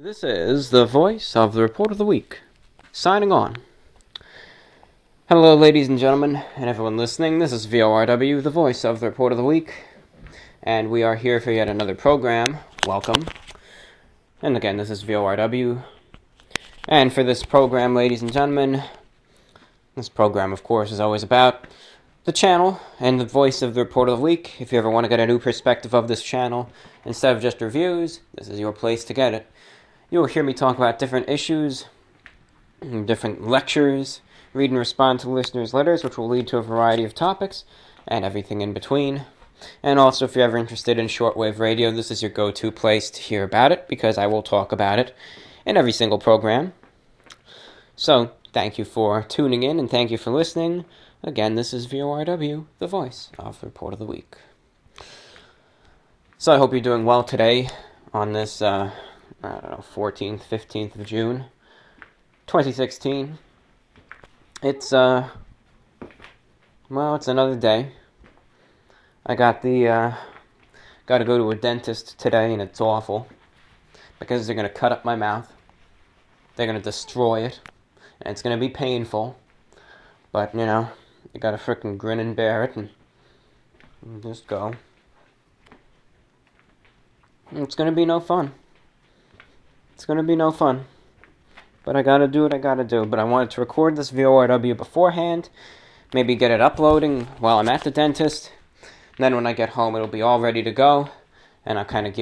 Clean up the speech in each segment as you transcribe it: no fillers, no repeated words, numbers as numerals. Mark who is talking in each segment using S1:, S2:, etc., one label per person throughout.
S1: This is the voice of the Report of the Week, signing on. Hello, ladies and gentlemen, and everyone listening. This is VORW, the voice of the Report of the Week, and we are here for yet another program. Welcome. And again, this is VORW. And for this program, ladies and gentlemen, this program, of course, is always about the channel and the voice of the Report of the Week. If you ever want to get a new perspective of this channel, instead of just reviews, this is your place to get it. You will hear me talk about different issues, different lectures, read and respond to listeners' letters, which will lead to a variety of topics, and everything in between. And also, if you're ever interested in shortwave radio, this is your go-to place to hear about it, because I will talk about it in every single program. So, thank you for tuning in, and thank you for listening. Again, this is VORW, the voice of the Report of the Week. So I hope you're doing well today on this, 14th, 15th of June, 2016. It's another day. I got to go to a dentist today, and it's awful, because they're going to cut up my mouth. They're going to destroy it, and it's going to be painful, but, you gotta frickin' grin and bear it, and just go. It's going to be no fun. It's going to be no fun. But I gotta do what I gotta do. But I wanted to record this VORW beforehand. Maybe get it uploading while I'm at the dentist. And then when I get home, it'll be all ready to go. And I'll treat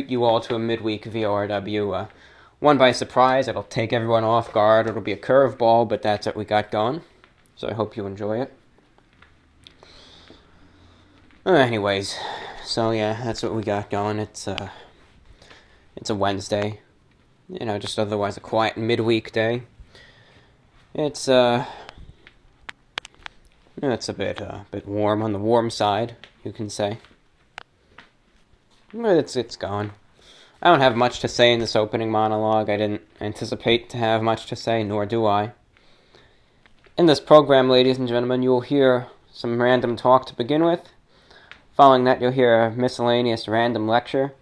S1: you all to a midweek VORW. One by surprise. It'll take everyone off guard. It'll be a curveball, but that's what we got going. So I hope you enjoy it. Anyways, so yeah, that's what we got going. It's a Wednesday, just otherwise a quiet midweek day. It's a bit warm, on the warm side, you can say. But it's going. I don't have much to say in this opening monologue. I didn't anticipate to have much to say, nor do I. In this program, ladies and gentlemen, you will hear some random talk to begin with. Following that, you'll hear a miscellaneous random lecture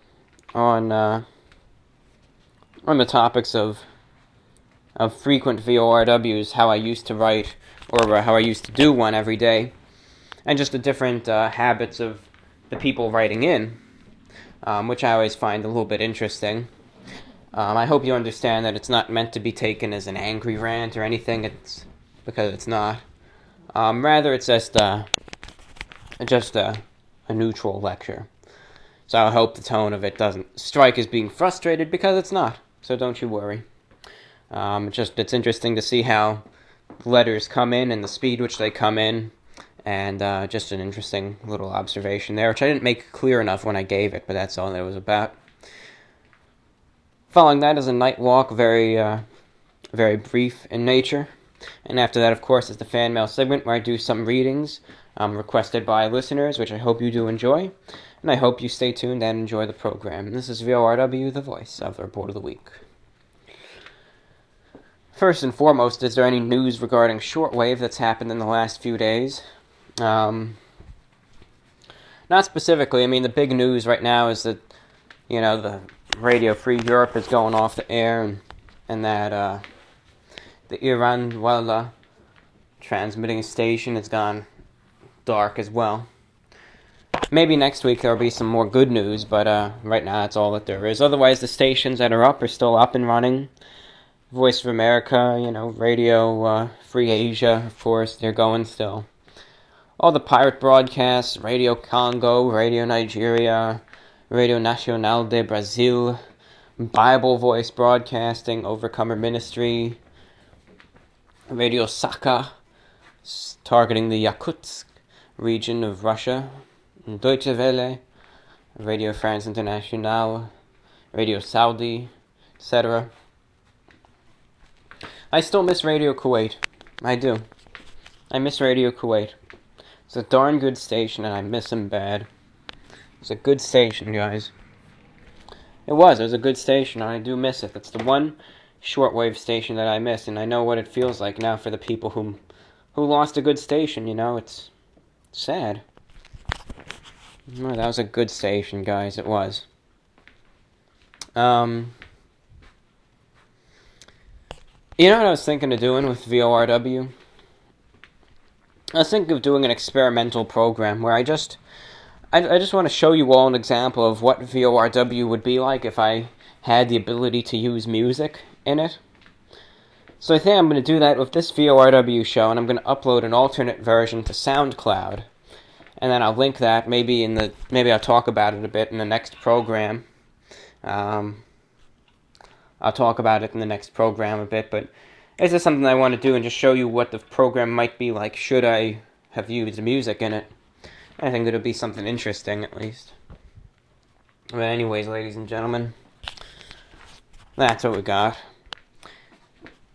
S1: on the topics of frequent VORWs, how I used to write, or how I used to do one every day, and just the different habits of the people writing in, which I always find a little bit interesting. I hope you understand that it's not meant to be taken as an angry rant or anything, because it's not. Rather, it's just a neutral lecture. So I hope the tone of it doesn't strike as being frustrated, because it's not. So don't you worry. It's interesting to see how letters come in and the speed which they come in, and just an interesting little observation there, which I didn't make clear enough when I gave it, but that's all it was about. Following that is a night walk, very brief in nature. And after that, of course, is the fan mail segment, where I do some readings requested by listeners, which I hope you do enjoy. And I hope you stay tuned and enjoy the program. This is VORW, the voice of the Report of the Week. First and foremost, is there any news regarding Shortwave that's happened in the last few days? Not specifically. I mean, the big news right now is that, the Radio Free Europe is going off the air, and that the Iran Walla transmitting station has gone dark as well. Maybe next week there'll be some more good news, but right now that's all that there is. Otherwise, the stations that are up are still up and running. Voice of America, Radio Free Asia, of course, they're going still. All the pirate broadcasts, Radio Congo, Radio Nigeria, Radio Nacional de Brazil, Bible Voice Broadcasting, Overcomer Ministry, Radio Saka, targeting the Yakutsk region of Russia, Deutsche Welle, Radio France Internationale, Radio Saudi, etc. I still miss Radio Kuwait. I do. I miss Radio Kuwait. It's a darn good station, and I miss them bad. It's a good station, guys. It was a good station, and I do miss it. It's the one shortwave station that I miss, and I know what it feels like now for the people who lost a good station, It's sad. Oh, that was a good station, guys. It was. You know what I was thinking of doing with VORW? I was thinking of doing an experimental program where I just want to show you all an example of what VORW would be like if I had the ability to use music in it. So I think I'm going to do that with this VORW show, and I'm going to upload an alternate version to SoundCloud. And then I'll link that, maybe I'll talk about it a bit in the next program. I'll talk about it in the next program a bit, but it's just something I want to do and just show you what the program might be like should I have used music in it. I think it'll be something interesting, at least. But anyways, ladies and gentlemen, that's what we got.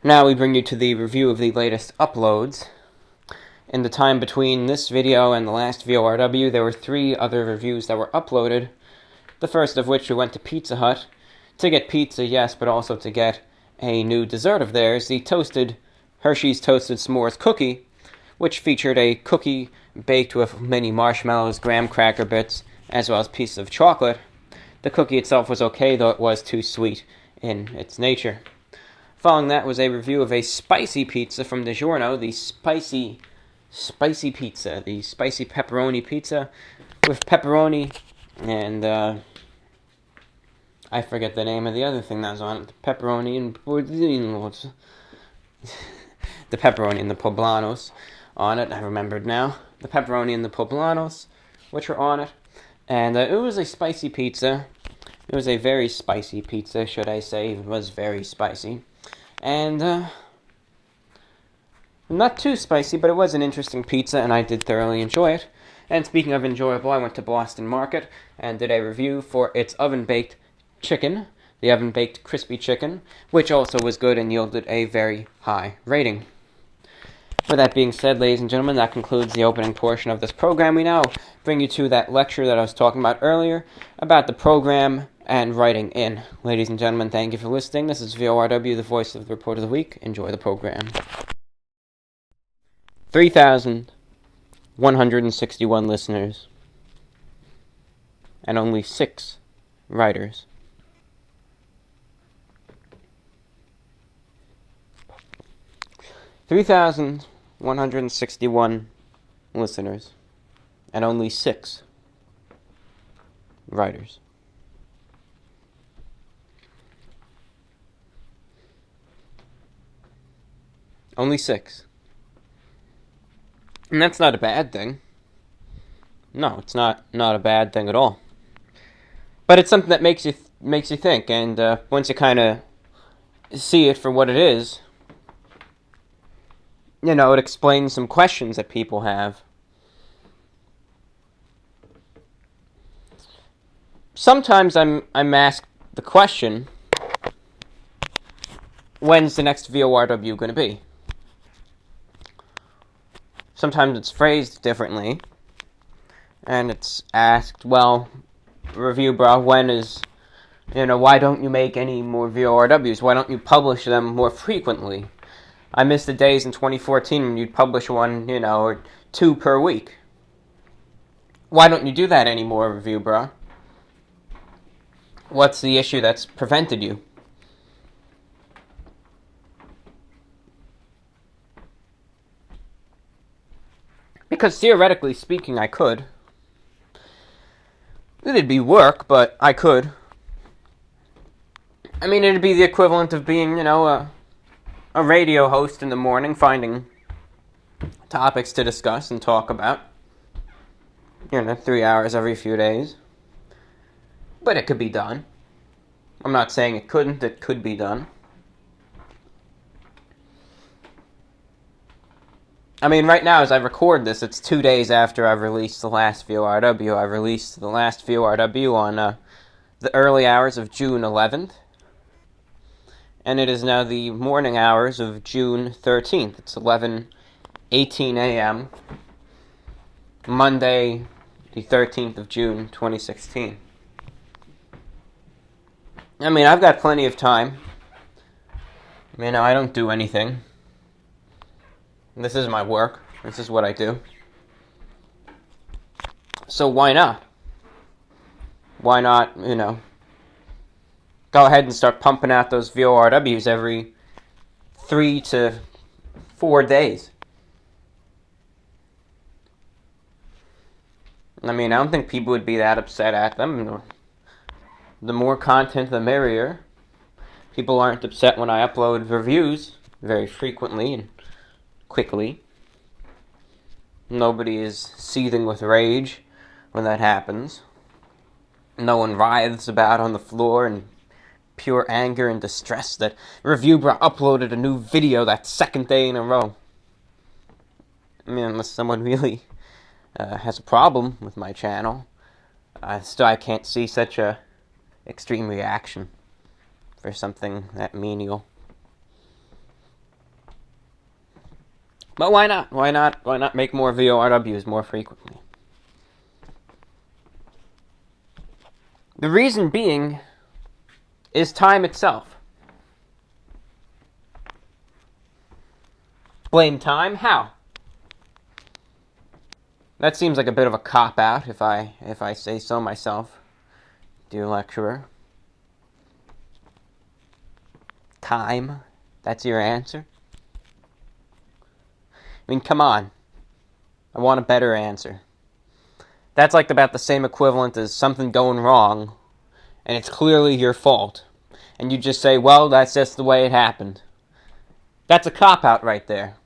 S1: Now we bring you to the review of the latest uploads. In the time between this video and the last VORW, there were 3 other reviews that were uploaded. The first of which we went to Pizza Hut to get pizza, yes, but also to get a new dessert of theirs, the Hershey's Toasted S'mores cookie, which featured a cookie baked with mini marshmallows, graham cracker bits, as well as pieces of chocolate. The cookie itself was okay, though it was too sweet in its nature. Following that was a review of a spicy pizza from DiGiorno, the spicy pizza, the spicy pepperoni pizza with pepperoni and I forget the name of the other thing that was on it. The pepperoni and the pepperoni and the poblanos on it. I remembered now. The pepperoni and the poblanos, which were on it, and it was a spicy pizza. It was a very spicy pizza, should I say? It was very spicy, and not too spicy, but it was an interesting pizza, and I did thoroughly enjoy it. And speaking of enjoyable, I went to Boston Market and did a review for its oven-baked chicken, the oven-baked crispy chicken, which also was good and yielded a very high rating. With that being said, ladies and gentlemen, that concludes the opening portion of this program. We now bring you to that lecture that I was talking about earlier about the program and writing in. Ladies and gentlemen, thank you for listening. This is VORW, the voice of the report of the week. Enjoy the program. 3,161 listeners and only 6 writers. 3,161 listeners and only 6 writers. Only 6. And that's not a bad thing. No, it's not a bad thing at all. But it's something that makes you think, and once you kind of see it for what it is, you know, it explains some questions that people have. Sometimes I'm asked the question, when's the next VORW going to be? Sometimes it's phrased differently, and it's asked, well, review bro, when is, why don't you make any more VORWs? Why don't you publish them more frequently? I miss the days in 2014 when you'd publish one, or 2 per week. Why don't you do that anymore, review bro? What's the issue that's prevented you? Because theoretically speaking, I could. It'd be work, but I could. I mean, it'd be the equivalent of being, a radio host in the morning, finding topics to discuss and talk about. 3 hours every few days. But it could be done. I'm not saying it couldn't, it could be done. I mean, right now, as I record this, it's 2 days after I've released the last VORW. I released the last VORW on the early hours of June 11th. And it is now the morning hours of June 13th. It's 11:18 a.m. Monday, the 13th of June, 2016. I mean, I've got plenty of time. I don't do anything. This is my work. This is what I do. So why not? Why not, go ahead and start pumping out those VORWs every 3 to 4 days. I mean, I don't think people would be that upset at them. The more content, the merrier. People aren't upset when I upload reviews very frequently and quickly. Nobody is seething with rage when that happens. No one writhes about on the floor in pure anger and distress that Reviewer uploaded a new video that second day in a row. I mean, unless someone really has a problem with my channel, still I can't see such a extreme reaction for something that menial. But why not? Why not make more VORWs more frequently? The reason being is time itself. Blame time? How? That seems like a bit of a cop-out if I say so myself, dear lecturer. Time? That's your answer? I mean, come on. I want a better answer. That's like about the same equivalent as something going wrong, and it's clearly your fault. And you just say, well, that's just the way it happened. That's a cop-out right there.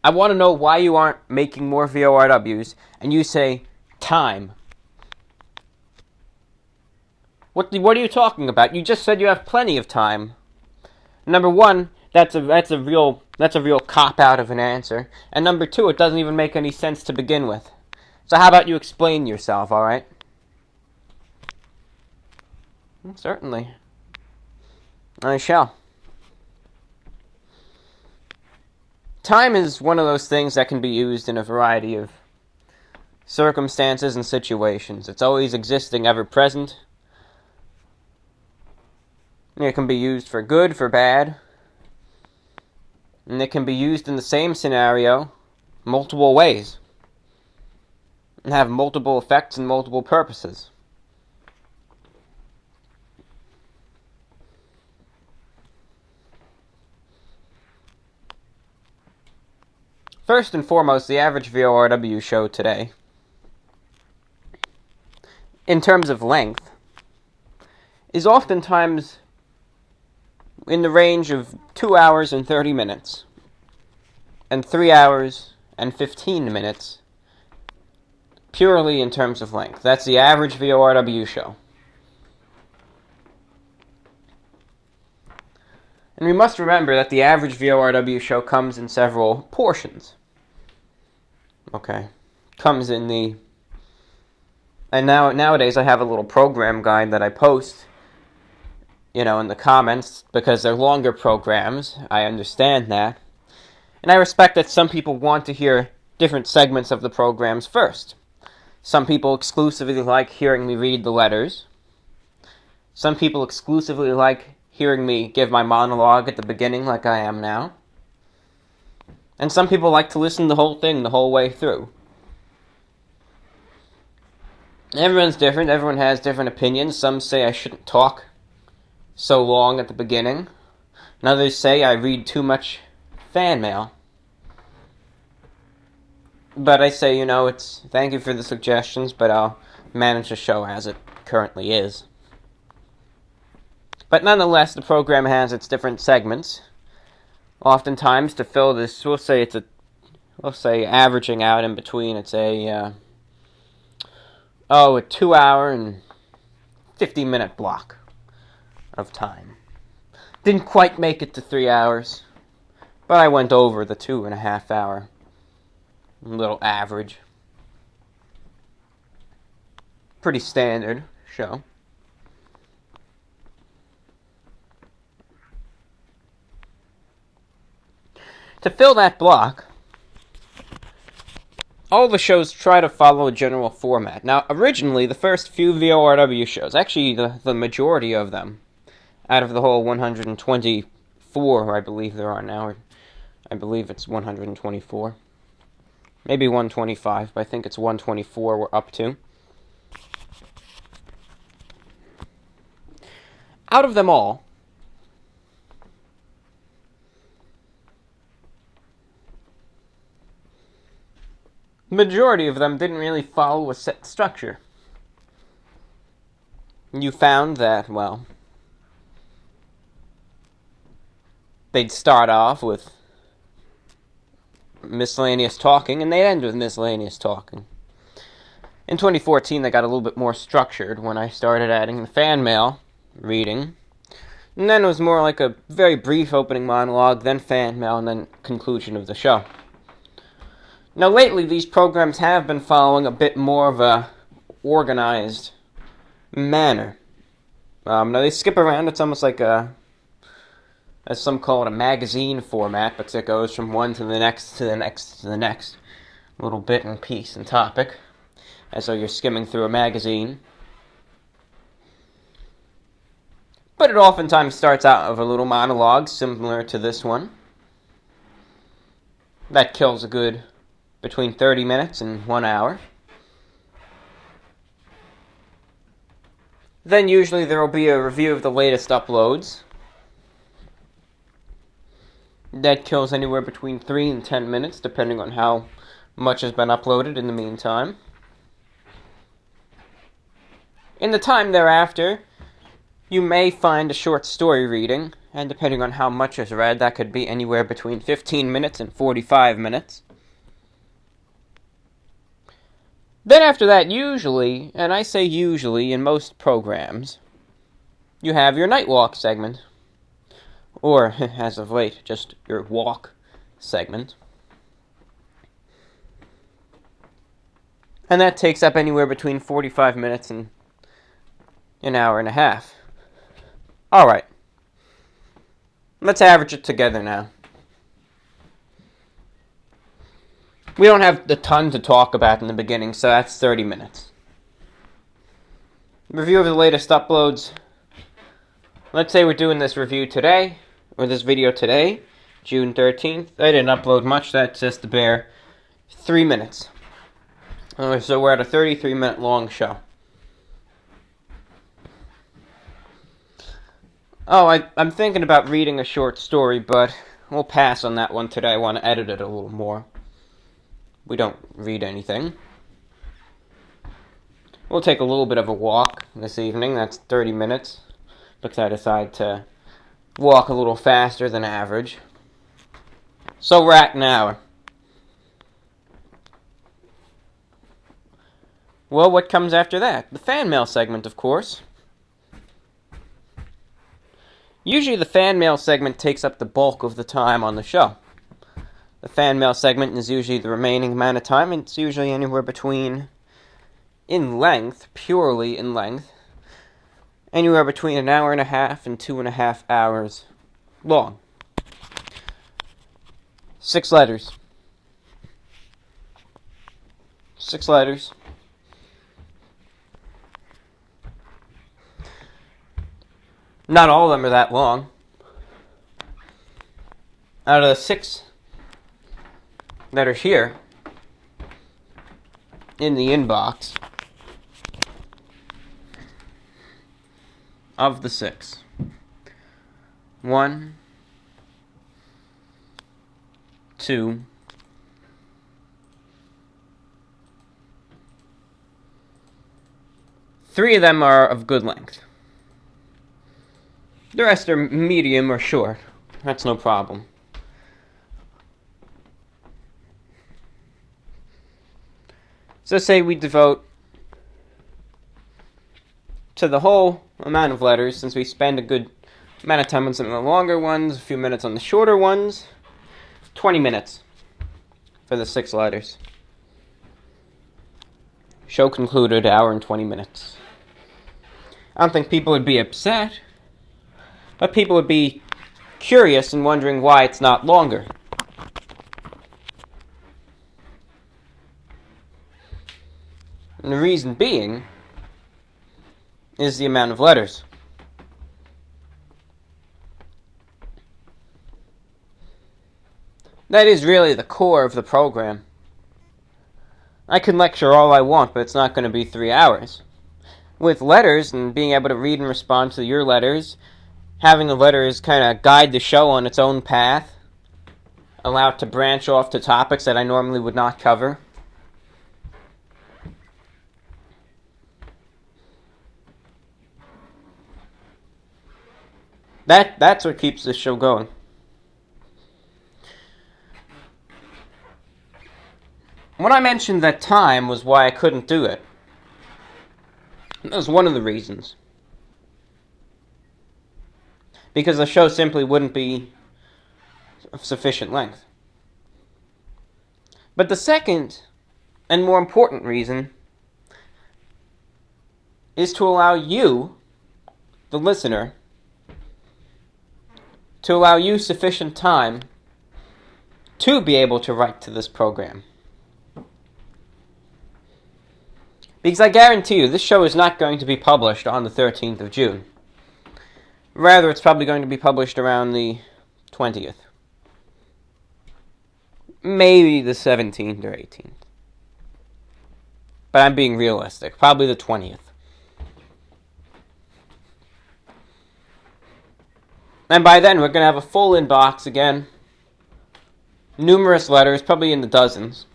S1: I want to know why you aren't making more VORWs, and you say, time. What are you talking about? You just said you have plenty of time. Number one, that's a real cop-out of an answer. And number two, it doesn't even make any sense to begin with. So how about you explain yourself, alright? Certainly. I shall. Time is one of those things that can be used in a variety of circumstances and situations. It's always existing, ever present. It can be used for good, for bad. And it can be used in the same scenario multiple ways. And have multiple effects and multiple purposes. First and foremost, the average VORW show today, in terms of length, is oftentimes in the range of 2 hours and 30 minutes, and 3 hours and 15 minutes, purely in terms of length. That's the average VORW show. And we must remember that the average VORW show comes in several portions. Okay. Comes in the... And nowadays I have a little program guide that I post, in the comments, because they're longer programs. I understand that. And I respect that some people want to hear different segments of the programs first. Some people exclusively like hearing me read the letters. Some people exclusively like hearing me give my monologue at the beginning like I am now. And some people like to listen to the whole thing the whole way through. Everyone's different. Everyone has different opinions. Some say I shouldn't talk so long at the beginning. And others say I read too much fan mail. But I say, it's thank you for the suggestions, but I'll manage the show as it currently is. But nonetheless, the program has its different segments. Oftentimes, to fill this, we'll say averaging out in between, it's a 2 hour and 50-minute block of time. Didn't quite make it to 3 hours, but I went over the 2.5 hour little average. Pretty standard show. To fill that block, all the shows try to follow a general format. Now, originally, the first few VORW shows, actually the majority of them, out of the whole 124, I believe there are now, or I believe it's 124. Maybe 125, but I think it's 124 we're up to. Out of them all, majority of them didn't really follow a set structure. You found that, well, they'd start off with miscellaneous talking, and they'd end with miscellaneous talking. In 2014, they got a little bit more structured when I started adding the fan mail reading. And then it was more like a very brief opening monologue, then fan mail, and then conclusion of the show. Now, lately, these programs have been following a bit more of a organized manner. Now, they skip around. It's almost like as some call it, a magazine format, because it goes from one to the next, to the next, to the next little bit and piece and topic, as though you're skimming through a magazine. But it oftentimes starts out of a little monologue, similar to this one. That kills a good between 30 minutes and 1 hour. Then usually there will be a review of the latest uploads. That kills anywhere between 3 and 10 minutes, depending on how much has been uploaded in the meantime. In the time thereafter, you may find a short story reading, and depending on how much is read, that could be anywhere between 15 minutes and 45 minutes. Then after that, usually, and I say usually in most programs, you have your night walk segment. Or, as of late, just your walk segment. And that takes up anywhere between 45 minutes and an hour and a half. Alright. Let's average it together now. We don't have a ton to talk about in the beginning, so that's 30 minutes. Review of the latest uploads. Let's say we're doing this review today, or this video today, June 13th. I didn't upload much, that's just a bare 3 minutes. So we're at a 33-minute long show. Oh, I'm thinking about reading a short story, but we'll pass on that one today. I want to edit it a little more. We don't read anything. We'll take a little bit of a walk this evening. That's 30 minutes. Because I decide to walk a little faster than average. So we're at an hour. Well, what comes after that? The fan mail segment, of course. Usually the fan mail segment takes up the bulk of the time on the show. The fan mail segment is usually the remaining amount of time, and it's usually anywhere between, in length, purely in length, anywhere between an hour and a half and 2.5 hours long. 6 letters. 6 letters. Not all of them are that long. Out of the 6 that are here in the inbox, of the 6, 1, 2, 3 of them are of good length. The rest are medium or short. That's no problem. So say we devote to the whole amount of letters, since we spend a good amount of time on some of the longer ones, a few minutes on the shorter ones, 20 minutes for the 6 letters. Show concluded, hour and 20 minutes. I don't think people would be upset, but people would be curious and wondering why it's not longer. And the reason being is the amount of letters. That is really the core of the program. I can lecture all I want, but it's not going to be 3 hours. With letters and being able to read and respond to your letters, having the letters kind of guide the show on its own path, allow it to branch off to topics that I normally would not cover, That's what keeps this show going. When I mentioned that time was why I couldn't do it, that was one of the reasons. Because the show simply wouldn't be of sufficient length. But the second and more important reason is to allow you, the listener, to allow you sufficient time to be able to write to this program. Because I guarantee you, this show is not going to be published on the 13th of June. Rather, it's probably going to be published around the 20th. Maybe the 17th or 18th. But I'm being realistic. Probably the 20th. And by then, we're going to have a full inbox again. Numerous letters, probably in the dozens.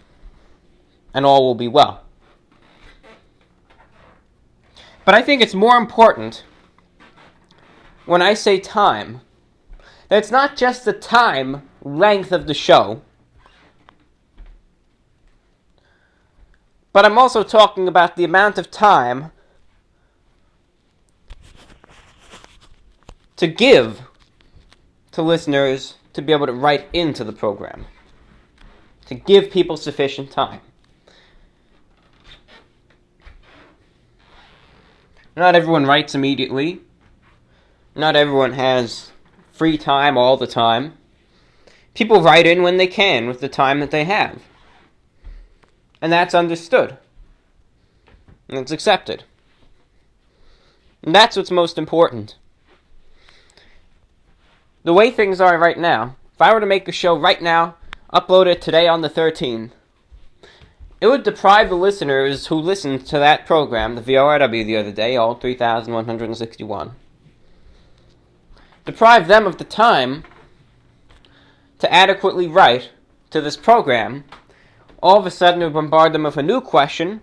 S1: And all will be well. But I think it's more important, when I say time, that it's not just the time length of the show, but I'm also talking about the amount of time to give to listeners to be able to write into the program. To give people sufficient time. Not everyone writes immediately. Not everyone has free time all the time. People write in when they can with the time that they have. And that's understood. And it's accepted. And that's what's most important. The way things are right now, if I were to make a show right now, upload it today on the 13th, it would deprive the listeners who listened to that program, the VORW the other day, all 3,161, deprive them of the time to adequately write to this program. All of a sudden, it would bombard them with a new question.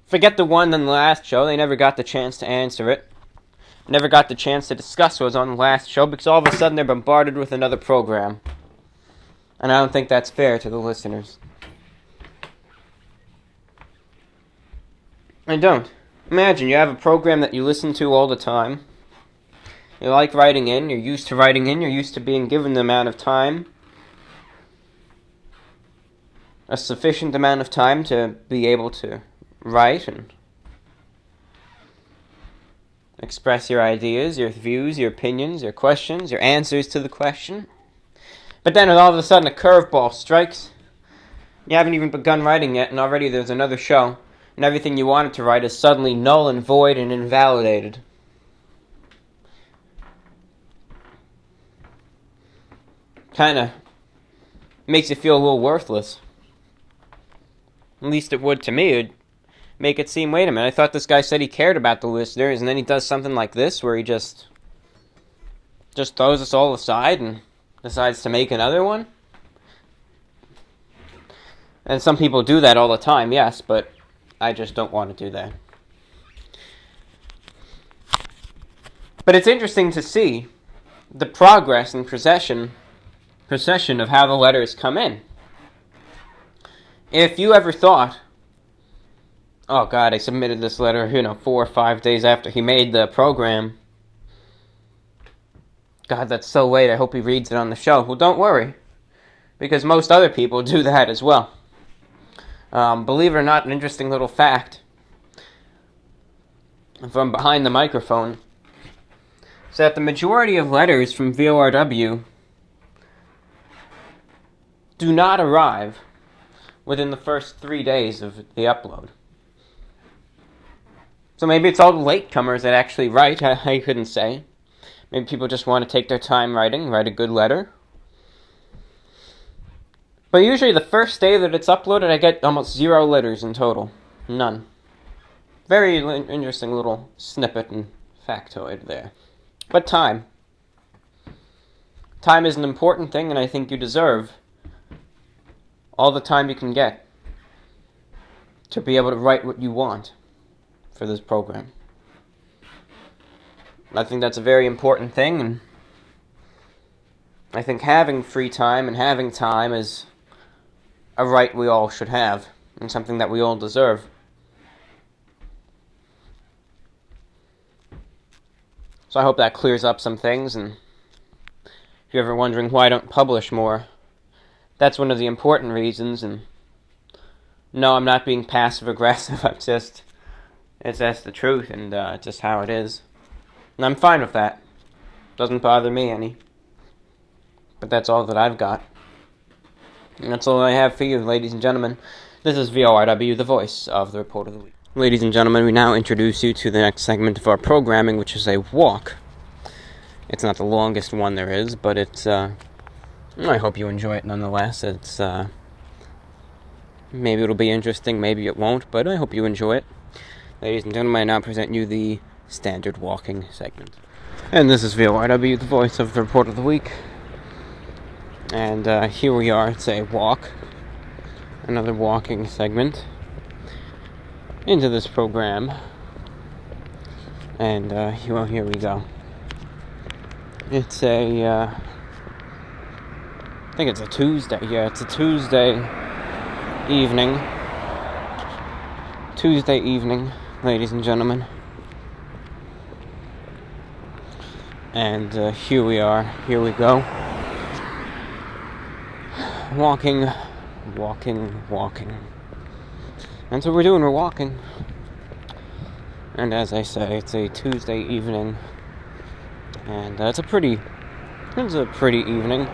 S1: Forget the one on the last show. They never got the chance to answer it. Never got the chance to discuss what was on the last show, because all of a sudden they're bombarded with another program. And I don't think that's fair to the listeners. I don't. Imagine you have a program that you listen to all the time. You like writing in, you're used to writing in, you're used to being given the amount of time, a sufficient amount of time to be able to write and express your ideas, your views, your opinions, your questions, your answers to the question. But then all of a sudden a curveball strikes. You haven't even begun writing yet, and already there's another show. And everything you wanted to write is suddenly null and void and invalidated. Kind of makes you feel a little worthless. At least it would to me. It would make it seem, wait a minute, I thought this guy said he cared about the listeners, and then he does something like this where he just throws us all aside and decides to make another one. And some people do that all the time, yes, but I just don't want to do that. But it's interesting to see the progress and procession of how the letters come in. If you ever thought, oh God, I submitted this letter, 4 or 5 days after he made the program. God, that's so late, I hope he reads it on the show. Well, don't worry, because most other people do that as well. Believe it or not, an interesting little fact from behind the microphone is that the majority of letters from VORW do not arrive within the first 3 days of the upload. So maybe it's all the latecomers that actually write, I couldn't say. Maybe people just want to take their time writing, write a good letter. But usually the first day that it's uploaded, I get almost 0 letters in total. None. Very interesting little snippet and factoid there. But time. Time is an important thing, and I think you deserve all the time you can get to be able to write what you want for this program. I think that's a very important thing, and I think having free time and having time is a right we all should have, and something that we all deserve. So I hope that clears up some things, and if you're ever wondering why I don't publish more, that's one of the important reasons. And no, I'm not being passive-aggressive, it's just the truth, and just how it is. And I'm fine with that. Doesn't bother me any. But that's all that I've got. And that's all I have for you, ladies and gentlemen. This is VORW, the voice of the Report of the Week. Ladies and gentlemen, we now introduce you to the next segment of our programming, which is a walk. It's not the longest one there is, but it's, I hope you enjoy it nonetheless. It's, maybe it'll be interesting, maybe it won't, but I hope you enjoy it. Ladies and gentlemen, I now present you the standard walking segment. And this is VORW, the voice of the Report of the Week. And here we are, it's a walk, another walking segment into this program. And, well, here we go. It's I think it's a Tuesday. Yeah, it's a Tuesday evening. Ladies and gentlemen. And here we are. Here we go. Walking. That's what we're doing, we're walking. And as I say, it's a Tuesday evening. And it's a pretty evening.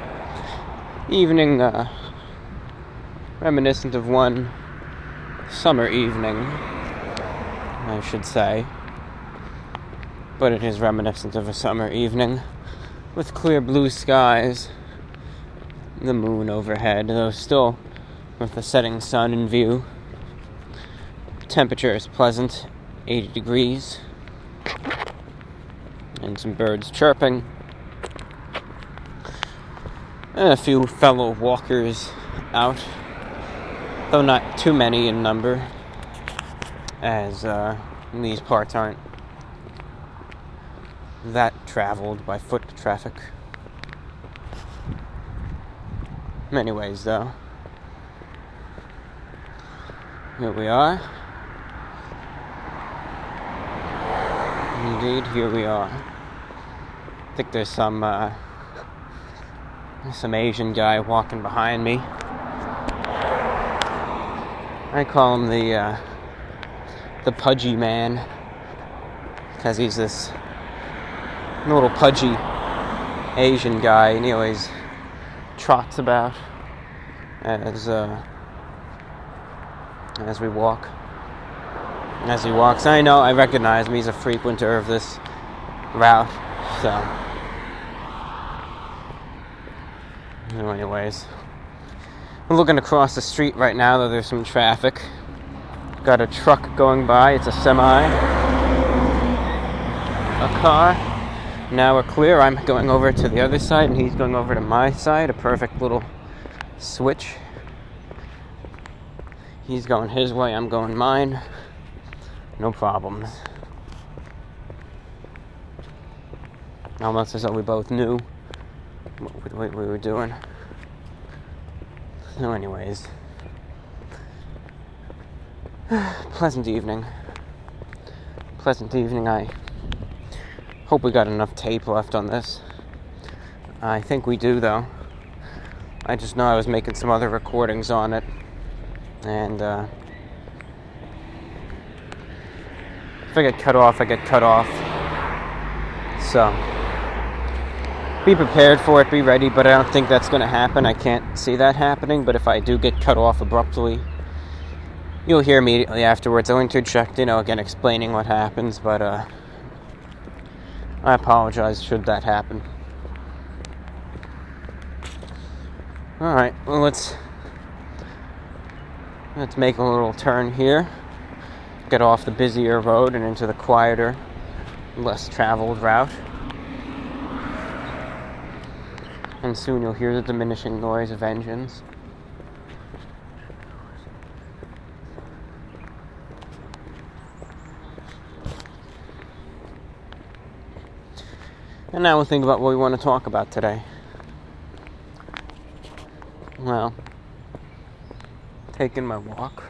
S1: Reminiscent of one summer evening, I should say. But it is reminiscent of a summer evening with clear blue skies, the moon overhead, though still with the setting sun in view. Temperature is pleasant, 80 degrees, and some birds chirping, and a few fellow walkers out, though not too many in number, as these parts aren't that traveled by foot traffic. Anyways, though, here we are. Indeed, here we are. I think there's some Asian guy walking behind me. I call him the pudgy man, because he's this little pudgy Asian guy, and he always trots about as we walk. As he walks, I know, I recognize him. He's a frequenter of this route. So, anyways, I'm looking across the street right now, though there's some traffic. Got a truck going by. It's a semi. A car. Now we're clear. I'm going over to the other side, and he's going over to my side. A perfect little switch. He's going his way, I'm going mine. No problems. Almost as though we both knew what we were doing. So anyways. Pleasant evening. I hope we got enough tape left on this. I think we do, though. I just know I was making some other recordings on it. And, if I get cut off, I get cut off. So, be prepared for it, be ready, but I don't think that's going to happen. I can't see that happening, but if I do get cut off abruptly, you'll hear immediately afterwards. I'll interject, again, explaining what happens, but, I apologize should that happen. Alright, well, let's make a little turn here. Get off the busier road and into the quieter, less traveled route. And soon you'll hear the diminishing noise of engines. And now we'll think about what we want to talk about today. Well, taking my walk.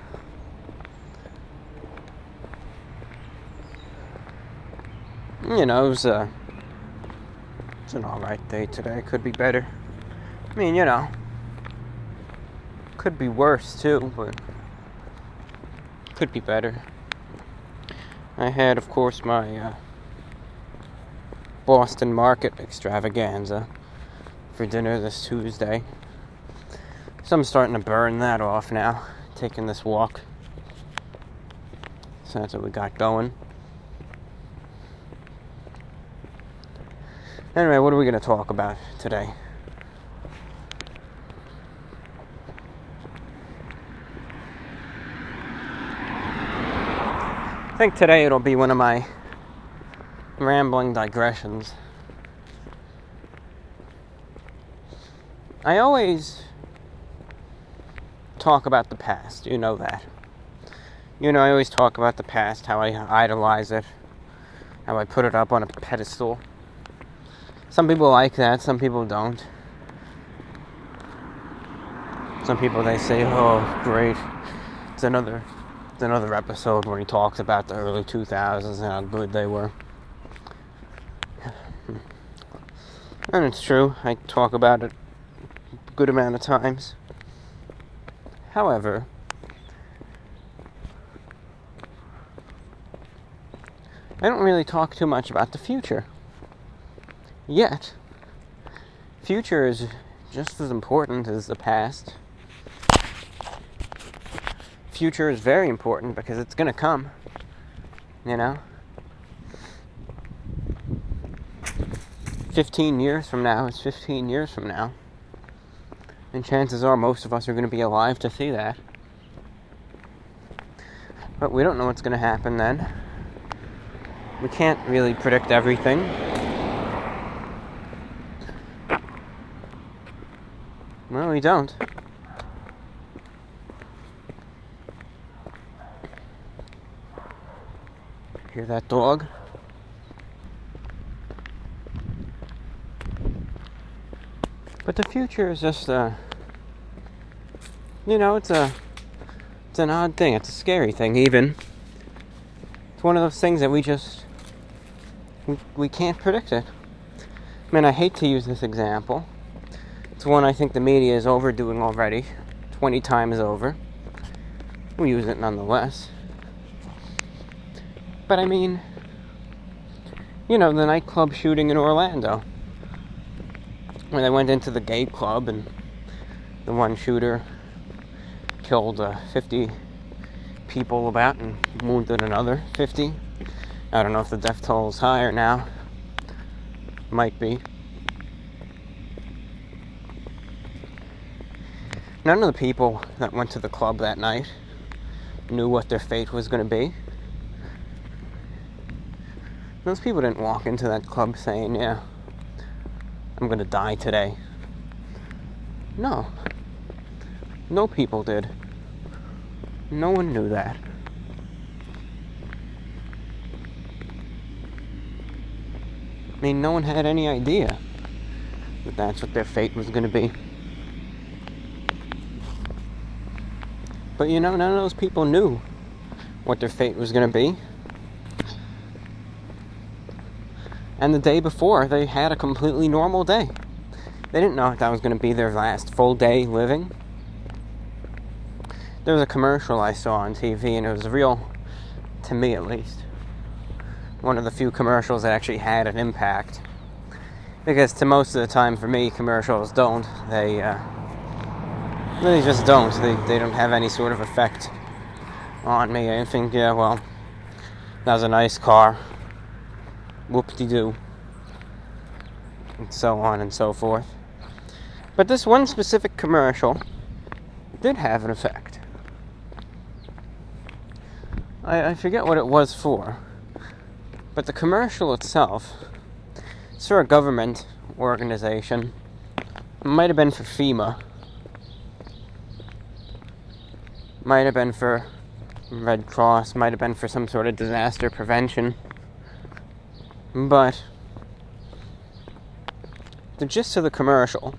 S1: You know, it's an alright day today. Could be better. I mean, you know, could be worse too, but could be better. I had, of course, my Boston Market extravaganza for dinner this Tuesday. So I'm starting to burn that off now, taking this walk. So that's what we got going. Anyway, what are we going to talk about today? I think today it'll be one of my rambling digressions. I always talk about the past, you know that. You know, I always talk about the past, how I idolize it, how I put it up on a pedestal. Some people like that, some people don't. Some people, they say, oh, great, it's another episode where he talks about the early 2000s and how good they were. And it's true, I talk about it a good amount of times. However, I don't really talk too much about the future. Yet, future is just as important as the past. Future is very important because it's going to come, you know. 15 years from now is 15 years from now. And chances are most of us are going to be alive to see that. But we don't know what's going to happen then. We can't really predict everything. Well, we don't. Hear that dog? But the future is just you know, it's an odd thing. It's a scary thing, even. It's one of those things that we can't predict it. I mean, I hate to use this example. It's one I think the media is overdoing already, 20 times over. We use it nonetheless. But I mean, you know, the nightclub shooting in Orlando, when they went into the gay club and the one shooter killed 50 people about and wounded another 50. I don't know if the death toll is higher now. Might be. None of the people that went to the club that night knew what their fate was going to be. Those people didn't walk into that club saying, yeah, I'm going to die today. No. No people did. No one knew that. I mean, no one had any idea that that's what their fate was going to be. But you know, none of those people knew what their fate was going to be. And the day before, they had a completely normal day. They didn't know if that was going to be their last full day living. There was a commercial I saw on TV, and it was real, to me at least, one of the few commercials that actually had an impact. Because to most of the time, for me, commercials don't. They just don't. They don't have any sort of effect on me. I think, yeah, well, that was a nice car. Whoop-de-doo. And so on and so forth. But this one specific commercial did have an effect. I forget what it was for, but the commercial itself, it's for a government organization. It might have been for FEMA. Might have been for Red Cross. Might have been for some sort of disaster prevention. But the gist of the commercial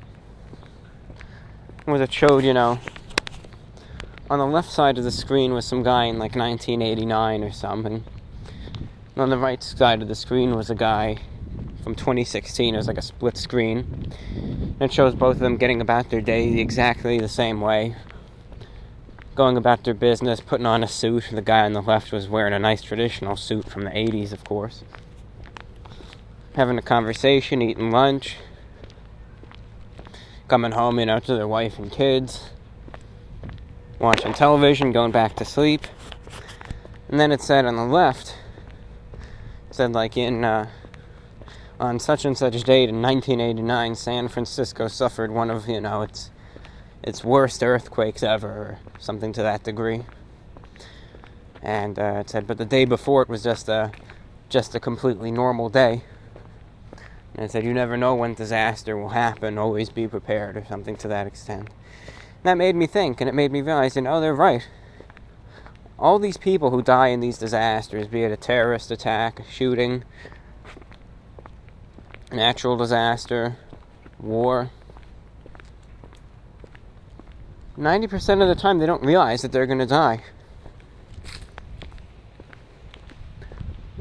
S1: was it showed, on the left side of the screen was some guy in like 1989 or something. And on the right side of the screen was a guy from 2016. It was like a split screen. And it shows both of them getting about their day exactly the same way. Going about their business, putting on a suit. The guy on the left was wearing a nice traditional suit from the 80s, of course. Having a conversation, eating lunch. Coming home, to their wife and kids. Watching television, going back to sleep. And then it said on the left, it said like on such and such date in 1989, San Francisco suffered one of, its worst earthquakes ever, or something to that degree. And it said, but the day before it was just a completely normal day. And it said, you never know when disaster will happen, always be prepared, or something to that extent. That made me think, and it made me realize, they're right. All these people who die in these disasters, be it a terrorist attack, a shooting, natural disaster, war, 90% of the time they don't realize that they're going to die.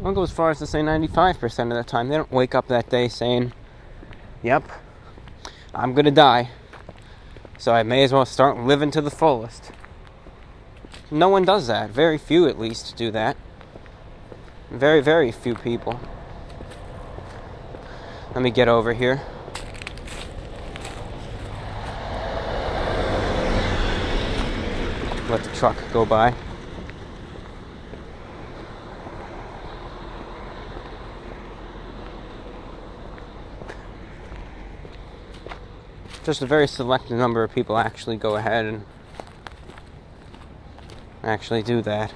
S1: I'll go as far as to say 95% of the time they don't wake up that day saying, yep, I'm going to die. So I may as well start living to the fullest. No one does that. Very few, at least, do that. Very, very few people. Let me get over here. Let the truck go by. Just a very select number of people actually go ahead and actually do that.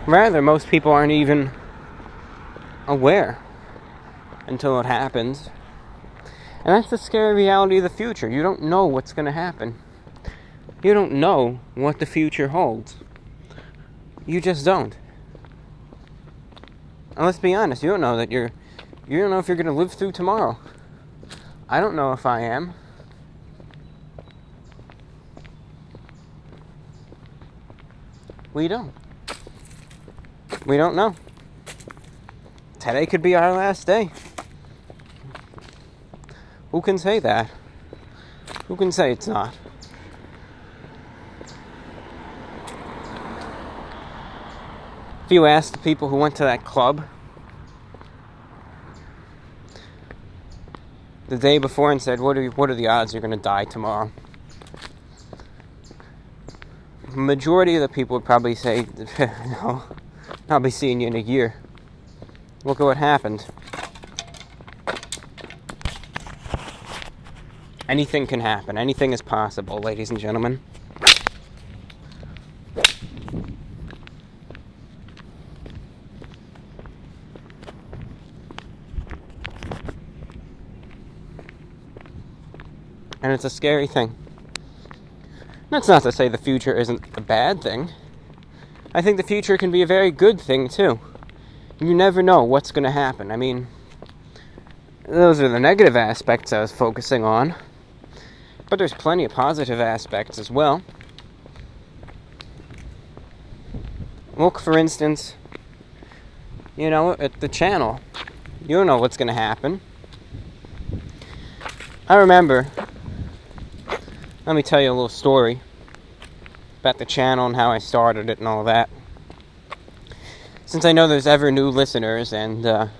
S1: Rather, most people aren't even aware until it happens. And that's the scary reality of the future. You don't know what's going to happen. You don't know what the future holds. You just don't. And let's be honest, you don't know if you're going to live through tomorrow. I don't know if I am. We don't. We don't know. Today could be our last day. Who can say that? Who can say it's not? If you ask the people who went to that club the day before and said, what are the odds you're going to die tomorrow? The majority of the people would probably say, no, I'll be seeing you in a year. Look at what happened. Anything can happen. Anything is possible, ladies and gentlemen. And it's a scary thing. That's not to say the future isn't a bad thing. I think the future can be a very good thing, too. You never know what's going to happen. I mean, those are the negative aspects I was focusing on. But there's plenty of positive aspects as well. Look, for instance, at the channel. You don't know what's going to happen. I remember, let me tell you a little story about the channel and how I started it and all that. Since I know there's ever new listeners, and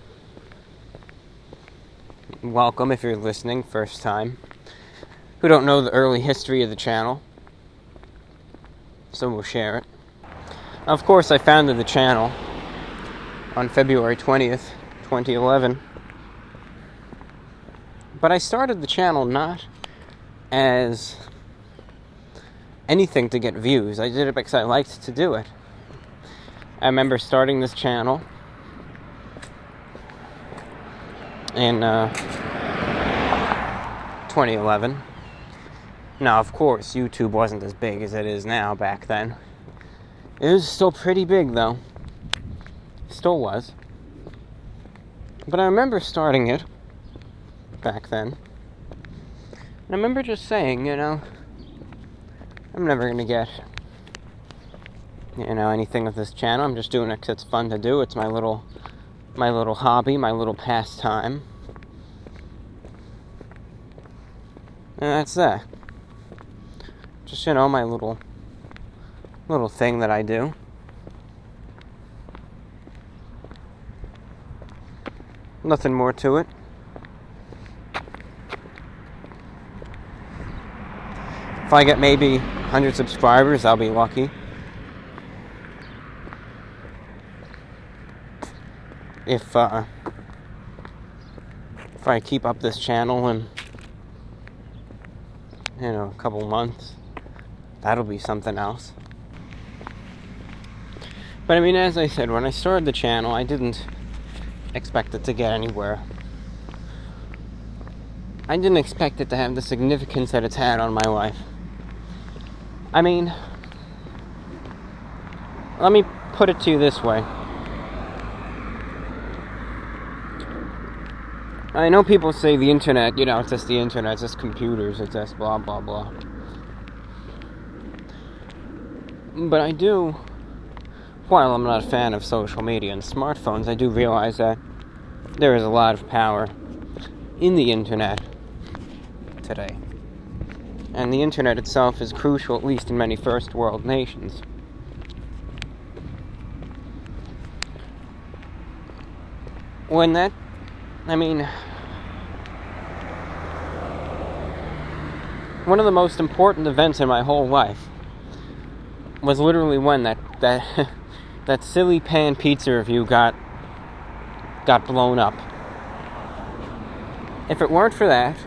S1: welcome if you're listening first time, who don't know the early history of the channel, so we'll share it. Of course, I founded the channel on February 20th, 2011. But I started the channel not as anything to get views. I did it because I liked to do it. I remember starting this channel in 2011. Now, of course, YouTube wasn't as big as it is now back then. It was still pretty big, though. Still was. But I remember starting it back then. And I remember just saying, I'm never going to get, anything with this channel. I'm just doing it because it's fun to do. It's my little hobby, my little pastime. And that's that. Just, my little thing that I do. Nothing more to it. If I get maybe 100 subscribers, I'll be lucky. If I keep up this channel in, a couple months, that'll be something else. But as I said, when I started the channel, I didn't expect it to get anywhere. I didn't expect it to have the significance that it's had on my life. Let me put it to you this way. I know people say the internet, it's just the internet, it's just computers, it's just blah, blah, blah. But I do, while I'm not a fan of social media and smartphones, I do realize that there is a lot of power in the internet today. And the internet itself is crucial, at least in many first world nations. One of the most important events in my whole life was literally when that silly pan pizza review got blown up. If it weren't for that,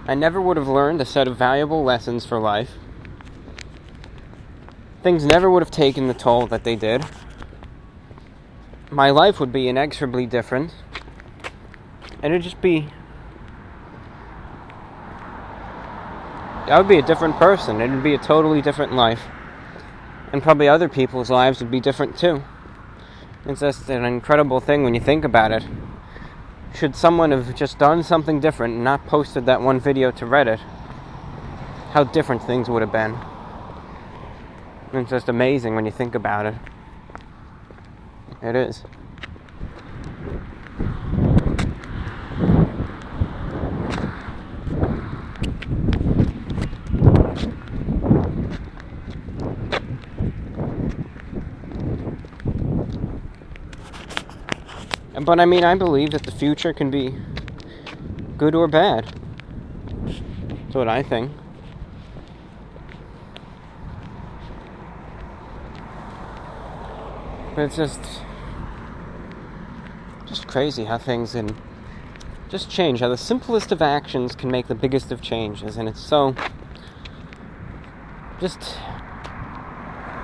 S1: I never would have learned a set of valuable lessons for life. Things never would have taken the toll that they did. My life would be inexorably different. And I would be a different person. It would be a totally different life. And probably other people's lives would be different too. It's just an incredible thing when you think about it. Should someone have just done something different and not posted that one video to Reddit, how different things would have been. It's just amazing when you think about it. It is. But I believe that the future can be good or bad. That's what I think. But it's just crazy how things can just change, how the simplest of actions can make the biggest of changes, and it's so just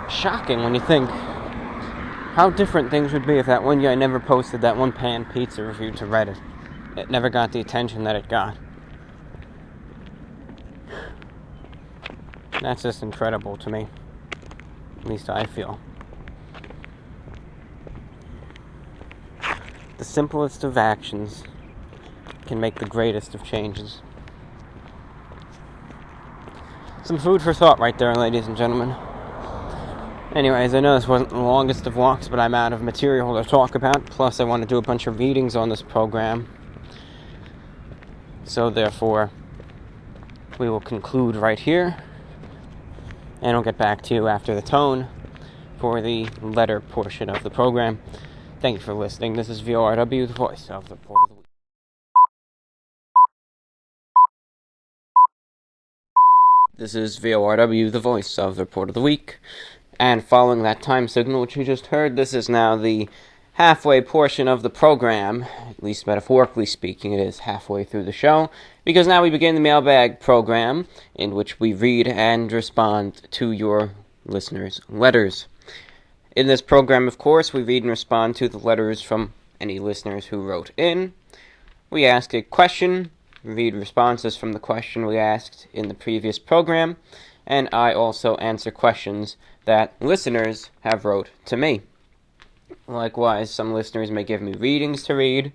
S1: shocking when you think how different things would be if that one year I never posted that one pan pizza review to Reddit. It never got the attention that it got. That's just incredible to me. At least I feel. The simplest of actions can make the greatest of changes. Some food for thought right there, ladies and gentlemen. Anyways, I know this wasn't the longest of walks, but I'm out of material to talk about. Plus, I want to do a bunch of readings on this program. So, therefore, we will conclude right here. And I'll get back to you after the tone for the letter portion of the program. Thank you for listening. This is VORW, the voice of the Report of the Week. This is VORW, the voice of the Report of the Week. And following that time signal which you just heard, this is now the halfway portion of the program. At least metaphorically speaking, it is halfway through the show. Because now we begin the mailbag program, in which we read and respond to your listeners' letters. In this program, of course, we read and respond to the letters from any listeners who wrote in. We ask a question, read responses from the question we asked in the previous program, and I also answer questions that listeners have wrote to me. Likewise, some listeners may give me readings to read,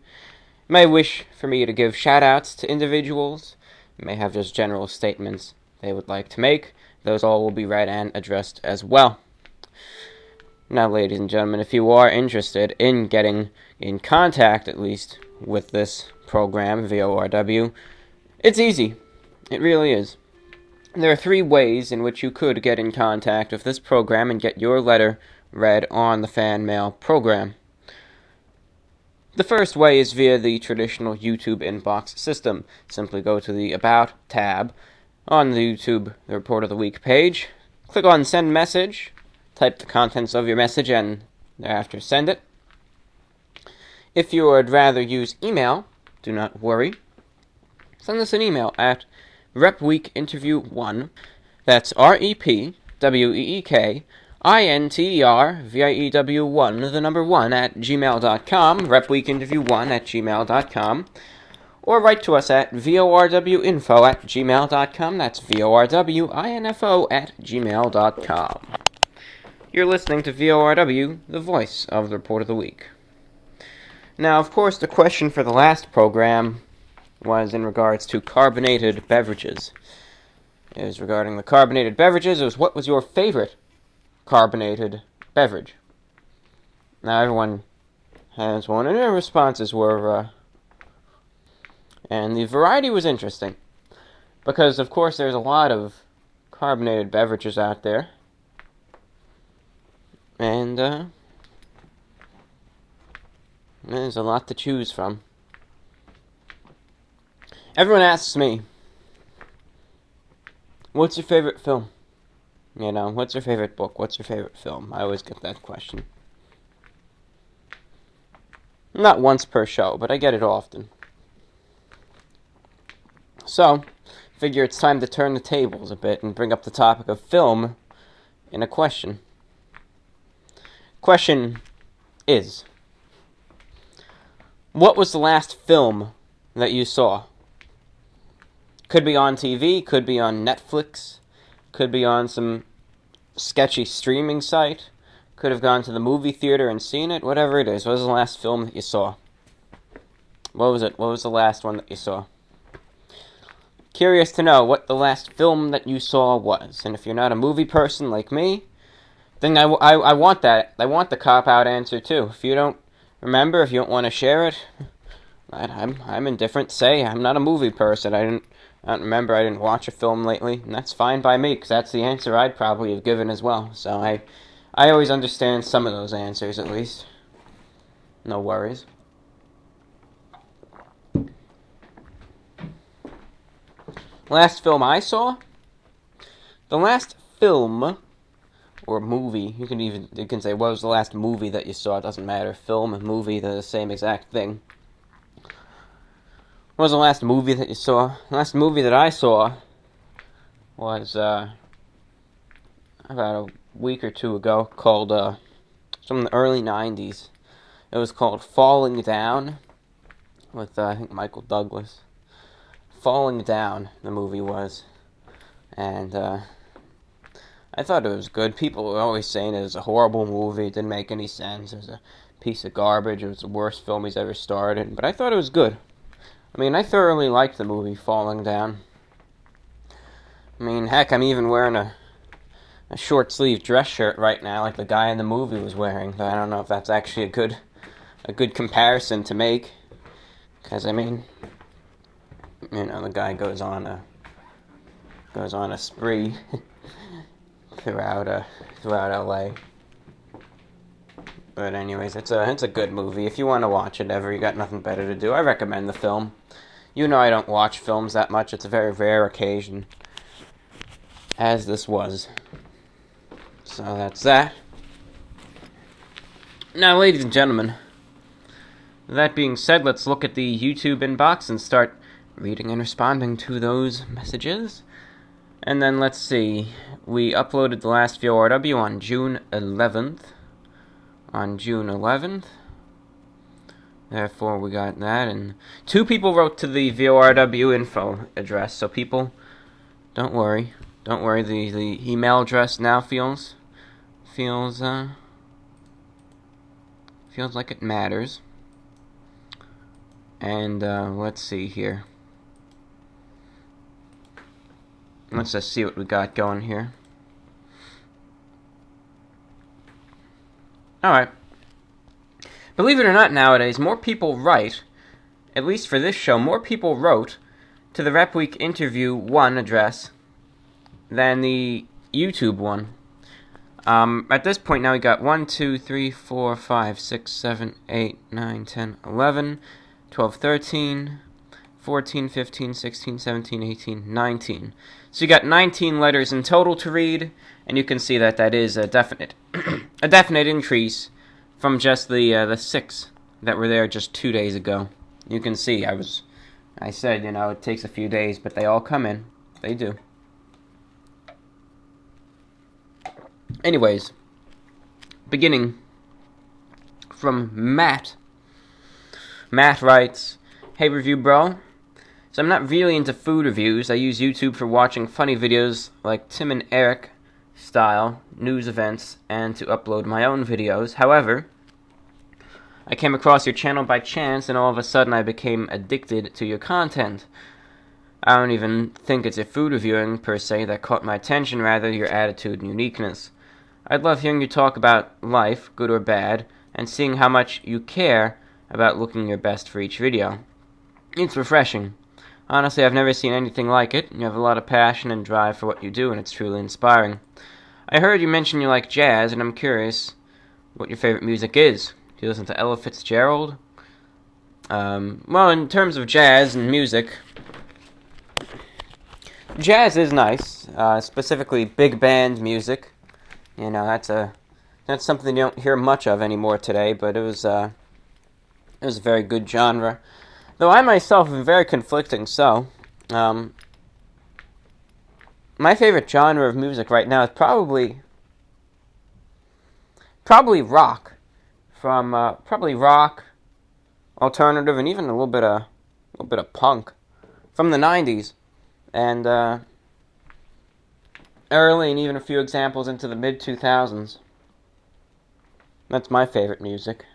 S1: may wish for me to give shout-outs to individuals, may have just general statements they would like to make. Those all will be read and addressed as well. Now, ladies and gentlemen, if you are interested in getting in contact, at least, with this program, VORW, it's easy. It really is. There are 3 ways in which you could get in contact with this program and get your letter read on the fan mail program. The first way is via the traditional YouTube inbox system. Simply go to the About tab on the YouTube The Report of the Week page, click on Send Message, type the contents of your message, and thereafter send it. If you would rather use email, do not worry. Send us an email at repweekinterview1, that's REPWEEKINTERVIEW1, the number 1 at gmail.com, repweekinterview1 at gmail.com, or write to us at vorwinfo at gmail.com, that's vorwinfo at gmail.com. You're listening to VORW, the voice of the Report of the Week. Now, of course, the question for the last program was in regards to carbonated beverages. It was regarding the carbonated beverages. It was, what was your favorite carbonated beverage? Now, everyone has one, and their responses were, and the variety was interesting. Because, of course, there's a lot of carbonated beverages out there. And, there's a lot to choose from. Everyone asks me, what's your favorite film? You know, what's your favorite book? What's your favorite film? I always get that question. Not once per show, but I get it often. So, figure it's time to turn the tables a bit and bring up the topic of film in a question. Question is, what was the last film that you saw? Could be on TV, could be on Netflix, could be on some sketchy streaming site, could have gone to the movie theater and seen it, whatever it is. What was the last film that you saw? What was it? What was the last one that you saw? Curious to know what the last film that you saw was. And if you're not a movie person like me, then I want that. I want the cop-out answer, too. If you don't remember, if you don't want to share it, I'm indifferent. Say, I'm not a movie person. I don't remember. I didn't watch a film lately, and that's fine by me, because that's the answer I'd probably have given as well. So I always understand some of those answers, at least. No worries. Last film I saw? The last film or movie, you can say, what was the last movie that you saw? It doesn't matter. Film and movie, they're the same exact thing. What was the last movie that you saw? The last movie that I saw was about a week or two ago, called from the early 90s. It was called Falling Down, with I think Michael Douglas. Falling Down, the movie was, and I thought it was good. People were always saying it was a horrible movie, it didn't make any sense, it was a piece of garbage, it was the worst film he's ever starred in, but I thought it was good. I mean, I thoroughly liked the movie Falling Down. I mean, heck, I'm even wearing a short-sleeved dress shirt right now, like the guy in the movie was wearing, but I don't know if that's actually a good comparison to make, because, I mean, you know, the guy goes on a spree throughout LA. But anyways, it's a good movie. If you want to watch it ever, you got nothing better to do, I recommend the film. You know I don't watch films that much. It's a very rare occasion, as this was. So that's that. Now, ladies and gentlemen, that being said, let's look at the YouTube inbox and start reading and responding to those messages. And then let's see, we uploaded the last VORW on June 11th. Therefore, we got that, and 2 people wrote to the VORW info address, so people, don't worry, the email address now feels feels like it matters. And let's see here. Let's just see what we got going here. Alright. Believe it or not, nowadays, more people write, at least for this show, more people wrote to the Rep Week Interview 1 address than the YouTube one. At this point now we got 1, 2, 3, 4, 5, 6, 7, 8, 9, 10, 11, 12, 13, 14, 15, 16, 17, 18, 19. So you got 19 letters in total to read, and you can see that that is a definite a definite increase from just the 6 that were there just 2 days ago. You can see I said, you know, it takes a few days, but they all come in. They do. Anyways, beginning from Matt. Matt writes, "Hey review bro, so I'm not really into food reviews. I use YouTube for watching funny videos like Tim and Eric style news events and to upload my own videos. However, I came across your channel by chance and all of a sudden I became addicted to your content. I don't even think it's your food reviewing per se that caught my attention, rather your attitude and uniqueness. I'd love hearing you talk about life, good or bad, and seeing how much you care about looking your best for each video. It's refreshing. Honestly, I've never seen anything like it. You have a lot of passion and drive for what you do, and it's truly inspiring. I heard you mention you like jazz, and I'm curious what your favorite music is. Do you listen to Ella Fitzgerald? Well, in terms of jazz and music, jazz is nice, specifically big band music. You know, that's something you don't hear much of anymore today, but it was a very good genre. Though I myself am very conflicting, so my favorite genre of music right now is probably rock. Probably rock, alternative, and even a little bit of punk from the 90s, and early, and even a few examples into the mid 2000s. That's my favorite music.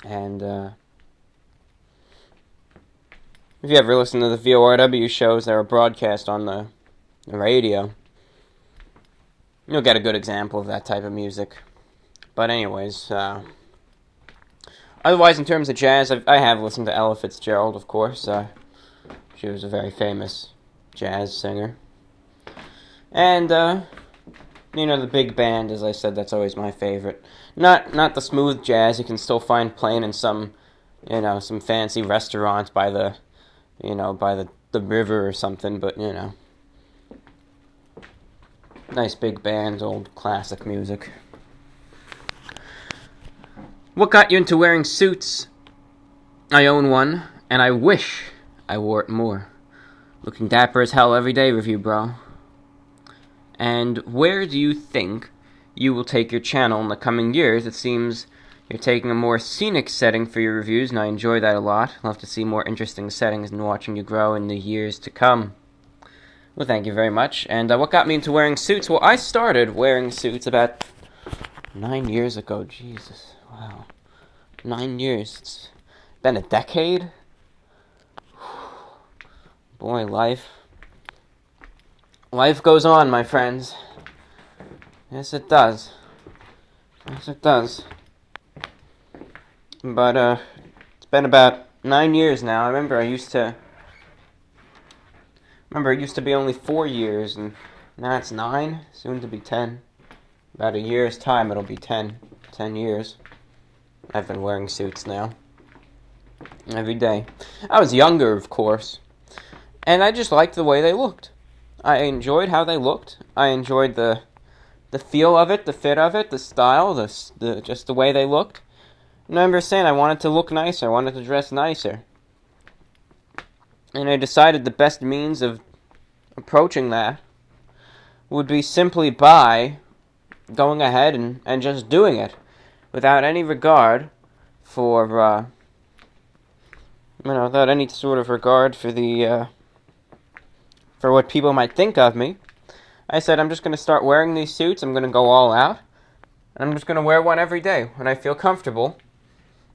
S1: And if you ever listen to the VORW shows that are broadcast on the radio, you'll get a good example of that type of music. But anyways, otherwise in terms of jazz, I have listened to Ella Fitzgerald, of course. She was a very famous jazz singer. And, you know, the big band, as I said, that's always my favorite. Not the smooth jazz you can still find playing in some, you know, some fancy restaurants by the river or something, but, you know, nice big bands, old classic music. What got you into wearing suits? I own one, and I wish I wore it more. Looking dapper as hell every day, review bro. And where do you think you will take your channel in the coming years? It seems you're taking a more scenic setting for your reviews, and I enjoy that a lot. I'll have to see more interesting settings and watching you grow in the years to come. Well, thank you very much. And what got me into wearing suits? Well, I started wearing suits about 9 years ago. Jesus, wow. 9 years. It's been a decade? Boy, Life goes on, my friends. Yes, it does. Yes, it does. But, it's been about 9 years now. I remember it used to be only 4 years, and now it's 9, soon to be 10. About a year's time, it'll be 10 years. I've been wearing suits now. Every day. I was younger, of course. And I just liked the way they looked. I enjoyed how they looked. I enjoyed the feel of it, the fit of it, the style, just the way they looked. And I remember saying I wanted to look nicer, I wanted to dress nicer. And I decided the best means of approaching that would be simply by going ahead and just doing it without any regard for, without any sort of regard for for what people might think of me. I said, I'm just going to start wearing these suits. I'm going to go all out. I'm just going to wear one every day when I feel comfortable.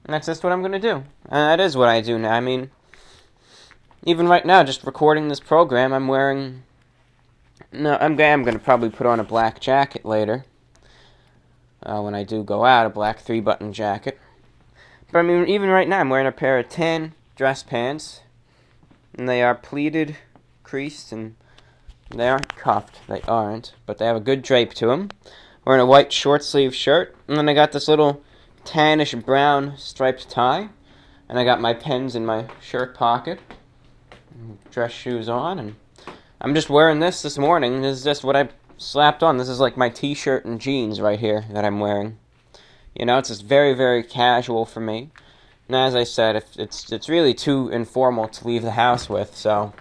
S1: And that's just what I'm going to do. And that is what I do now. I mean, even right now, just recording this program, I'm wearing... No, I'm going to probably put on a black jacket later. When I do go out, a black 3-button jacket. But I mean, even right now, I'm wearing a pair of tan dress pants. And they are pleated, creased, and they aren't cuffed. They aren't. But they have a good drape to them. Wearing a white short-sleeve shirt. And then I got this little tannish brown striped tie. And I got my pens in my shirt pocket. Dress shoes on. And I'm just wearing this morning. This is just what I slapped on. This is like my t-shirt and jeans right here that I'm wearing. You know, it's just very, very casual for me. And as I said, it's really too informal to leave the house with. So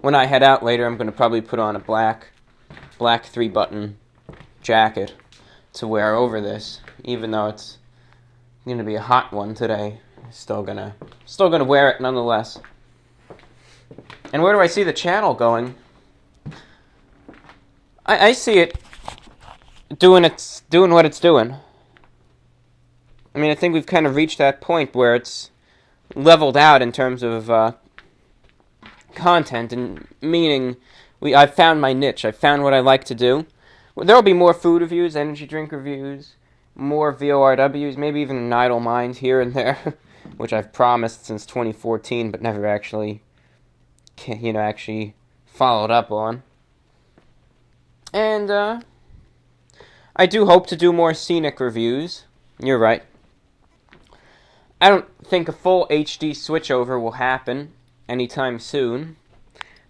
S1: when I head out later, I'm going to probably put on a black 3-button jacket to wear over this, even though it's going to be a hot one today. Still gonna wear it nonetheless. And where do I see the channel going? I see it doing what it's doing. I mean, I think we've kind of reached that point where it's leveled out in terms of content, and meaning I've found my niche. I've found what I like to do. There'll be more food reviews, energy drink reviews, more VORWs, maybe even an idle mind here and there, which I've promised since 2014, but never actually followed up on. And I do hope to do more scenic reviews. You're right. I don't think a full HD switchover will happen anytime soon.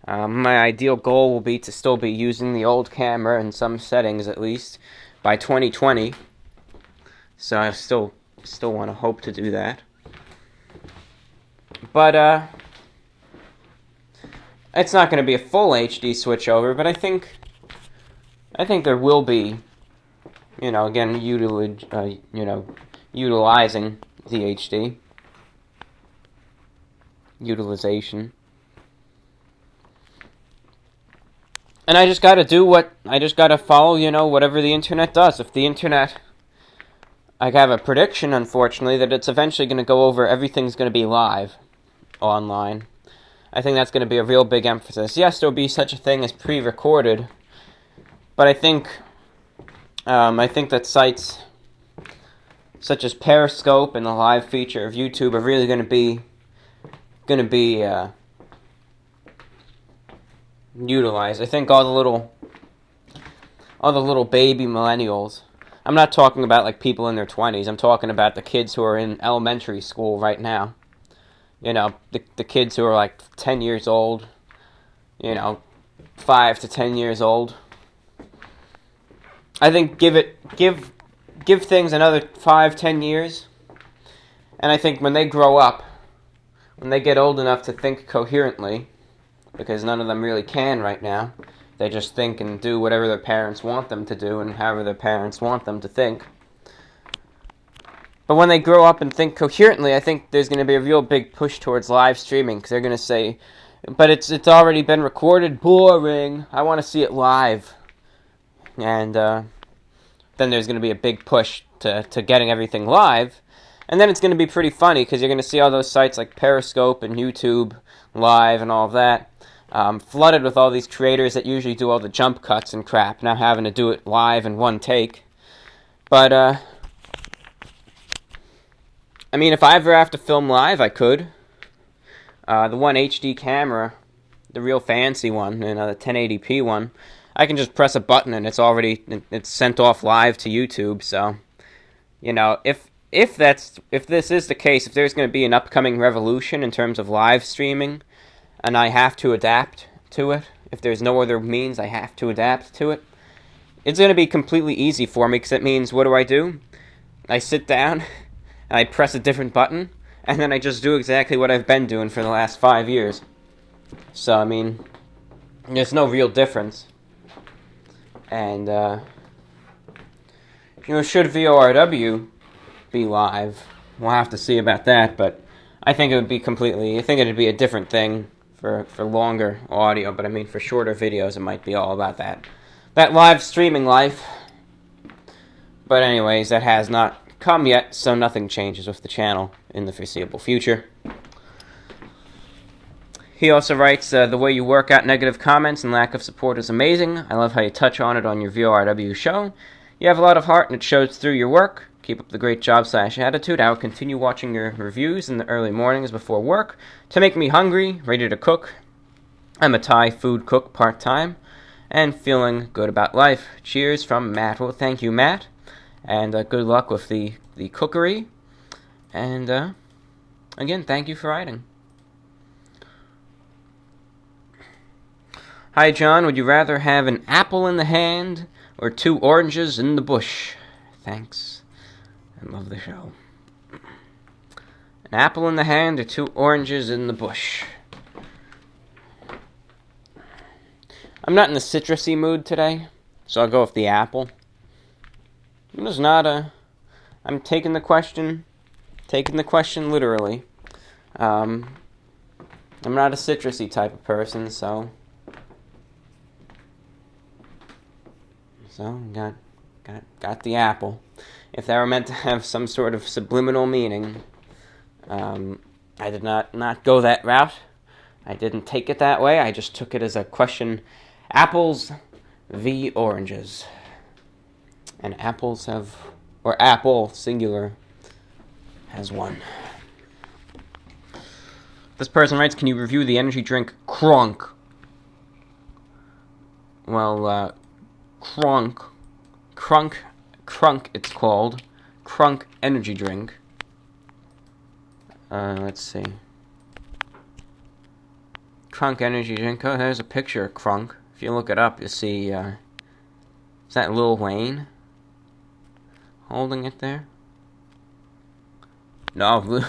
S1: My ideal goal will be to still be using the old camera in some settings at least by 2020. So I still want to hope to do that. But it's not going to be a full HD switchover, but I think there will be, again, utilizing the HD. Utilization. And I just gotta follow, whatever the internet does. If the internet, I have a prediction, unfortunately, that it's eventually going to go over, everything's going to be live online. I think that's going to be a real big emphasis. Yes, there'll be such a thing as pre-recorded, but I think that sites such as Periscope and the live feature of YouTube are really going to be utilized. I think all the little baby millennials. I'm not talking about like people in their 20s. I'm talking about the kids who are in elementary school right now. The kids who are like 10 years old. 5 to 10 years old. I think give things another 5-10 years, and I think when they grow up, when they get old enough to think coherently, because none of them really can right now, they just think and do whatever their parents want them to do and however their parents want them to think. But when they grow up and think coherently, I think there's going to be a real big push towards live streaming, because they're going to say, but it's already been recorded, boring, I want to see it live. And then there's going to be a big push to getting everything live. And then it's going to be pretty funny, because you're going to see all those sites like Periscope and YouTube Live and all of that, flooded with all these creators that usually do all the jump cuts and crap, now having to do it live in one take. But, I mean, if I ever have to film live, I could. The one HD camera, the real fancy one, the 1080p one, I can just press a button and it's sent off live to YouTube. So, if this is the case, if there's going to be an upcoming revolution in terms of live streaming, and I have to adapt to it, if there's no other means I have to adapt to it, it's going to be completely easy for me, because it means, what do? I sit down, and I press a different button, and then I just do exactly what I've been doing for the last 5 years. So, I mean, there's no real difference. And, should VORW be live, we'll have to see about that, but I think it'd be a different thing for longer audio, but I mean, for shorter videos, it might be all about that live streaming life. But anyways, that has not come yet, so nothing changes with the channel in the foreseeable future. He also writes, the way you work out negative comments and lack of support is amazing. I love how you touch on it on your VORW show. You have a lot of heart and it shows through your work. Keep up the great job/attitude. I will continue watching your reviews in the early mornings before work to make me hungry, ready to cook. I'm a Thai food cook part-time and feeling good about life. Cheers from Matt. Well, thank you, Matt. And good luck with the cookery. And again, thank you for writing. Hi, John. Would you rather have an apple in the hand or 2 oranges in the bush? Thanks. I love the show. An apple in the hand or 2 oranges in the bush? I'm not in the citrusy mood today, so I'll go with the apple. I'm taking the question literally. I'm not a citrusy type of person, so got the apple. If that were meant to have some sort of subliminal meaning, I did not go that route. I didn't take it that way. I just took it as a question. Apples v. oranges. And apples have, or apple, singular, has won. This person writes, can you review the energy drink Crunk? Well, Crunk it's called. Crunk energy drink. Let's see. Crunk energy drink. Oh, there's a picture of Crunk. If you look it up, you'll see, is that Lil Wayne holding it there? No,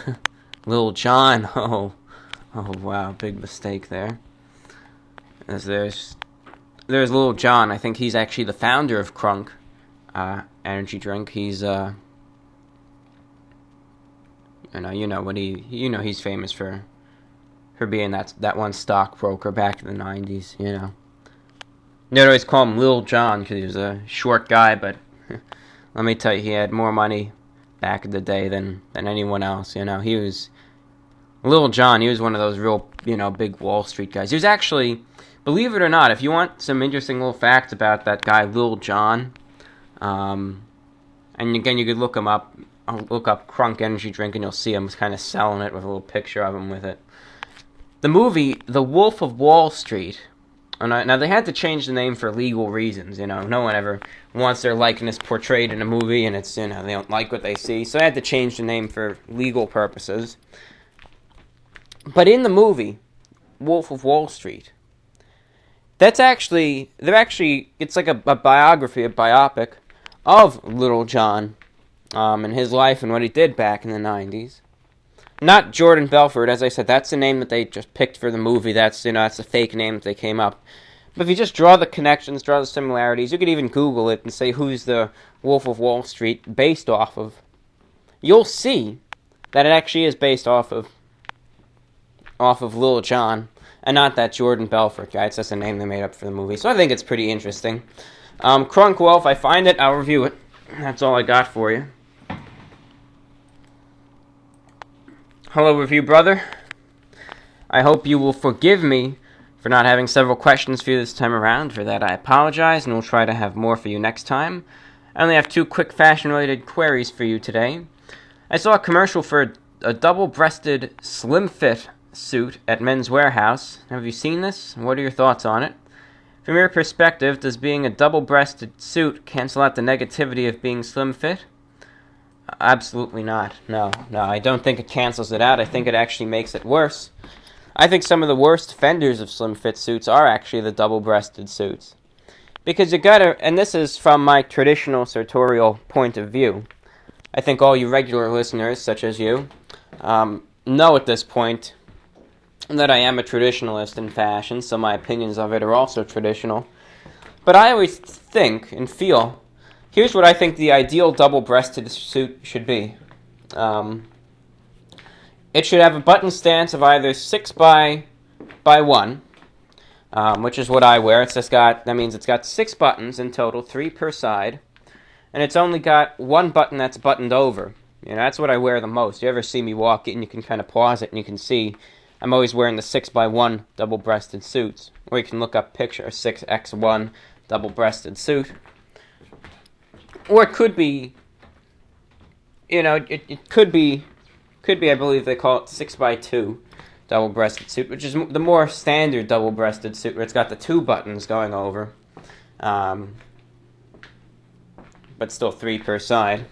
S1: Lil Jon. Oh, wow, big mistake there. There's Lil Jon. I think he's actually the founder of Crunk energy drink. He's you know he's famous for being that one stockbroker back in the 90s. They'd always call him Lil Jon because he was a short guy, but let me tell you, he had more money back in the day than anyone else. He was Lil Jon. He was one of those real big Wall Street guys. He was actually, believe it or not, if you want some interesting little facts about that guy Lil Jon, and again you could look him up. Look up Crunk energy drink and you'll see him kind of selling it with a little picture of him with it. The movie The Wolf of Wall Street. Now they had to change the name for legal reasons. No one ever wants their likeness portrayed in a movie, and it's they don't like what they see, so they had to change the name for legal purposes. But in the movie Wolf of Wall Street, it's like a biography, a biopic of Little John, and his life and what he did back in the 90s. Not Jordan Belfort, as I said, that's the name that they just picked for the movie. That's a fake name that they came up. But if you just draw the connections, draw the similarities, you could even Google it and say who's the Wolf of Wall Street based off of. You'll see that it actually is based off of Lil Jon, and not that Jordan Belfort guy. It's just a name they made up for the movie. So I think it's pretty interesting. Crunk, well, if I find it, I'll review it. That's all I got for you. Hello, review brother. I hope you will forgive me for not having several questions for you this time around. For that, I apologize, and we'll try to have more for you next time. I only have 2 quick fashion-related queries for you today. I saw a commercial for a double-breasted slim fit suit at Men's Warehouse. Have you seen this? What are your thoughts on it? From your perspective, does being a double-breasted suit cancel out the negativity of being slim fit? Absolutely not. No, I don't think it cancels it out. I think it actually makes it worse. I think some of the worst offenders of slim fit suits are actually the double-breasted suits. Because you gotta, and this is from my traditional sartorial point of view, I think all you regular listeners, such as you, know at this point that I am a traditionalist in fashion, so my opinions of it are also traditional. But I always think and feel, here's what I think the ideal double-breasted suit should be. It should have a button stance of either 6 by 1, which is what I wear. That means it's got 6 buttons in total, 3 per side. and it's only got one button that's buttoned over. You know, that's what I wear the most. You ever see me walk in, you can kind of pause it, and you can see I'm always wearing the 6x1 double-breasted suits. Or you can look up picture of 6x1 double-breasted suit. Or it could be, you know, it could be, I believe they call it 6x2 double-breasted suit, which is the more standard double-breasted suit, where it's got the two buttons going over, but still 3 per side.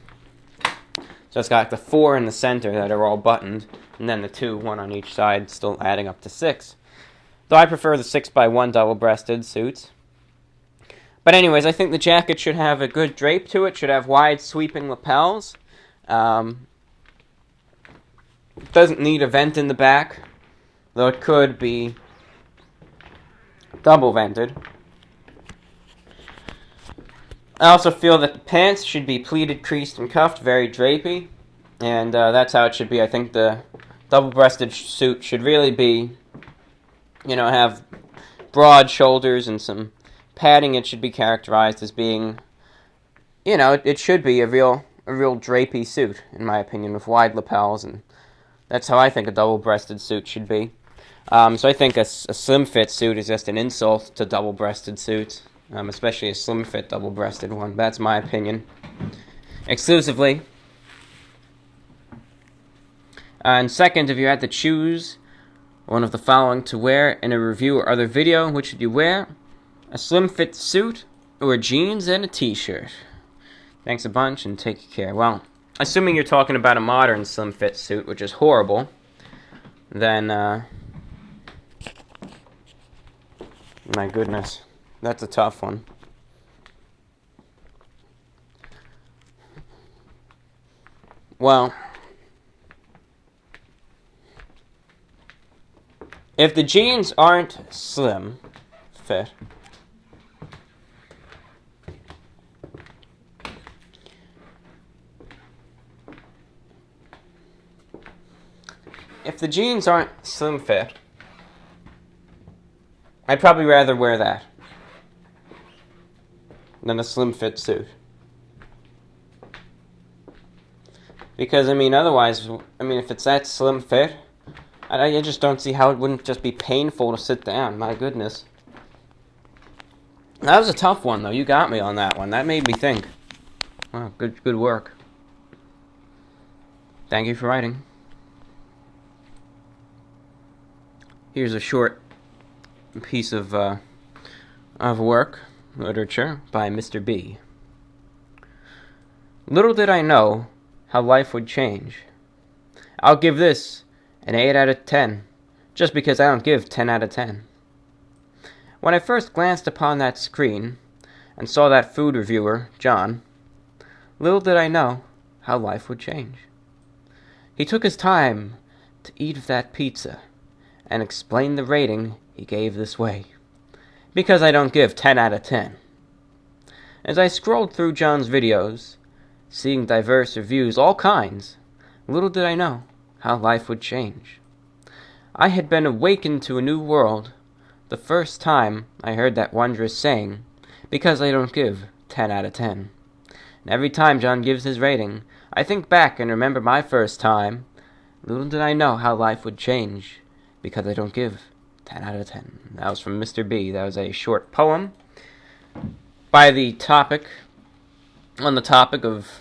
S1: So it's got the 4 in the center that are all buttoned, and then the 2, 1 on each side, still adding up to 6. Though I prefer the 6x1 double-breasted suits. But anyways, I think the jacket should have a good drape to it, should have wide sweeping lapels. It doesn't need a vent in the back, though it could be double vented. I also feel that the pants should be pleated, creased, and cuffed, very drapey, and that's how it should be. I think the double-breasted suit should really be, you know, have broad shoulders and some padding. It should be characterized as being, you know, it should be a real drapey suit, in my opinion, with wide lapels, and that's how I think a double-breasted suit should be. So I think a slim-fit suit is just an insult to double-breasted suits. Especially a slim-fit double-breasted one. That's my opinion. Exclusively. And second, if you had to choose one of the following to wear in a review or other video, which would you wear? A slim-fit suit or jeans and a t-shirt? Thanks a bunch and take care. Well, assuming you're talking about a modern slim-fit suit, which is horrible, then, my goodness. That's a tough one. Well, if the jeans aren't slim fit, I'd probably rather wear that than a slim-fit suit. Because, I mean, otherwise, if it's that slim-fit, I just don't see how it wouldn't just be painful to sit down. My goodness. That was a tough one, though. You got me on that one. That made me think. Wow, good work. Thank you for writing. Here's a short piece of work. Literature by Mr. B. Little did I know how life would change. I'll give this an 8 out of 10, just because I don't give 10 out of 10. When I first glanced upon that screen and saw that food reviewer, John, little did I know how life would change. He took his time to eat of that pizza and explain the rating he gave this way. Because I don't give 10 out of 10. As I scrolled through John's videos, seeing diverse reviews, all kinds, little did I know how life would change. I had been awakened to a new world the first time I heard that wondrous saying, because I don't give 10 out of 10. And every time John gives his rating, I think back and remember my first time. Little did I know how life would change, because I don't give 10 out of 10. That was from Mr. B. That was a short poem by the topic, on the topic of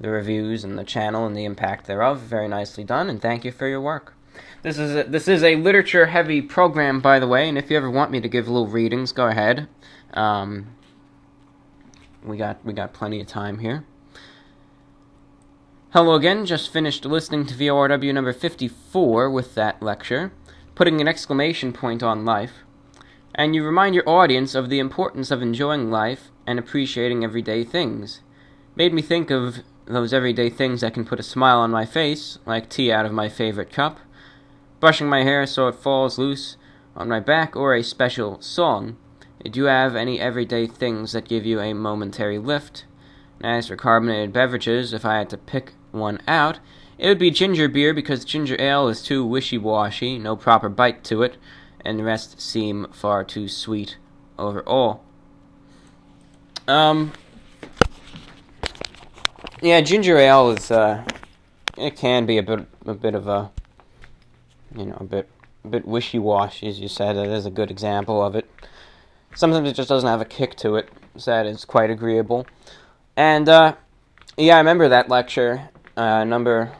S1: the reviews and the channel and the impact thereof. Very nicely done, and thank you for your work. This is a literature-heavy program, by the way, and if you ever want me to give little readings, go ahead. We got plenty of time here. Hello again, just finished listening to VORW number 54 with that lecture, putting an exclamation point on life, and you remind your audience of the importance of enjoying life and appreciating everyday things. Made me think of those everyday things that can put a smile on my face, like tea out of my favorite cup, brushing my hair so it falls loose on my back, or a special song. Do you have any everyday things that give you a momentary lift? And as for carbonated beverages, if I had to pick one out, it would be ginger beer, because ginger ale is too wishy-washy, no proper bite to it, and the rest seem far too sweet overall. Yeah, ginger ale is it can be a bit of a, a bit wishy-washy, as you said. That is a good example of it. Sometimes it just doesn't have a kick to it, so that is quite agreeable. And yeah, I remember that lecture number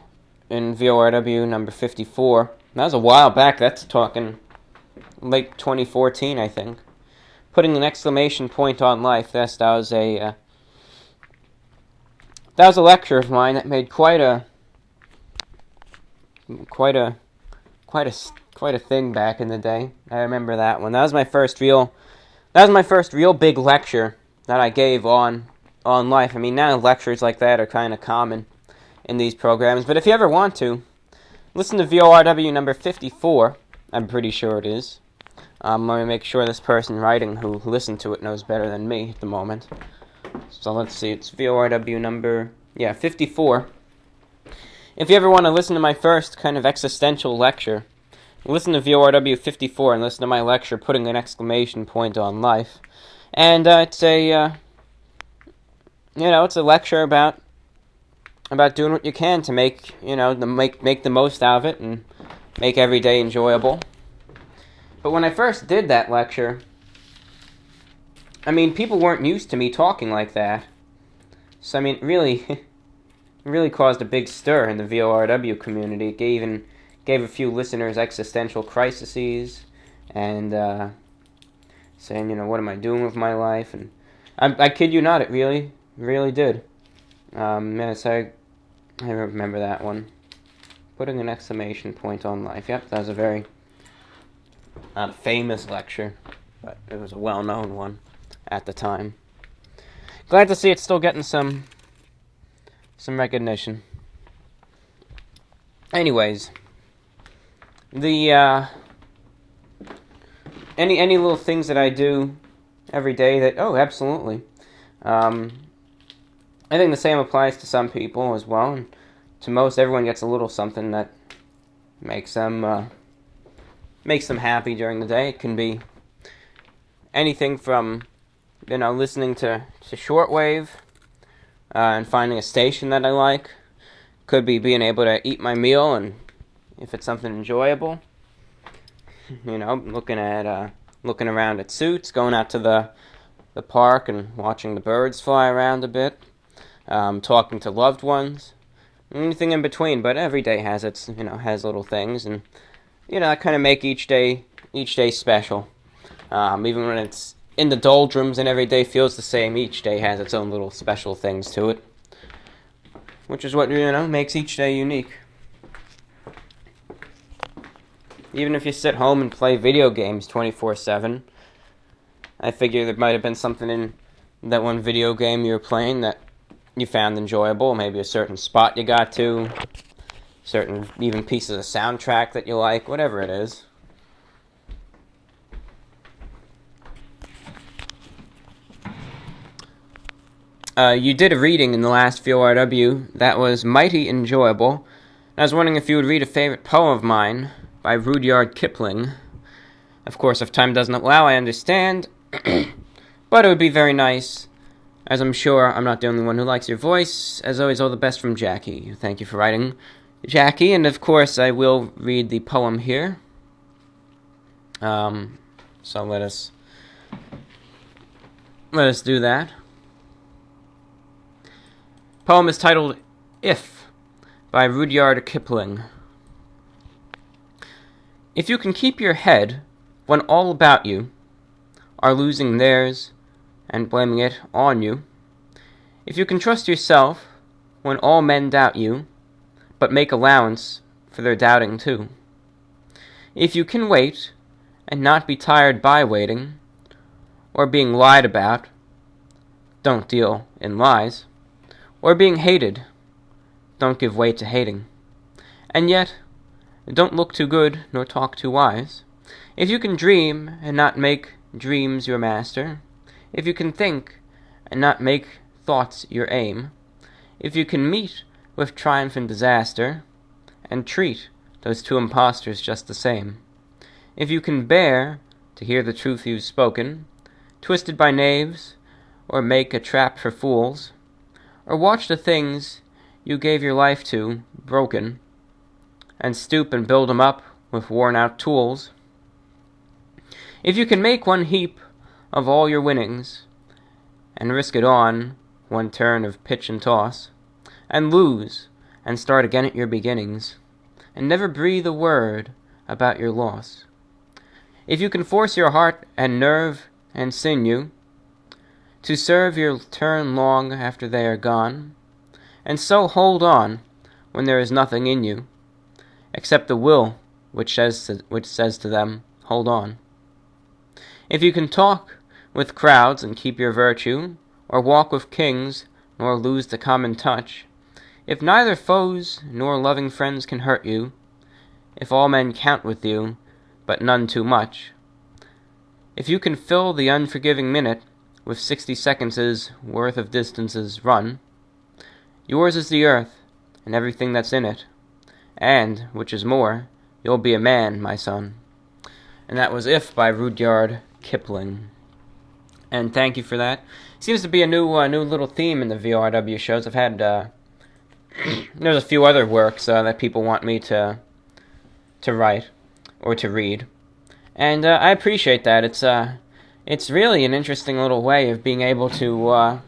S1: in VORW number 54. That was a while back. That's talking late 2014, I think. Putting an exclamation point on life. That was a lecture of mine that made quite a thing back in the day. I remember that one. That was my first real big lecture that I gave on life. I mean, now lectures like that are kind of common in these programs, but if you ever want to, listen to VORW number 54. I'm pretty sure it is. Let me make sure this person writing who listened to it knows better than me at the moment. So let's see, it's VORW number 54. If you ever want to listen to my first kind of existential lecture, listen to VORW 54 and listen to my lecture putting an exclamation point on life. And it's a it's a lecture about doing what you can to make the most out of it and make every day enjoyable. But when I first did that lecture, I mean, people weren't used to me talking like that. So I mean, it really caused a big stir in the VORW community. It gave a few listeners existential crises and saying, what am I doing with my life? And I kid you not, it really did. Yes, I remember that one. Putting an exclamation point on life. Yep, that was a very not a famous lecture, but it was a well-known one at the time. Glad to see it's still getting some recognition. Anyways, the any little things that I do every day that absolutely. I think the same applies to some people as well, and to most, everyone gets a little something that makes them happy during the day. It can be anything from listening to Shortwave and finding a station that I like. Could be being able to eat my meal, and if it's something enjoyable, looking around at suits, going out to the park and watching the birds fly around a bit, talking to loved ones, anything in between. But every day has its has little things, and that kind of make each day special. Even when it's in the doldrums and every day feels the same, each day has its own little special things to it, which is what makes each day unique. Even if you sit home and play video games 24/7, I figure there might have been something in that one video game you were playing that you found enjoyable. Maybe a certain spot you got to, certain even pieces of soundtrack that you like, whatever it is. You did a reading in the last VORW that was mighty enjoyable. I was wondering if you would read a favorite poem of mine by Rudyard Kipling. Of course, if time doesn't allow, I understand, but it would be very nice, as I'm sure I'm not the only one who likes your voice. As always, all the best from Jackie. Thank you for writing, Jackie, and of course I will read the poem here. So let us do that. Poem is titled If by Rudyard Kipling. If you can keep your head when all about you are losing theirs and blaming it on you, if you can trust yourself when all men doubt you, but make allowance for their doubting too, if you can wait and not be tired by waiting or being lied about, don't deal in lies, or being hated, don't give way to hating, and yet don't look too good nor talk too wise, if you can dream and not make dreams your master, if you can think and not make thoughts your aim, if you can meet with triumph and disaster, and treat those two impostors just the same, if you can bear to hear the truth you've spoken, twisted by knaves, or make a trap for fools, or watch the things you gave your life to broken, and stoop and build 'em up with worn-out tools. If you can make one heap of all your winnings, and risk it on one turn of pitch and toss, and lose, and start again at your beginnings, and never breathe a word about your loss. If you can force your heart and nerve and sinew to serve your turn long after they are gone, and so hold on when there is nothing in you, except the will which says to them, hold on. If you can talk with crowds and keep your virtue, or walk with kings nor lose the common touch, if neither foes nor loving friends can hurt you, if all men count with you, but none too much, if you can fill the unforgiving minute with 60 seconds' worth of distances run, yours is the earth and everything that's in it, and, which is more, you'll be a man, my son. And that was If by Rudyard Kipling. And thank you for that. Seems to be a new little theme in the VORW shows. I've had there's a few other works that people want me to write or to read, and I appreciate that. It's really an interesting little way of being able to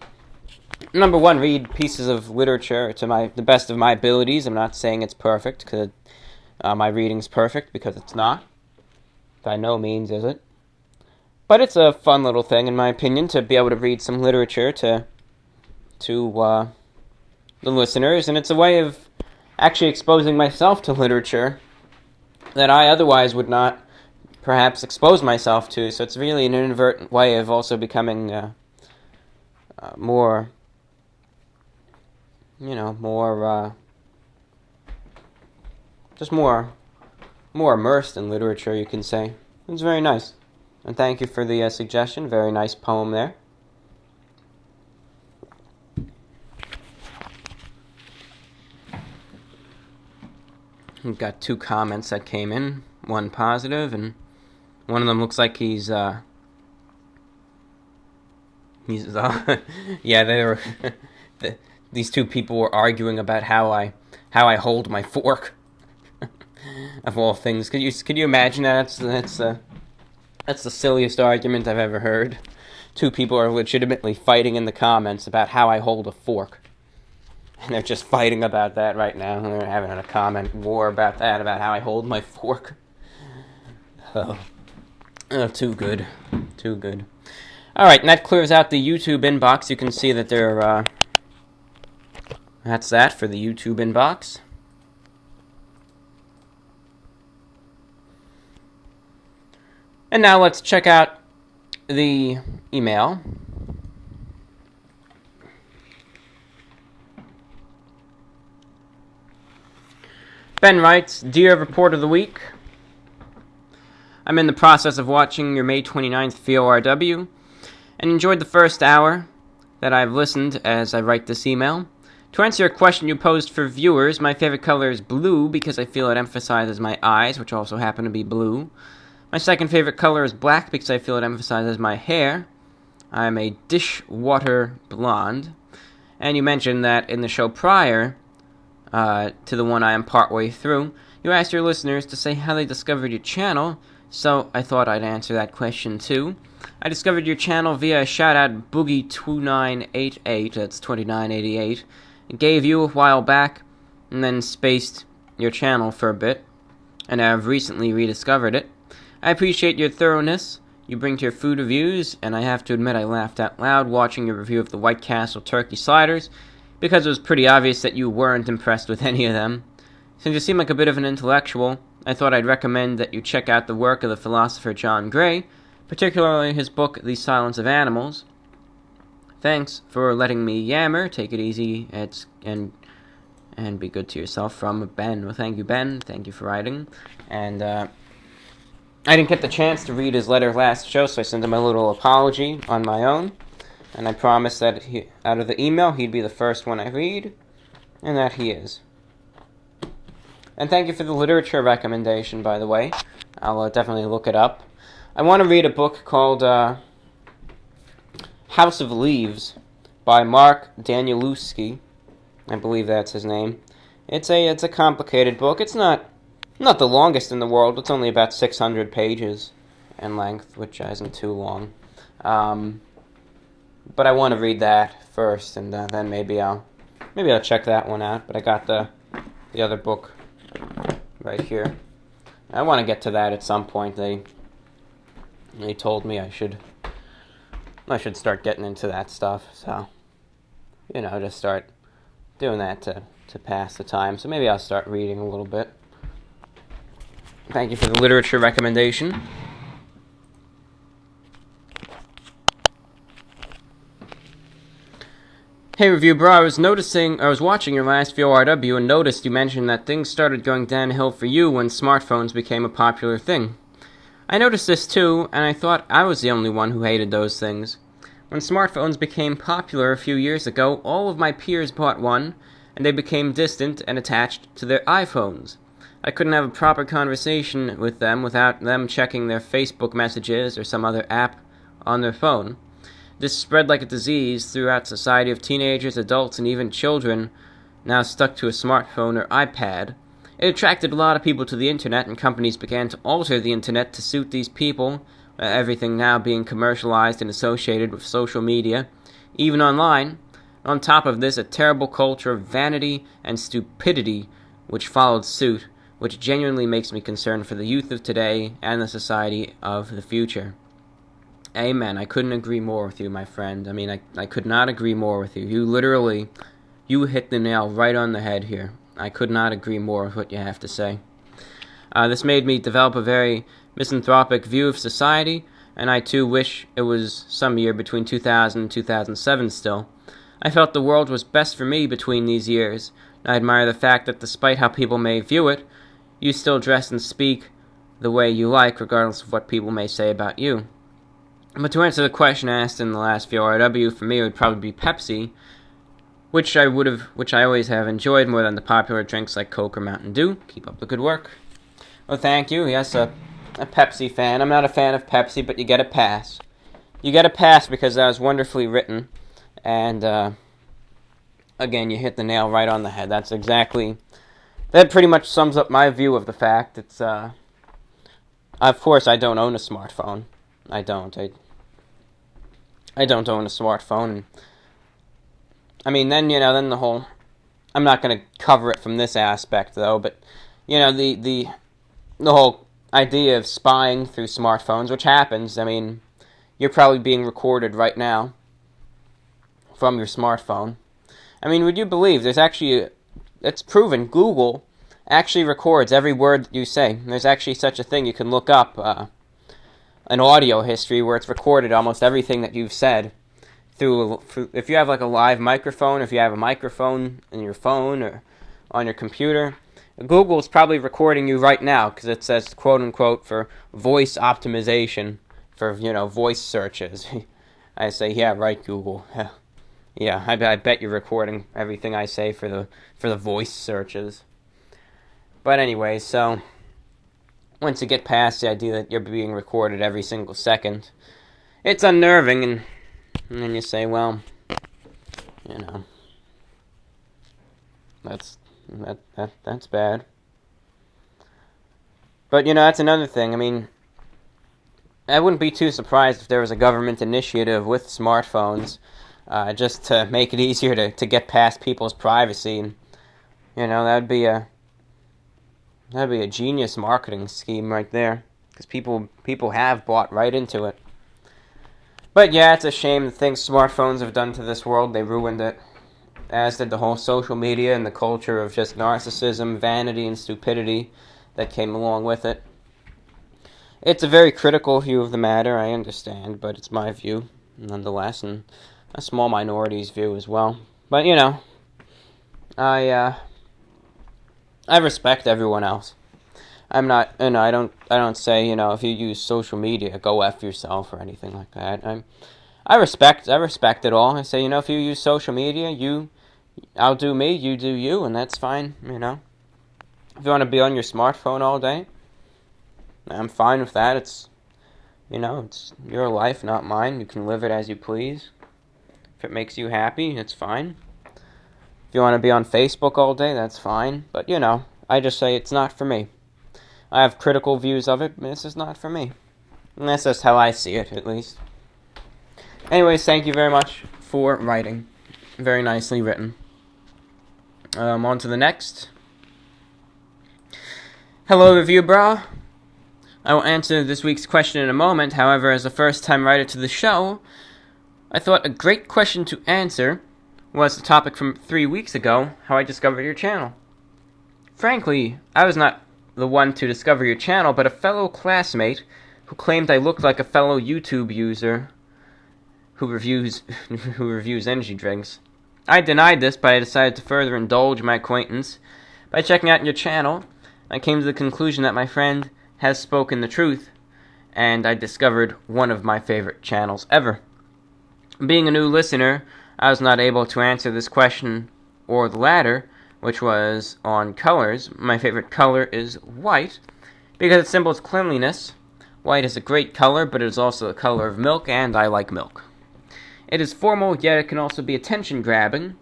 S1: number one, read pieces of literature to the best of my abilities. I'm not saying it's perfect, because my reading's perfect, because it's not. By no means is it. But it's a fun little thing, in my opinion, to be able to read some literature to the listeners, and it's a way of actually exposing myself to literature that I otherwise would not perhaps expose myself to. So it's really an inadvertent way of also becoming more immersed in literature, you can say. It's very nice. And thank you for the suggestion. Very nice poem there. We've got 2 comments that came in. One positive, and one of them looks like he's yeah, they were these 2 people were arguing about how I hold my fork. Of all things, could you imagine that? That's the silliest argument I've ever heard. 2 people are legitimately fighting in the comments about how I hold a fork. And they're just fighting about that right now. They're having a comment war about that, about how I hold my fork. Oh, too good. Too good. Alright, and that clears out the YouTube inbox. You can see that that's that for the YouTube inbox. And now let's check out the email. Ben writes, Dear Report of the Week, I'm in the process of watching your May 29th VORW and enjoyed the first hour that I've listened as I write this email. To answer your question you posed for viewers, my favorite color is blue because I feel it emphasizes my eyes, which also happen to be blue. My second favorite color is black because I feel it emphasizes my hair. I'm a dishwater blonde. And you mentioned that in the show prior to the one I am partway through, you asked your listeners to say how they discovered your channel, so I thought I'd answer that question too. I discovered your channel via a shout-out Boogie2988, that's 2988. It gave you a while back, and then spaced your channel for a bit, and I've recently rediscovered it. I appreciate your thoroughness you bring to your food reviews, and I have to admit I laughed out loud watching your review of the White Castle turkey sliders, because it was pretty obvious that you weren't impressed with any of them. Since you seem like a bit of an intellectual, I thought I'd recommend that you check out the work of the philosopher John Gray, particularly his book The Silence of Animals. Thanks for letting me yammer. Take it easy and be good to yourself, from Ben. Well, thank you, Ben. Thank you for writing. And I didn't get the chance to read his letter last show, so I sent him a little apology on my own. And I promised that out of the email, he'd be the first one I read, and that he is. And thank you for the literature recommendation, by the way. I'll definitely look it up. I want to read a book called House of Leaves by Mark Danielewski. I believe that's his name. It's a complicated book. It's not the longest in the world. It's only about 600 pages in length, which isn't too long. But I want to read that first, and then maybe I'll check that one out. But I got the other book right here. I want to get to that at some point. They told me I should start getting into that stuff. So, just start doing that to pass the time. So maybe I'll start reading a little bit. Thank you for the literature recommendation. Hey Review Bro, I was watching your last VORW and noticed you mentioned that things started going downhill for you when smartphones became a popular thing. I noticed this too, and I thought I was the only one who hated those things. When smartphones became popular a few years ago, all of my peers bought one, and they became distant and attached to their iPhones. I couldn't have a proper conversation with them without them checking their Facebook messages or some other app on their phone. This spread like a disease throughout society of teenagers, adults, and even children now stuck to a smartphone or iPad. It attracted a lot of people to the internet, and companies began to alter the internet to suit these people, everything now being commercialized and associated with social media, even online. On top of this, a terrible culture of vanity and stupidity which followed suit, which genuinely makes me concerned for the youth of today and the society of the future. Amen. I couldn't agree more with you, my friend. I mean, I could not agree more with you. You hit the nail right on the head here. I could not agree more with what you have to say. This made me develop a very misanthropic view of society, and I too wish it was some year between 2000 and 2007 still. I felt the world was best for me between these years, and I admire the fact that despite how people may view it, you still dress and speak the way you like, regardless of what people may say about you. But to answer the question asked in the last VORW, for me it would probably be Pepsi, which I always have enjoyed more than the popular drinks like Coke or Mountain Dew. Keep up the good work. Well, thank you. Yes, a Pepsi fan. I'm not a fan of Pepsi, but you get a pass. You get a pass because that was wonderfully written, and again, you hit the nail right on the head. That pretty much sums up my view of the fact. It's of course I don't own a smartphone. I don't own a smartphone. I mean, then the whole. I'm not going to cover it from this aspect though, but the whole idea of spying through smartphones, which happens. I mean, you're probably being recorded right now from your smartphone. I mean, would you believe it's proven Google actually records every word that you say. There's actually such a thing. You can look up an audio history where it's recorded almost everything that you've said through if you have like a live microphone, if you have a microphone in your phone or on your computer. Google's probably recording you right now because it says quote unquote for voice optimization for voice searches. I say, yeah, right, Google. Yeah, I bet you're recording everything I say for the voice searches. But anyway, so once you get past the idea that you're being recorded every single second, it's unnerving, and then you say, well, that's bad. But that's another thing. I mean, I wouldn't be too surprised if there was a government initiative with smartphones, just to make it easier to get past people's privacy. And, that'd be a genius marketing scheme right there, because people have bought right into it. But yeah, it's a shame the things smartphones have done to this world. They ruined it, as did the whole social media and the culture of just narcissism, vanity, and stupidity that came along with it. It's a very critical view of the matter, I understand, but it's my view, nonetheless, and a small minority's view as well. But, I respect everyone else. I'm not, I don't say, if you use social media, go F yourself or anything like that. I respect it all. I say, if you use social media, I'll do me, you do you, and that's fine, If you want to be on your smartphone all day, I'm fine with that. It's your life, not mine. You can live it as you please. If it makes you happy, it's fine. If you want to be on Facebook all day, that's fine. But, I just say it's not for me. I have critical views of it, but this is not for me. And that's just how I see it, at least. Anyways, thank you very much for writing. Very nicely written. On to the next. Hello, review bra. I will answer this week's question in a moment. However, as a first-time writer to the show, I thought a great question to answer was the topic from 3 weeks ago, how I discovered your channel. Frankly, I was not the one to discover your channel, but a fellow classmate who claimed I looked like a fellow YouTube user who reviews energy drinks. I denied this, but I decided to further indulge my acquaintance by checking out your channel. I came to the conclusion that my friend has spoken the truth, and I discovered one of my favorite channels ever. Being a new listener, I was not able to answer this question or the latter, which was on colors. My favorite color is white, because it symbols cleanliness. White is a great color, but it is also the color of milk, and I like milk. It is formal, yet it can also be attention-grabbing.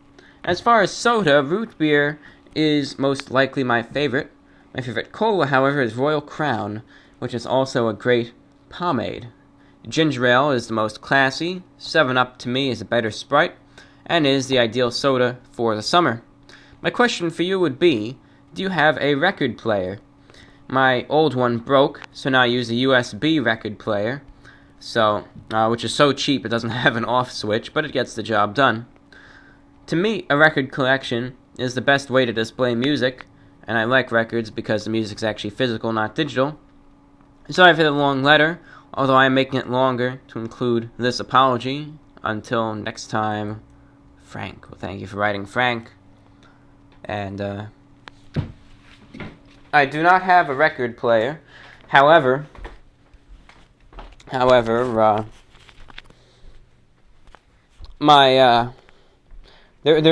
S1: As far as soda, root beer is most likely my favorite. My favorite cola, however, is Royal Crown, which is also a great pomade. Ginger ale is the most classy. 7-Up to me is a better Sprite, and is the ideal soda for the summer. My question for you would be, do you have a record player? My old one broke, so now I use a USB record player, which is so cheap it doesn't have an off switch, but it gets the job done. To me, a record collection is the best way to display music, and I like records because the music's actually physical, not digital. Sorry for the long letter, although I am making it longer to include this apology. Until next time, Frank. Well, thank you for writing, Frank. And, I do not have a record player. However, there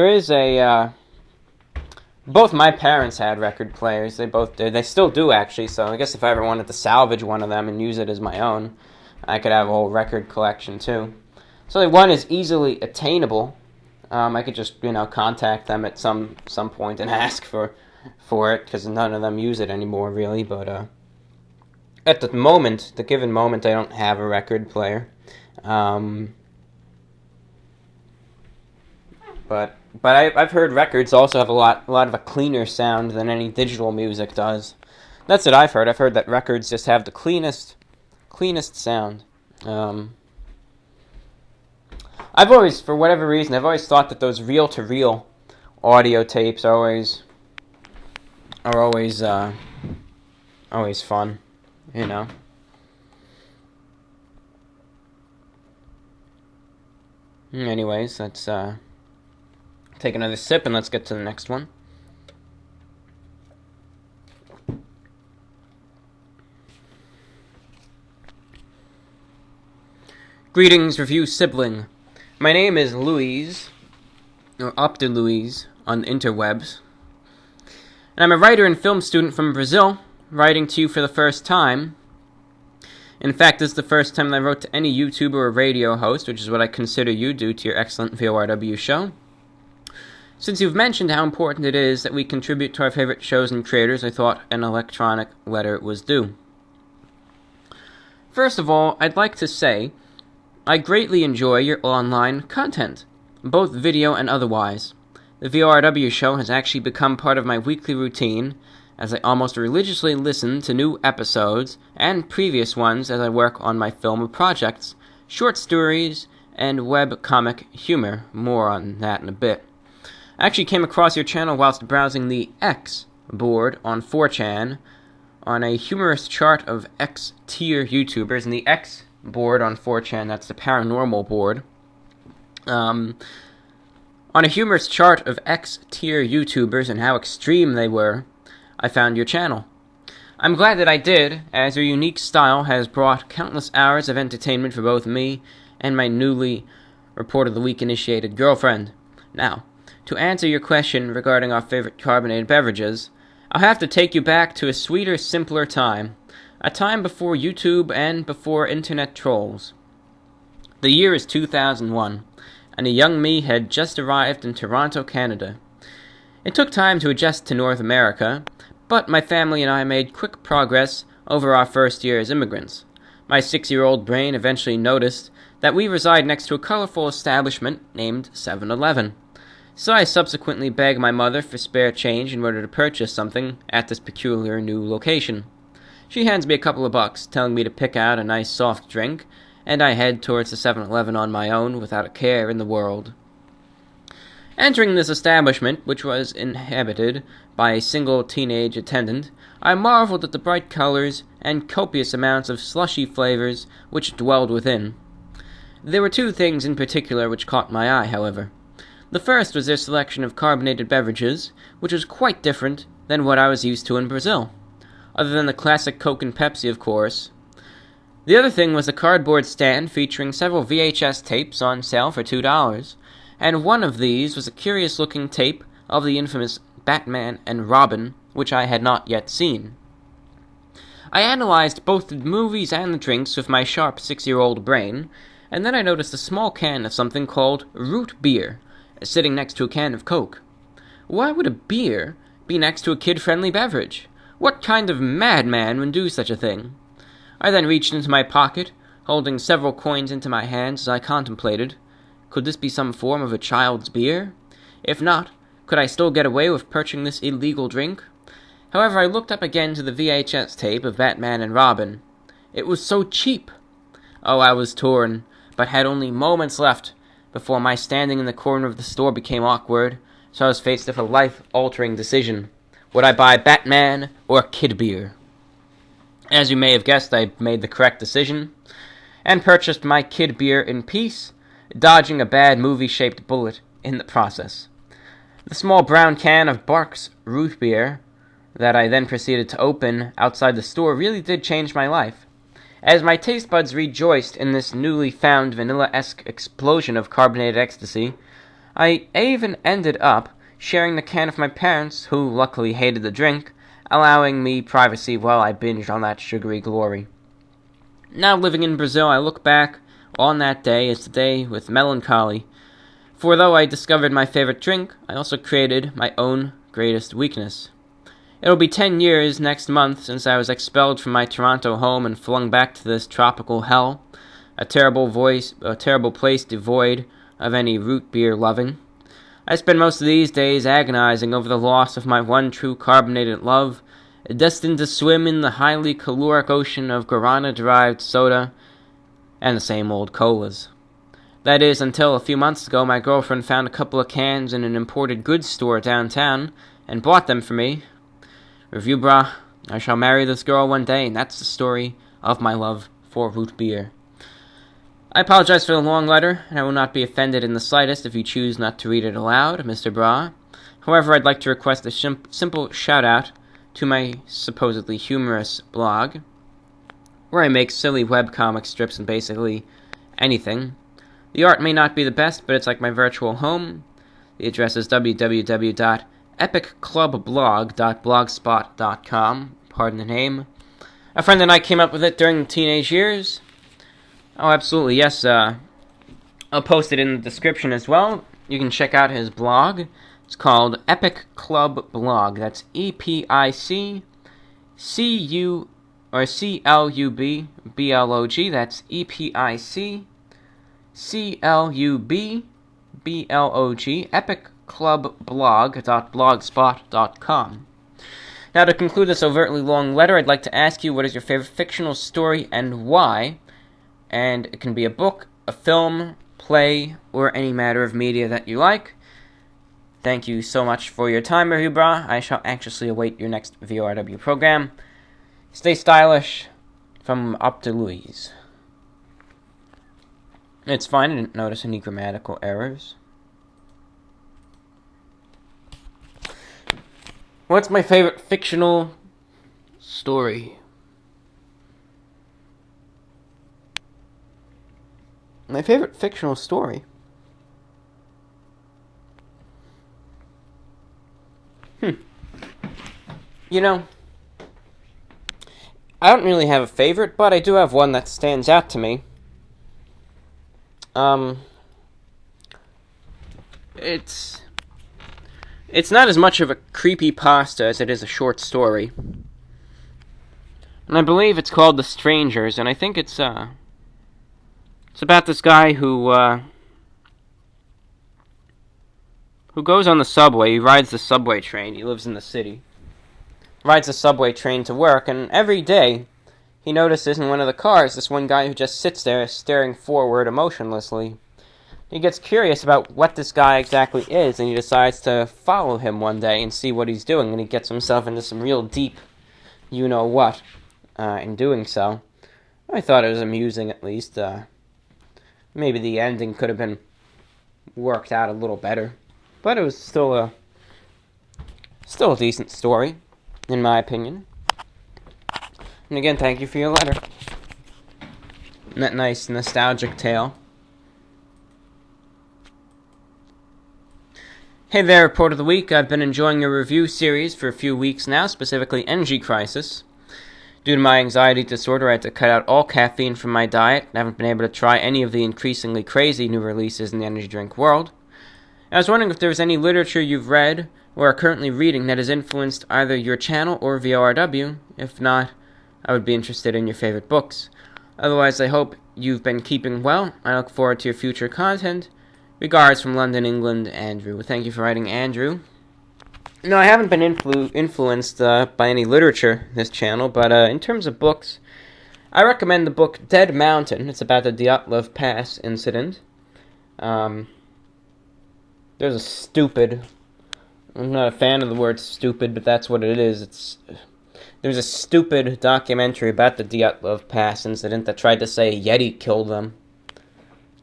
S1: is a, both my parents had record players. They both did. They still do, actually, so I guess if I ever wanted to salvage one of them and use it as my own, I could have a whole record collection, too. So one is easily attainable. I could just, contact them at some point and ask for it, because none of them use it anymore, really, but, at the given moment, I don't have a record player. But I've heard records also have a lot of a cleaner sound than any digital music does. That's what I've heard. I've heard that records just have the cleanest sound. I've always, for whatever reason, I've always thought that those reel-to-reel audio tapes are always fun, Anyways, let's take another sip and let's get to the next one. Greetings, review sibling. My name is Louise, or Opta Louise, on the interwebs. And I'm a writer and film student from Brazil, writing to you for the first time. In fact, this is the first time that I wrote to any YouTuber or radio host, which is what I consider you due to your excellent VORW show. Since you've mentioned how important it is that we contribute to our favorite shows and creators, I thought an electronic letter was due. First of all, I'd like to say I greatly enjoy your online content, both video and otherwise. The VORW show has actually become part of my weekly routine, as I almost religiously listen to new episodes and previous ones as I work on my film projects, short stories, and web comic humor. More on that in a bit. I actually came across your channel whilst browsing the X board on 4chan on a humorous chart of X-tier YouTubers, and the X board on 4chan, that's the paranormal board. On a humorous chart of X-tier YouTubers and how extreme they were, I found your channel. I'm glad that I did, as your unique style has brought countless hours of entertainment for both me and my newly Report of the Week initiated girlfriend. Now, to answer your question regarding our favorite carbonated beverages, I'll have to take you back to a sweeter, simpler time. A time before YouTube and before internet trolls. The year is 2001. and a young me had just arrived in Toronto, Canada. It took time to adjust to North America, but my family and I made quick progress over our first year as immigrants. My 6-year-old brain eventually noticed that we reside next to a colorful establishment named 7-Eleven. So I subsequently begged my mother for spare change in order to purchase something at this peculiar new location. She hands me a couple of bucks, telling me to pick out a nice soft drink, and I head towards the 7-Eleven on my own without a care in the world. Entering this establishment, which was inhabited by a single teenage attendant, I marveled at the bright colors and copious amounts of slushy flavors which dwelled within. There were two things in particular which caught my eye, however. The first was their selection of carbonated beverages, which was quite different than what I was used to in Brazil, other than the classic Coke and Pepsi, of course. The other thing was a cardboard stand featuring several VHS tapes on sale for $2, and one of these was a curious-looking tape of the infamous Batman and Robin, which I had not yet seen. I analyzed both the movies and the drinks with my sharp 6-year-old brain, and then I noticed a small can of something called root beer, sitting next to a can of Coke. Why would a beer be next to a kid-friendly beverage? What kind of madman would do such a thing? I then reached into my pocket, holding several coins into my hands as I contemplated. Could this be some form of a child's beer? If not, could I still get away with purchasing this illegal drink? However, I looked up again to the VHS tape of Batman and Robin. It was so cheap! Oh, I was torn, but had only moments left before my standing in the corner of the store became awkward, so I was faced with a life-altering decision. Would I buy Batman or kid beer? As you may have guessed, I made the correct decision, and purchased my kid beer in peace, dodging a bad movie-shaped bullet in the process. The small brown can of Barks root beer that I then proceeded to open outside the store really did change my life. As my taste buds rejoiced in this newly found vanilla-esque explosion of carbonated ecstasy, I even ended up sharing the can with my parents, who luckily hated the drink, allowing me privacy while I binged on that sugary glory. Now living in Brazil, I look back on that day as the day with melancholy, for though I discovered my favorite drink, I also created my own greatest weakness. It'll be 10 years next month since I was expelled from my Toronto home and flung back to this tropical hell, a terrible place devoid of any root beer loving. I spend most of these days agonizing over the loss of my one true carbonated love, destined to swim in the highly caloric ocean of guarana-derived soda and the same old colas. That is, until a few months ago my girlfriend found a couple of cans in an imported goods store downtown and bought them for me. Review, brah. I shall marry this girl one day, and that's the story of my love for root beer. I apologize for the long letter, and I will not be offended in the slightest if you choose not to read it aloud, Mr. Bra. However, I'd like to request a simple shout-out to my supposedly humorous blog, where I make silly webcomic strips and basically anything. The art may not be the best, but it's like my virtual home. The address is www.epicclubblog.blogspot.com. Pardon the name. A friend and I came up with it during the teenage years. Oh, absolutely, yes. I'll post it in the description as well. You can check out his blog. It's called Epic Club Blog. That's EPICCU or CLUBBLOG. That's EPICCLUBBLOG. epicclubblog.blogspot.com. Now, to conclude this overtly long letter, I'd like to ask you, what is your favorite fictional story and why? And it can be a book, a film, play, or any matter of media that you like. Thank you so much for your time, Review Bra. I shall anxiously await your next VORW program. Stay stylish. From Up to Louise. It's fine, I didn't notice any grammatical errors. What's my favorite fictional story? My favorite fictional story? You know, I don't really have a favorite, but I do have one that stands out to me. it's not as much of a creepypasta as it is a short story. And I believe it's called The Strangers, and I think it's about this guy who goes on the subway. He rides the subway train. He lives in the city. Rides the subway train to work, and every day he notices in one of the cars this one guy who just sits there staring forward emotionlessly. He gets curious about what this guy exactly is, and he decides to follow him one day and see what he's doing, and he gets himself into some real deep you-know-what in doing so. I thought it was amusing, at least. Maybe the ending could have been worked out a little better, but it was still a decent story, in my opinion. And again, thank you for your letter. And that nice nostalgic tale. Hey there, Report of the Week. I've been enjoying your review series for a few weeks now, specifically Energy Crisis. Due to my anxiety disorder, I had to cut out all caffeine from my diet and haven't been able to try any of the increasingly crazy new releases in the energy drink world. I was wondering if there was any literature you've read or are currently reading that has influenced either your channel or VORW. If not, I would be interested in your favorite books. Otherwise, I hope you've been keeping well. I look forward to your future content. Regards from London, England, Andrew. Thank you for writing, Andrew. No, I haven't been influenced by any literature this channel, but in terms of books, I recommend the book Dead Mountain. It's about the Dyatlov Pass incident. There's a stupid... I'm not a fan of the word stupid, but that's what it is. There's a stupid documentary about the Dyatlov Pass incident that tried to say a Yeti killed them.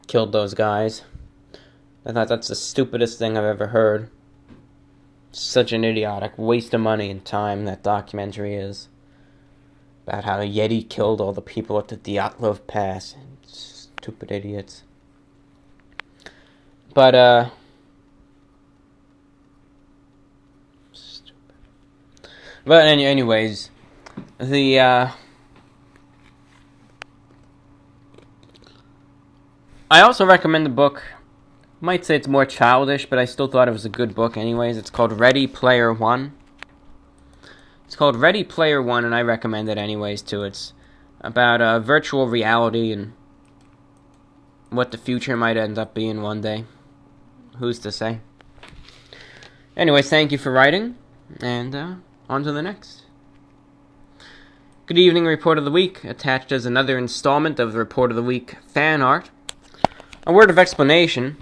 S1: Killed those guys. I thought that's the stupidest thing I've ever heard. Such an idiotic waste of money and time that documentary is. About how the Yeti killed all the people at the Dyatlov Pass. Stupid idiots. But, stupid. But anyways, I also recommend the book. Might say it's more childish, but I still thought it was a good book anyways. It's called Ready Player One. It's called Ready Player One, and I recommend it anyways, too. It's about virtual reality and what the future might end up being one day. Who's to say? Anyways, thank you for writing, and on to the next. Good evening, Report of the Week. Attached is another installment of the Report of the Week fan art. A word of explanation.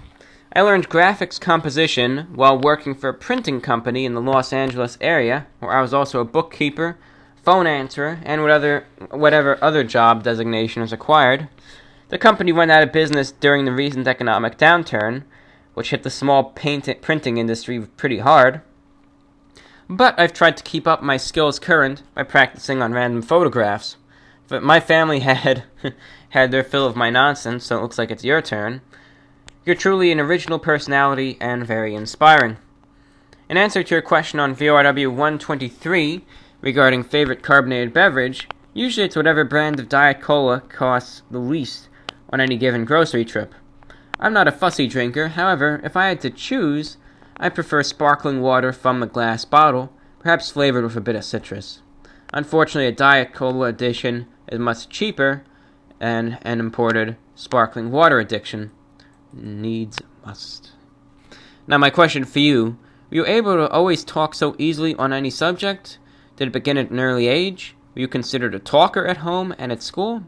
S1: I learned graphics composition while working for a printing company in the Los Angeles area, where I was also a bookkeeper, phone answerer, and whatever other job designation is required. The company went out of business during the recent economic downturn, which hit the small printing industry pretty hard. But I've tried to keep up my skills current by practicing on random photographs. But my family had their fill of my nonsense, so it looks like it's your turn. You're truly an original personality and very inspiring. In answer to your question on VORW 123 regarding favorite carbonated beverage, usually it's whatever brand of Diet Cola costs the least on any given grocery trip. I'm not a fussy drinker, however, if I had to choose, I prefer sparkling water from a glass bottle, perhaps flavored with a bit of citrus. Unfortunately, a Diet Cola edition is much cheaper than an imported sparkling water edition. Needs must. Now my question for you, were you able to always talk so easily on any subject? Did it begin at an early age? Were you considered a talker at home and at school?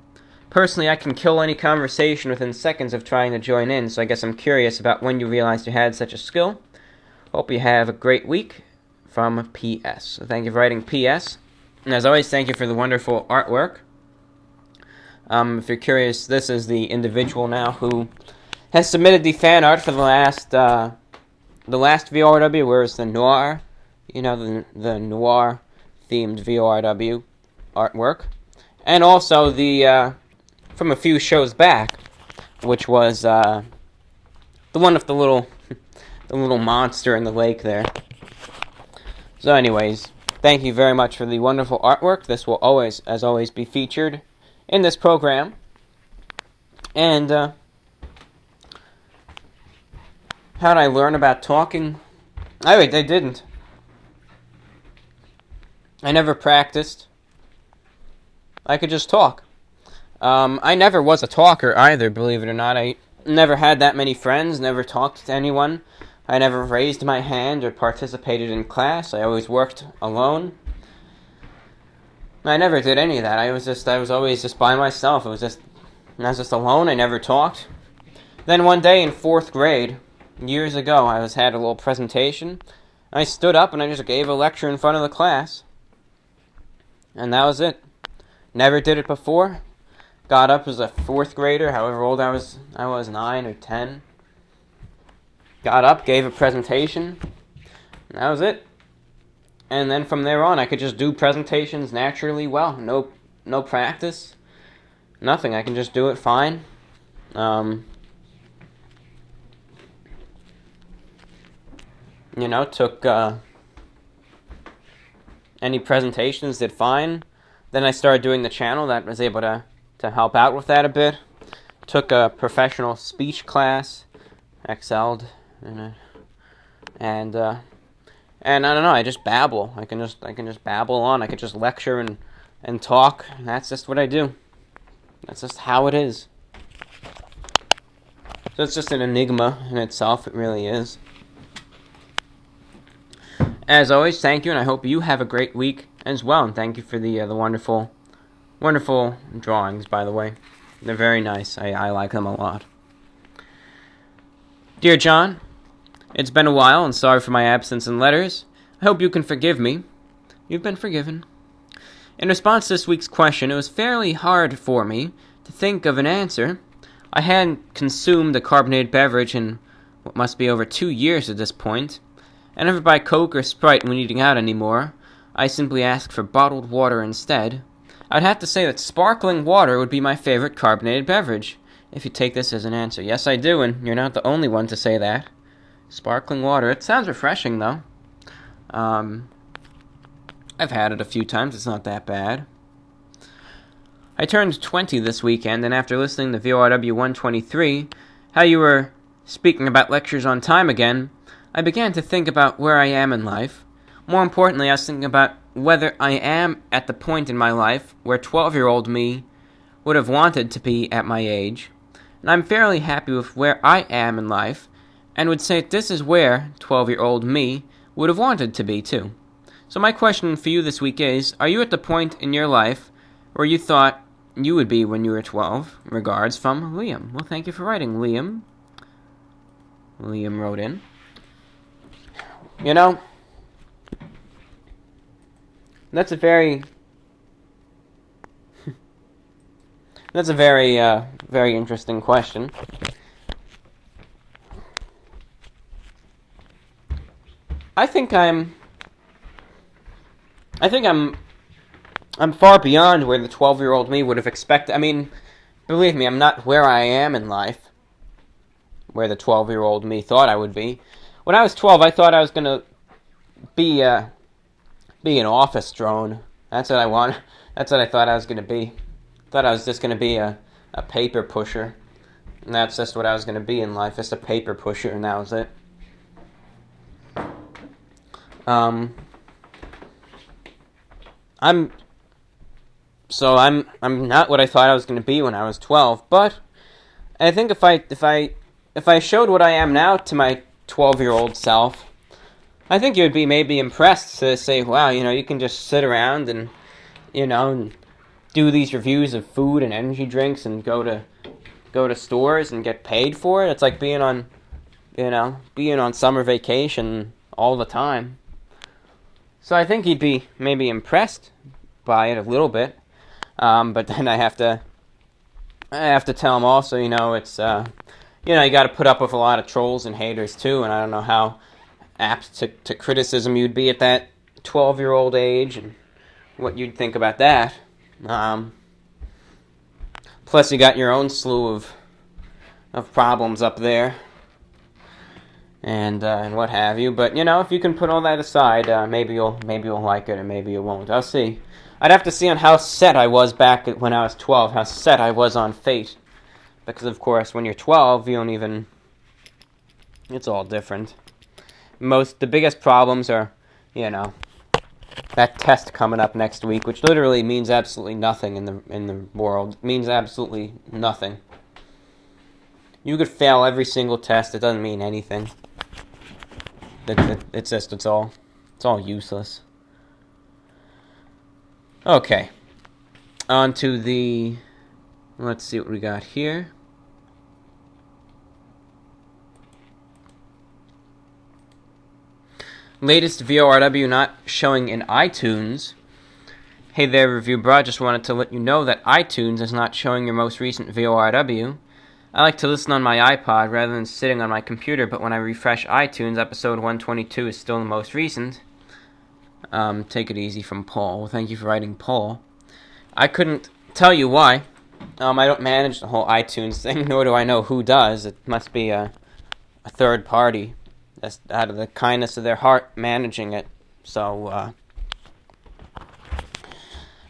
S1: Personally, I can kill any conversation within seconds of trying to join in, so I guess I'm curious about when you realized you had such a skill. Hope you have a great week. From P.S. So thank you for writing P.S. And as always, thank you for the wonderful artwork. If you're curious, this is the individual now who has submitted the fan art for the last VORW, where it's the noir, the noir-themed VORW artwork. And also the, from a few shows back, which was, the one with the little monster in the lake there. So anyways, thank you very much for the wonderful artwork. This will always, as always, be featured in this program. And, How did I learn about talking? I didn't. I never practiced. I could just talk. I never was a talker either, believe it or not. I never had that many friends, never talked to anyone. I never raised my hand or participated in class. I always worked alone. I never did any of that. I was always just by myself. I was just alone. I never talked. Then one day in 4th grade, years ago, I had a little presentation. I stood up and I just gave a lecture in front of the class. And that was it. Never did it before. Got up as a 4th grader, however old I was 9 or 10. Got up, gave a presentation, and that was it. And then from there on, I could just do presentations naturally well. No practice. Nothing. I can just do it fine. Took any presentations, did fine. Then I started doing the channel. That was able to help out with that a bit. Took a professional speech class. Excelled in it. And I don't know, I just babble. I can just babble on. I can just lecture and talk. And that's just what I do. That's just how it is. So it's just an enigma in itself. It really is. As always, thank you, and I hope you have a great week as well. And thank you for the wonderful drawings, by the way. They're very nice. I like them a lot. Dear John, it's been a while, and sorry for my absence in letters. I hope you can forgive me. You've been forgiven. In response to this week's question, it was fairly hard for me to think of an answer. I hadn't consumed a carbonated beverage in what must be over 2 years at this point. I never buy Coke or Sprite when eating out anymore. I simply ask for bottled water instead. I'd have to say that sparkling water would be my favorite carbonated beverage, if you take this as an answer. Yes, I do, and you're not the only one to say that. Sparkling water. It sounds refreshing, though. I've had it a few times. It's not that bad. I turned 20 this weekend, and after listening to VORW 123, how you were speaking about lectures on time again, I began to think about where I am in life. More importantly, I was thinking about whether I am at the point in my life where 12-year-old me would have wanted to be at my age. And I'm fairly happy with where I am in life, and would say this is where 12-year-old me would have wanted to be too. So my question for you this week is, are you at the point in your life where you thought you would be when you were 12? Regards from Liam. Well, thank you for writing, Liam. Liam wrote in. That's a very very interesting question. I think I'm far beyond where the 12-year-old me would have expected. I mean, believe me, I'm not where I am in life, where the 12-year-old me thought I would be. When I was 12, I thought I was going to be an office drone. That's what I want. That's what I thought I was going to be. I thought I was just going to be a paper pusher. And that's just what I was going to be in life, just a paper pusher, and that was it. I'm not what I thought I was going to be when I was 12, but I think if I showed what I am now to my 12-year-old self, I think you would be maybe impressed to say, wow, you can just sit around and, and do these reviews of food and energy drinks and go to stores and get paid for it. It's like being on summer vacation all the time. So I think he'd be maybe impressed by it a little bit. But then I have to tell him also, it's, you got to put up with a lot of trolls and haters too, and I don't know how apt to criticism you'd be at that 12-year-old age, and what you'd think about that. Plus, you got your own slew of problems up there, and what have you. But if you can put all that aside, maybe you'll like it, or maybe you won't. I'll see. I'd have to see on how set I was back when I was 12, how set I was on fate. Because, of course, when you're 12, you don't It's all different. The biggest problems are, that test coming up next week, which literally means absolutely nothing in the world. It means absolutely nothing. You could fail every single test. It doesn't mean anything. It's all useless. Okay. On to the... Let's see what we got here. Latest VORW not showing in iTunes. Hey there, Review Bro. Just wanted to let you know that iTunes is not showing your most recent VORW. I like to listen on my iPod rather than sitting on my computer, but when I refresh iTunes, episode 122 is still the most recent. Take it easy from Paul. Well, thank you for writing, Paul. I couldn't tell you why. I don't manage the whole iTunes thing, nor do I know who does. It must be a third party that's out of the kindness of their heart managing it. So,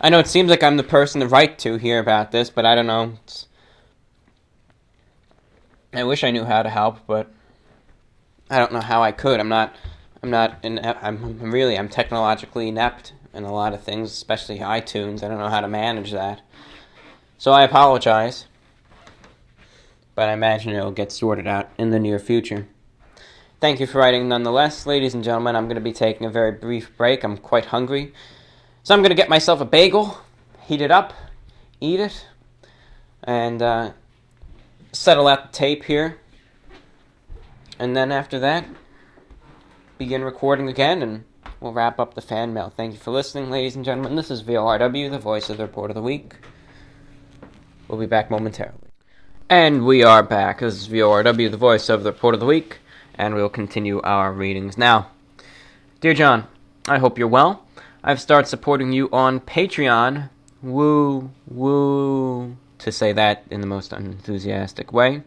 S1: I know it seems like I'm the person to write to here about this, but I don't know. I wish I knew how to help, but I don't know how I could. I'm technologically inept in a lot of things, especially iTunes. I don't know how to manage that. So I apologize, but I imagine it'll get sorted out in the near future. Thank you for writing nonetheless. Ladies and gentlemen, I'm going to be taking a very brief break. I'm quite hungry. So I'm going to get myself a bagel, heat it up, eat it, and settle out the tape here. And then after that, begin recording again, and we'll wrap up the fan mail. Thank you for listening, ladies and gentlemen. This is VORW, the voice of the Report of the Week. We'll be back momentarily. And we are back. This is VORW, the voice of the Report of the Week, and we'll continue our readings now. Dear John, I hope you're well. I've started supporting you on Patreon. Woo, woo, to say that in the most unenthusiastic way.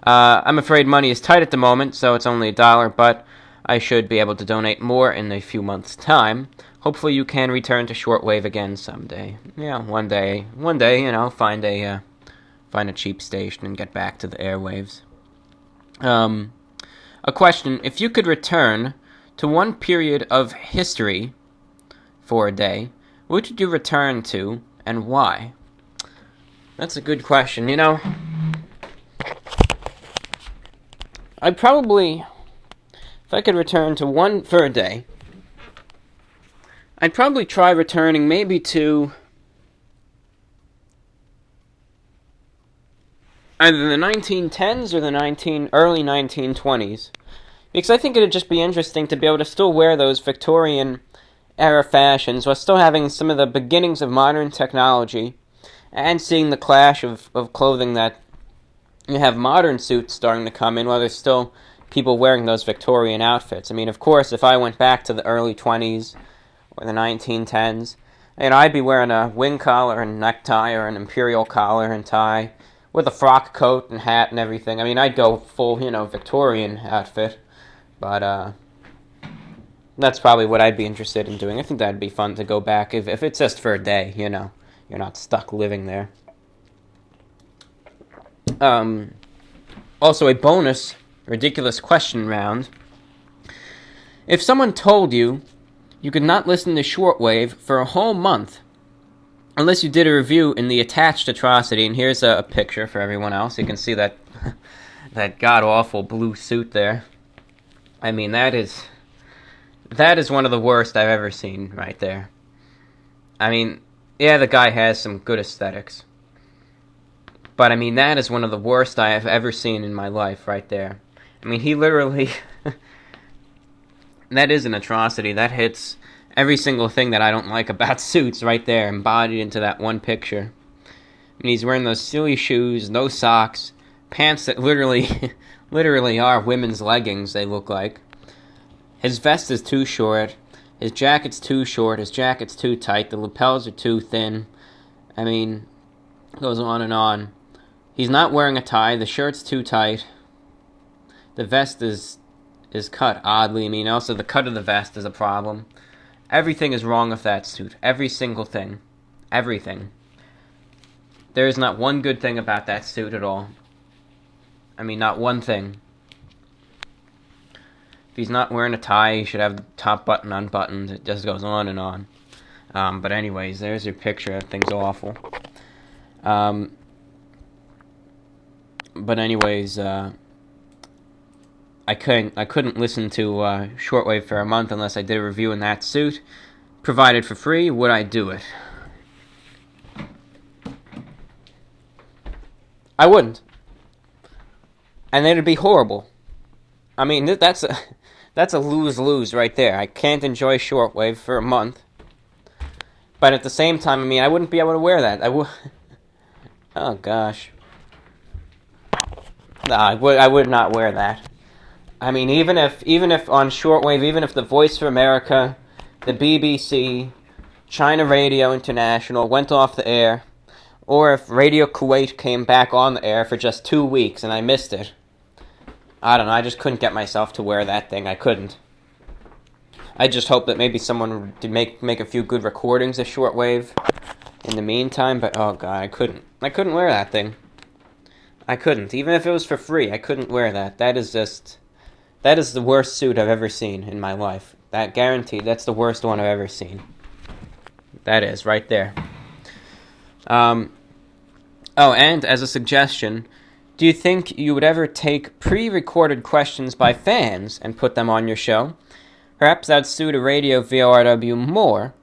S1: I'm afraid money is tight at the moment, so it's only $1, but I should be able to donate more in a few months' time. Hopefully you can return to Shortwave again someday. Yeah, one day, find a cheap station and get back to the airwaves. A question: if you could return to one period of history for a day, which would you return to, and why? That's a good question. I'd probably, if I could return to one for a day, I'd probably try returning maybe to either the 1910s or the early 1920s. Because I think it'd just be interesting to be able to still wear those Victorian-era fashions while still having some of the beginnings of modern technology and seeing the clash of clothing that you have modern suits starting to come in while there's still people wearing those Victorian outfits. I mean, of course, if I went back to the early 20s or the 1910s, I'd be wearing a wing collar and necktie or an imperial collar and tie with a frock coat and hat and everything. I mean, I'd go full, Victorian outfit. But that's probably what I'd be interested in doing. I think that'd be fun to go back if it's just for a day, You're not stuck living there. Also, a bonus ridiculous question round. If someone told you you could not listen to Shortwave for a whole month unless you did a review in the attached atrocity, and here's a picture for everyone else. You can see that that god-awful blue suit there. I mean, that is one of the worst I've ever seen right there. I mean, yeah, the guy has some good aesthetics. But, I mean, that is one of the worst I have ever seen in my life right there. I mean, he literally... that is an atrocity. That hits every single thing that I don't like about suits right there, embodied into that one picture. I mean, he's wearing those silly shoes, no socks, pants that literally are women's leggings, they look like. His vest is too short. His jacket's too short. His jacket's too tight. The lapels are too thin. I mean, it goes on and on. He's not wearing a tie. The shirt's too tight. The vest is cut oddly. I mean, also the cut of the vest is a problem. Everything is wrong with that suit. Every single thing. Everything. There is not one good thing about that suit at all. I mean, not one thing. If he's not wearing a tie, he should have the top button unbuttoned. It just goes on and on. But anyways, there's your picture. That thing's awful. But anyways, I couldn't listen to Shortwave for a month unless I did a review in that suit. Provided for free, would I do it? I wouldn't. And it'd be horrible. I mean, that's a lose-lose right there. I can't enjoy Shortwave for a month. But at the same time, I mean, I wouldn't be able to wear that. Oh, gosh. No, I would not wear that. I mean, even if on Shortwave, even if the Voice of America, the BBC, China Radio International went off the air, or if Radio Kuwait came back on the air for just 2 weeks and I missed it, I don't know, I just couldn't get myself to wear that thing. I couldn't. I just hope that maybe someone would make a few good recordings of Shortwave in the meantime, but oh god, I couldn't wear that thing. I couldn't. Even if it was for free, I couldn't wear that. That is the worst suit I've ever seen in my life. That guaranteed, that's the worst one I've ever seen. That is, right there. Oh, and as a suggestion, do you think you would ever take pre-recorded questions by fans and put them on your show? Perhaps that'd suit a radio VORW more,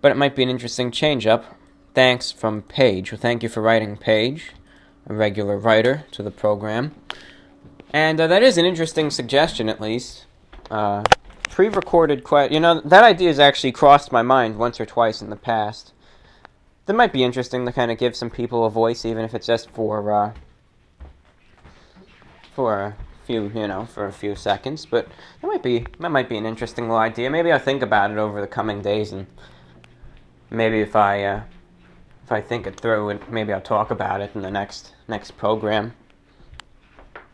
S1: but it might be an interesting change-up. Thanks from Paige. Well, thank you for writing, Paige, a regular writer to the program. And that is an interesting suggestion, at least. Pre-recorded that idea has actually crossed my mind once or twice in the past. That might be interesting to kind of give some people a voice, even if it's just for a few seconds. But that might be an interesting little idea. Maybe I'll think about it over the coming days, and maybe if I think it through, and maybe I'll talk about it in the next program.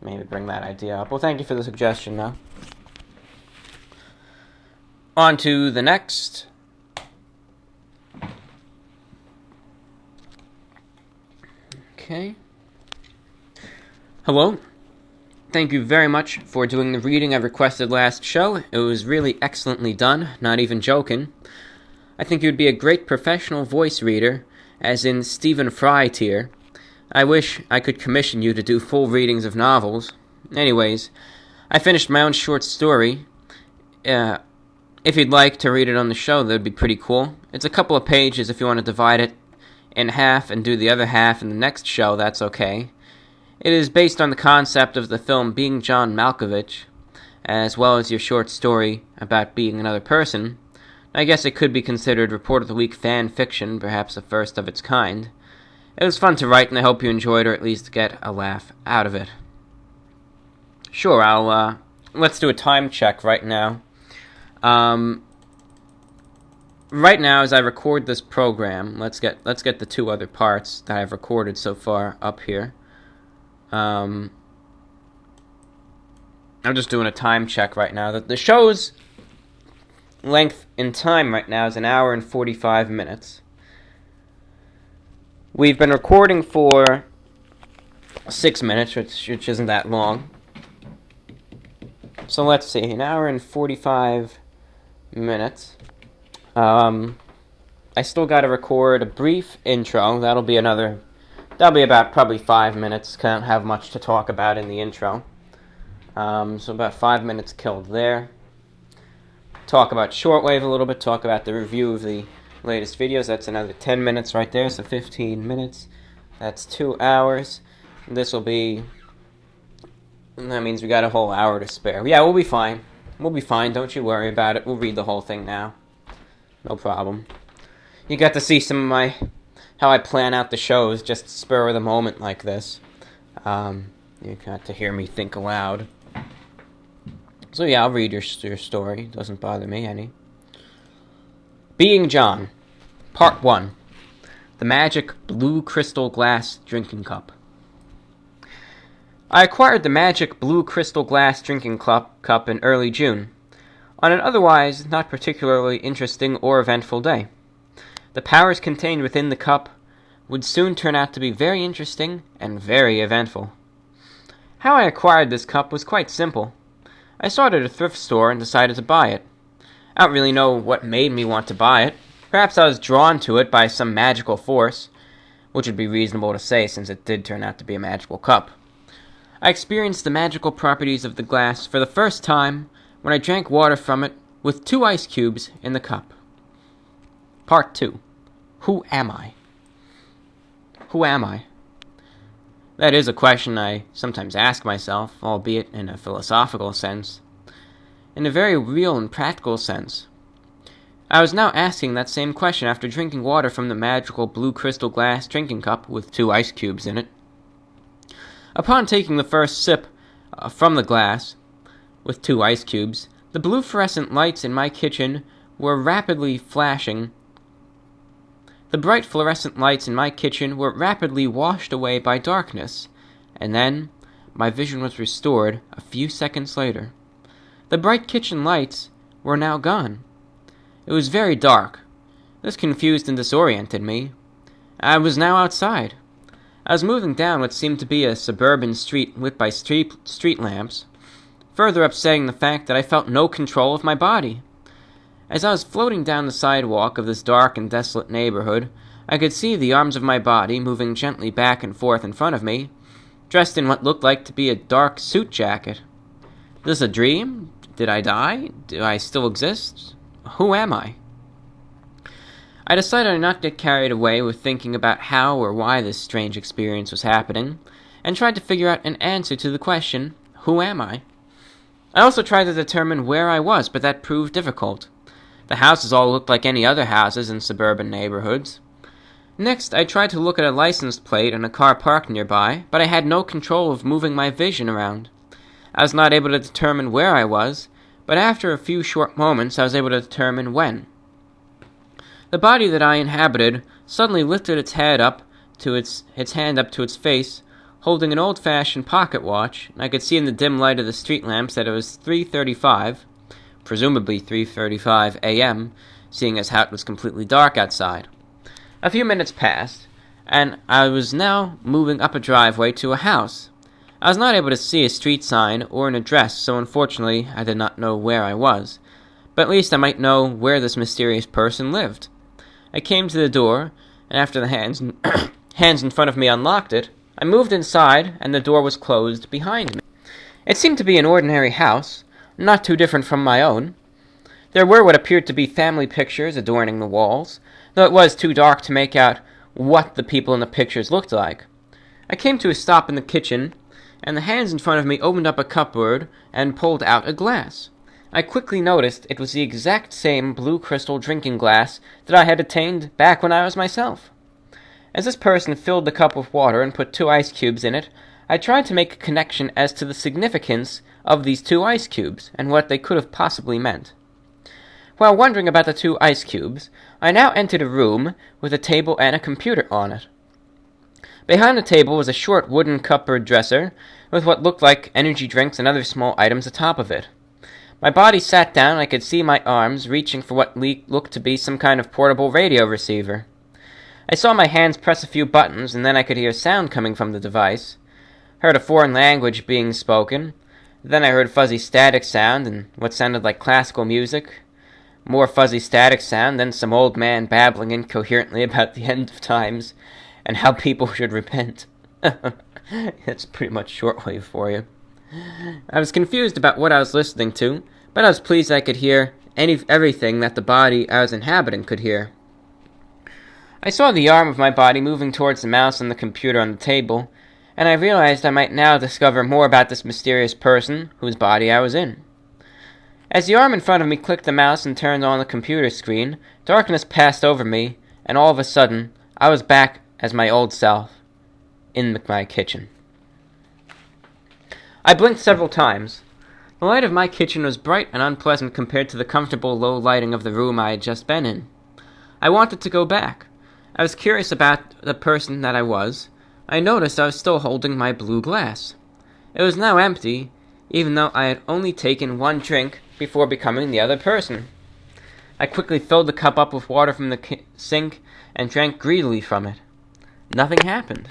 S1: Maybe bring that idea up. Well, thank you for the suggestion, though. On to the next. Okay. Hello. Thank you very much for doing the reading I requested last show. It was really excellently done, not even joking. I think you'd be a great professional voice reader, as in Stephen Fry tier. I wish I could commission you to do full readings of novels. Anyways, I finished my own short story. If you'd like to read it on the show, that'd be pretty cool. It's a couple of pages. If you want to divide it in half and do the other half in the next show, that's okay. It is based on the concept of the film Being John Malkovich, as well as your short story about being another person. I guess it could be considered Report of the Week fan fiction, perhaps the first of its kind. It was fun to write, and I hope you enjoyed, or at least get a laugh out of it. Sure, let's do a time check right now. Right now, as I record this program, let's get the two other parts that I've recorded so far up here. I'm just doing a time check right now. The show's length in time right now is 1 hour and 45 minutes. We've been recording for 6 minutes, which isn't that long. So let's see, 1 hour and 45 minutes. I still got to record a brief intro. That'll be about probably 5 minutes. Can't have much to talk about in the intro. So about 5 minutes killed there. Talk about Shortwave a little bit. Talk about the review of the latest videos. That's another 10 minutes right there. So 15 minutes. That's 2 hours. This will be... That means we got a whole hour to spare. Yeah, we'll be fine. We'll be fine. Don't you worry about it. We'll read the whole thing now. No problem. You got to see some of how I plan out the shows, just spur of the moment like this. You got to hear me think aloud. So yeah, I'll read your story. Doesn't bother me any. Being John, Part 1. The Magic Blue Crystal Glass Drinking Cup. I acquired the magic blue crystal glass drinking cup in early June, on an otherwise not particularly interesting or eventful day. The powers contained within the cup would soon turn out to be very interesting and very eventful. How I acquired this cup was quite simple. I saw it at a thrift store and decided to buy it. I don't really know what made me want to buy it. Perhaps I was drawn to it by some magical force, which would be reasonable to say since it did turn out to be a magical cup. I experienced the magical properties of the glass for the first time when I drank water from it with 2 ice cubes in the cup. Part 2. Who am I? Who am I? That is a question I sometimes ask myself, albeit in a philosophical sense. In a very real and practical sense. I was now asking that same question after drinking water from the magical blue crystal glass drinking cup with 2 ice cubes in it. Upon taking the first sip from the glass with 2 ice cubes, the blue fluorescent lights in my kitchen were rapidly flashing. The bright fluorescent lights in my kitchen were rapidly washed away by darkness, and then my vision was restored a few seconds later. The bright kitchen lights were now gone. It was very dark. This confused and disoriented me. I was now outside. I was moving down what seemed to be a suburban street lit by street lamps, further upsetting the fact that I felt no control of my body. As I was floating down the sidewalk of this dark and desolate neighborhood, I could see the arms of my body moving gently back and forth in front of me, dressed in what looked like to be a dark suit jacket. Is this a dream? Did I die? Do I still exist? Who am I? I decided not to get carried away with thinking about how or why this strange experience was happening, and tried to figure out an answer to the question, who am I? I also tried to determine where I was, but that proved difficult. The houses all looked like any other houses in suburban neighborhoods. Next, I tried to look at a license plate and a car parked nearby, but I had no control of moving my vision around. I was not able to determine where I was, but after a few short moments I was able to determine when. The body that I inhabited suddenly lifted its head up to its hand up to its face, holding an old-fashioned pocket watch, and I could see in the dim light of the street lamps that it was 3:35, presumably 3:35 a.m., seeing as how it was completely dark outside. A few minutes passed, and I was now moving up a driveway to a house. I was not able to see a street sign or an address, so unfortunately I did not know where I was, but at least I might know where this mysterious person lived. I came to the door, and after the hands in front of me unlocked it, I moved inside, and the door was closed behind me. It seemed to be an ordinary house, not too different from my own. There were what appeared to be family pictures adorning the walls, though it was too dark to make out what the people in the pictures looked like. I came to a stop in the kitchen, and the hands in front of me opened up a cupboard and pulled out a glass. I quickly noticed it was the exact same blue crystal drinking glass that I had attained back when I was myself. As this person filled the cup with water and put 2 ice cubes in it, I tried to make a connection as to the significance of these 2 ice cubes and what they could have possibly meant. While wondering about the 2 ice cubes, I now entered a room with a table and a computer on it. Behind the table was a short wooden cupboard dresser with what looked like energy drinks and other small items atop of it. My body sat down and I could see my arms reaching for what looked to be some kind of portable radio receiver. I saw my hands press a few buttons, and then I could hear sound coming from the device. Heard a foreign language being spoken. Then I heard fuzzy static sound and what sounded like classical music. More fuzzy static sound, then some old man babbling incoherently about the end of times and how people should repent. That's pretty much shortwave for you. I was confused about what I was listening to, but I was pleased I could hear everything that the body I was inhabiting could hear. I saw the arm of my body moving towards the mouse on the computer on the table, and I realized I might now discover more about this mysterious person whose body I was in. As the arm in front of me clicked the mouse and turned on the computer screen, darkness passed over me, and all of a sudden, I was back as my old self, in my kitchen. I blinked several times. The light of my kitchen was bright and unpleasant compared to the comfortable low lighting of the room I had just been in. I wanted to go back. I was curious about the person that I was. I noticed I was still holding my blue glass. It was now empty, even though I had only taken 1 drink before becoming the other person. I quickly filled the cup up with water from the sink and drank greedily from it. Nothing happened.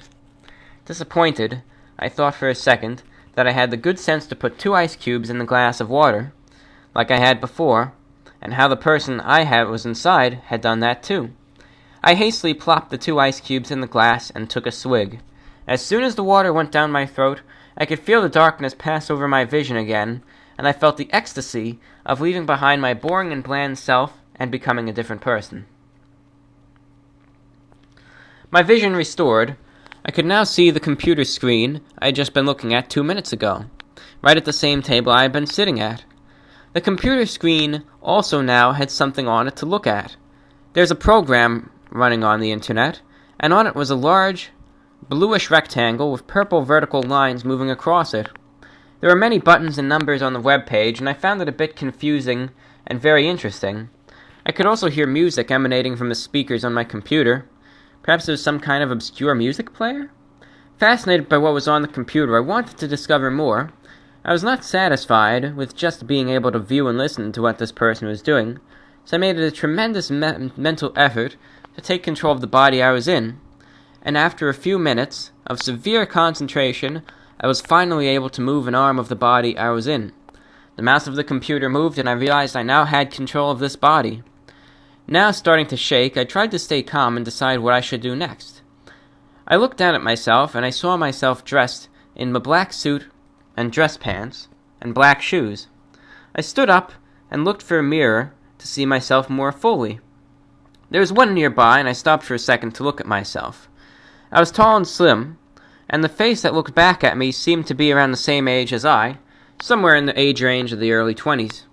S1: Disappointed, I thought for a second that I had the good sense to put 2 ice cubes in the glass of water, like I had before, and how the person I had was inside had done that too. I hastily plopped the 2 ice cubes in the glass and took a swig. As soon as the water went down my throat, I could feel the darkness pass over my vision again, and I felt the ecstasy of leaving behind my boring and bland self and becoming a different person. My vision restored, I could now see the computer screen I had just been looking at 2 minutes ago, right at the same table I had been sitting at. The computer screen also now had something on it to look at. There's a program running on the internet, and on it was a large, bluish rectangle with purple vertical lines moving across it. There were many buttons and numbers on the web page, and I found it a bit confusing and very interesting. I could also hear music emanating from the speakers on my computer. Perhaps it was some kind of obscure music player? Fascinated by what was on the computer, I wanted to discover more. I was not satisfied with just being able to view and listen to what this person was doing, so I made it a tremendous mental effort to take control of the body I was in, and after a few minutes of severe concentration, I was finally able to move an arm of the body I was in. The mouse of the computer moved, and I realized I now had control of this body. Now starting to shake, I tried to stay calm and decide what I should do next. I looked down at myself, and I saw myself dressed in a black suit and dress pants and black shoes. I stood up and looked for a mirror to see myself more fully. There was one nearby, and I stopped for a second to look at myself. I was tall and slim, and the face that looked back at me seemed to be around the same age as I, somewhere in the age range of the early 20s.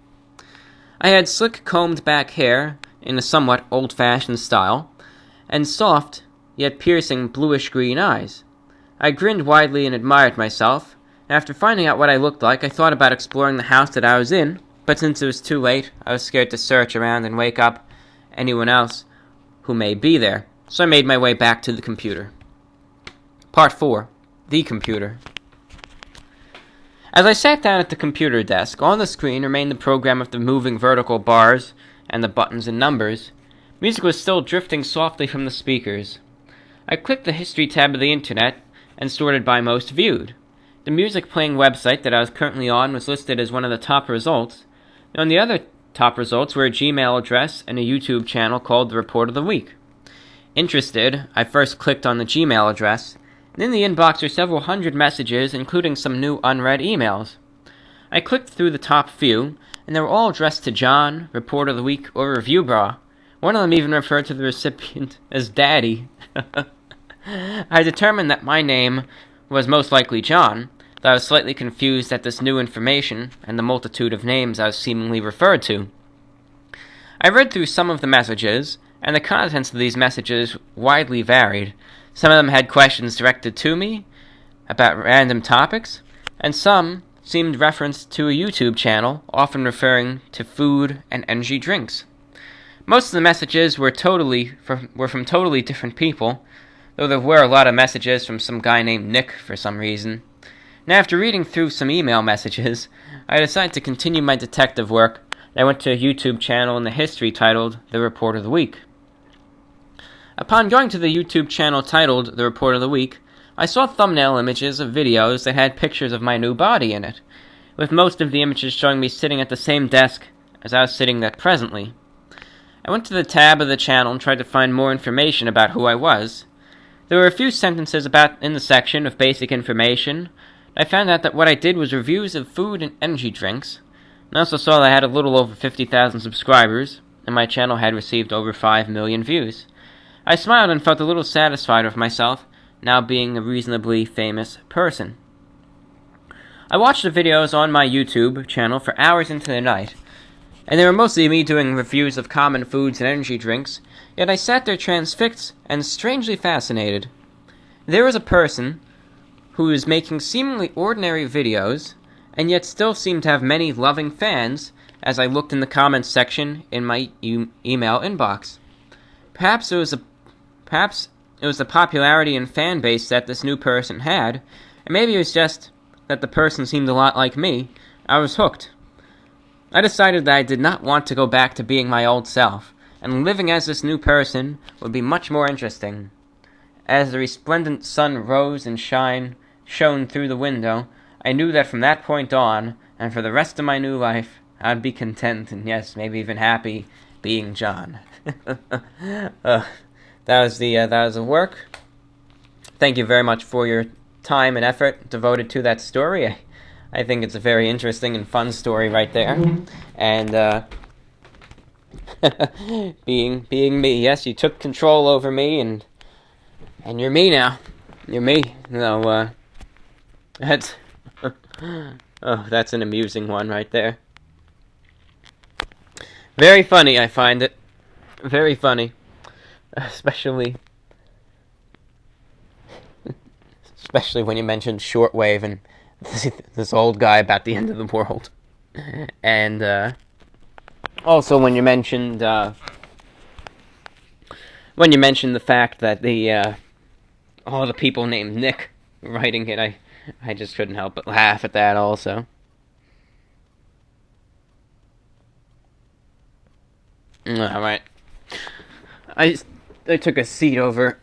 S1: I had slick combed back hair in a somewhat old-fashioned style, and soft, yet piercing bluish-green eyes. I grinned widely and admired myself. After finding out what I looked like, I thought about exploring the house that I was in, but since it was too late, I was scared to search around and wake up anyone else who may be there, so I made my way back to the computer. Part 4. The Computer. As I sat down at the computer desk, on the screen remained the program of the moving vertical bars and the buttons and numbers. Music was still drifting softly from the speakers. I clicked the History tab of the Internet and sorted by most viewed. The music playing website that I was currently on was listed as one of the top results. On the other top results were a Gmail address and a YouTube channel called The Report of the Week. Interested, I first clicked on the Gmail address, and in the inbox were several hundred messages, including some new unread emails. I clicked through the top few, and they were all addressed to John, Report of the Week, or Review Bra. One of them even referred to the recipient as Daddy. I determined that my name was most likely John, though I was slightly confused at this new information and the multitude of names I was seemingly referred to. I read through some of the messages, and the contents of these messages widely varied. Some of them had questions directed to me about random topics, and some seemed referenced to a YouTube channel, often referring to food and energy drinks. Most of the messages were from totally different people, though there were a lot of messages from some guy named Nick for some reason. And after reading through some email messages, I decided to continue my detective work, and I went to a YouTube channel in the history titled The Report of the Week. Upon going to the YouTube channel titled The Report of the Week, I saw thumbnail images of videos that had pictures of my new body in it, with most of the images showing me sitting at the same desk as I was sitting at presently. I went to the tab of the channel and tried to find more information about who I was. There were a few sentences in the section of basic information. I found out that what I did was reviews of food and energy drinks, and I also saw that I had a little over 50,000 subscribers, and my channel had received over 5 million views. I smiled and felt a little satisfied with myself, now being a reasonably famous person. I watched the videos on my YouTube channel for hours into the night, and they were mostly me doing reviews of common foods and energy drinks, yet I sat there transfixed and strangely fascinated. There was a person who was making seemingly ordinary videos, and yet still seemed to have many loving fans as I looked in the comments section in my email inbox. Perhaps it was the popularity and fan base that this new person had, and maybe it was just that the person seemed a lot like me. I was hooked. I decided that I did not want to go back to being my old self, and living as this new person would be much more interesting. As the resplendent sun rose and shone through the window, I knew that from that point on, and for the rest of my new life, I'd be content and, yes, maybe even happy being John. That was the work. Thank you very much for your time and effort devoted to that story. I think it's a very interesting and fun story right there. And being me, yes, you took control over me, and you're me now. You're me. No, that's oh, that's an amusing one right there. Very funny, I find it. Very funny, especially when you mentioned Shortwave and this old guy about the end of the world, and also when you mentioned the fact that all the people named Nick writing it, I just couldn't help but laugh at that also. Alright. I took a seat over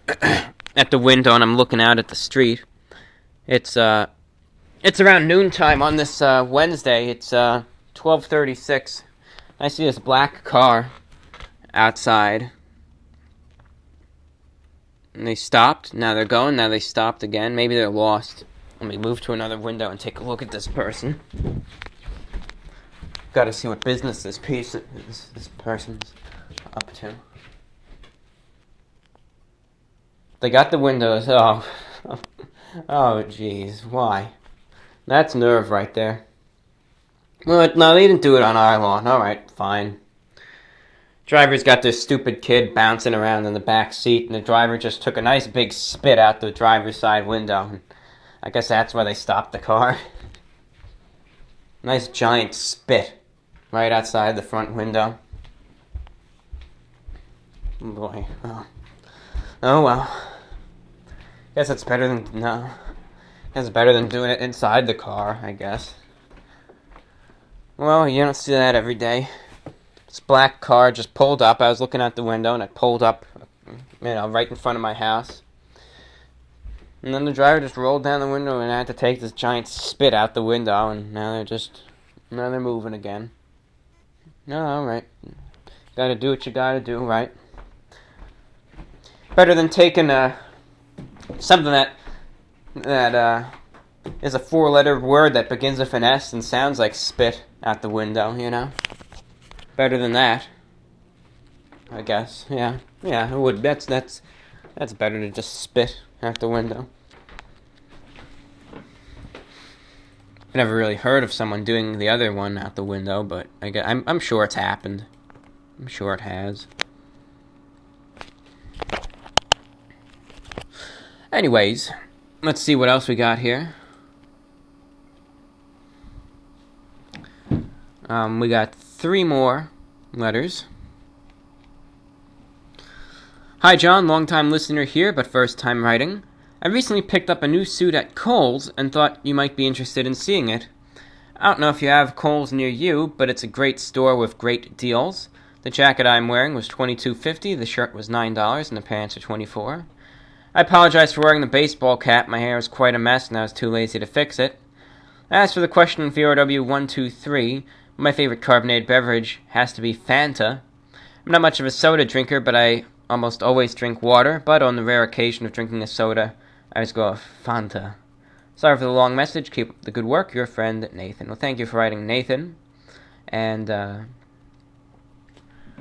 S1: at the window and I'm looking out at the street. It's around noontime on this Wednesday. It's 12:36. I see this black car outside. And they stopped. Now they're going. Now they stopped again. Maybe they're lost. Let me move to another window and take a look at this person. Got to see what business this person's up to. They got the windows. Oh, jeez. Why? That's nerve right there. Well, no, they didn't do it on our lawn. All right, fine. Driver's got this stupid kid bouncing around in the back seat, and the driver just took a nice big spit out the driver's side window. I guess that's why they stopped the car. Nice giant spit right outside the front window. Oh boy. Oh well. Guess it's better than no. Guess it's better than doing it inside the car, I guess. Well, you don't see that every day. This black car just pulled up. I was looking out the window, and it pulled up, right in front of my house. And then the driver just rolled down the window, and I had to take this giant spit out the window, and now they're moving again. No, all right. Gotta do what you gotta do, right? Better than taking something that is a four-letter word that begins with an S and sounds like spit out the window, Better than that, I guess. Yeah, it would. That's better than just spit out the window. I've never really heard of someone doing the other one out the window, but I'm sure it's happened. I'm sure it has. Anyways, let's see what else we got here. We got 3 more letters. Hi John, long-time listener here, but first time writing. I recently picked up a new suit at Kohl's and thought you might be interested in seeing it. I don't know if you have Kohl's near you, but it's a great store with great deals. The jacket I'm wearing was $22.50, the shirt was $9, and the pants are $24. I apologize for wearing the baseball cap. My hair is quite a mess and I was too lazy to fix it. As for the question in VORW 123, my favorite carbonated beverage has to be Fanta. I'm not much of a soda drinker, but I almost always drink water, but on the rare occasion of drinking a soda, I always go with Fanta. Sorry for the long message. Keep up the good work. Your friend, Nathan. Well, thank you for writing, Nathan. And,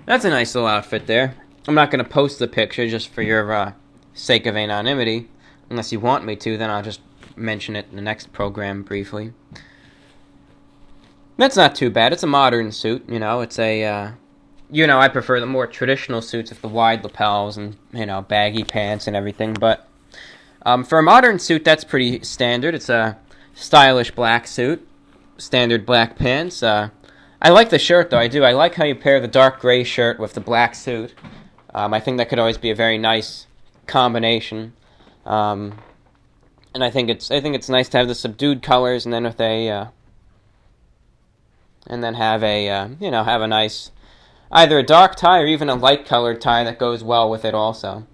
S1: that's a nice little outfit there. I'm not going to post the picture just for your, sake of anonymity. Unless you want me to, then I'll just mention it in the next program briefly. That's not too bad. It's a modern suit, It's a, I prefer the more traditional suits with the wide lapels and, baggy pants and everything. But for a modern suit, that's pretty standard. It's a stylish black suit, standard black pants. I like the shirt, though. I do. I like how you pair the dark gray shirt with the black suit. I think that could always be a very nice combination. And I think it's nice to have the subdued colors, and then with a and then have a have a nice either a dark tie or even a light colored tie that goes well with it also.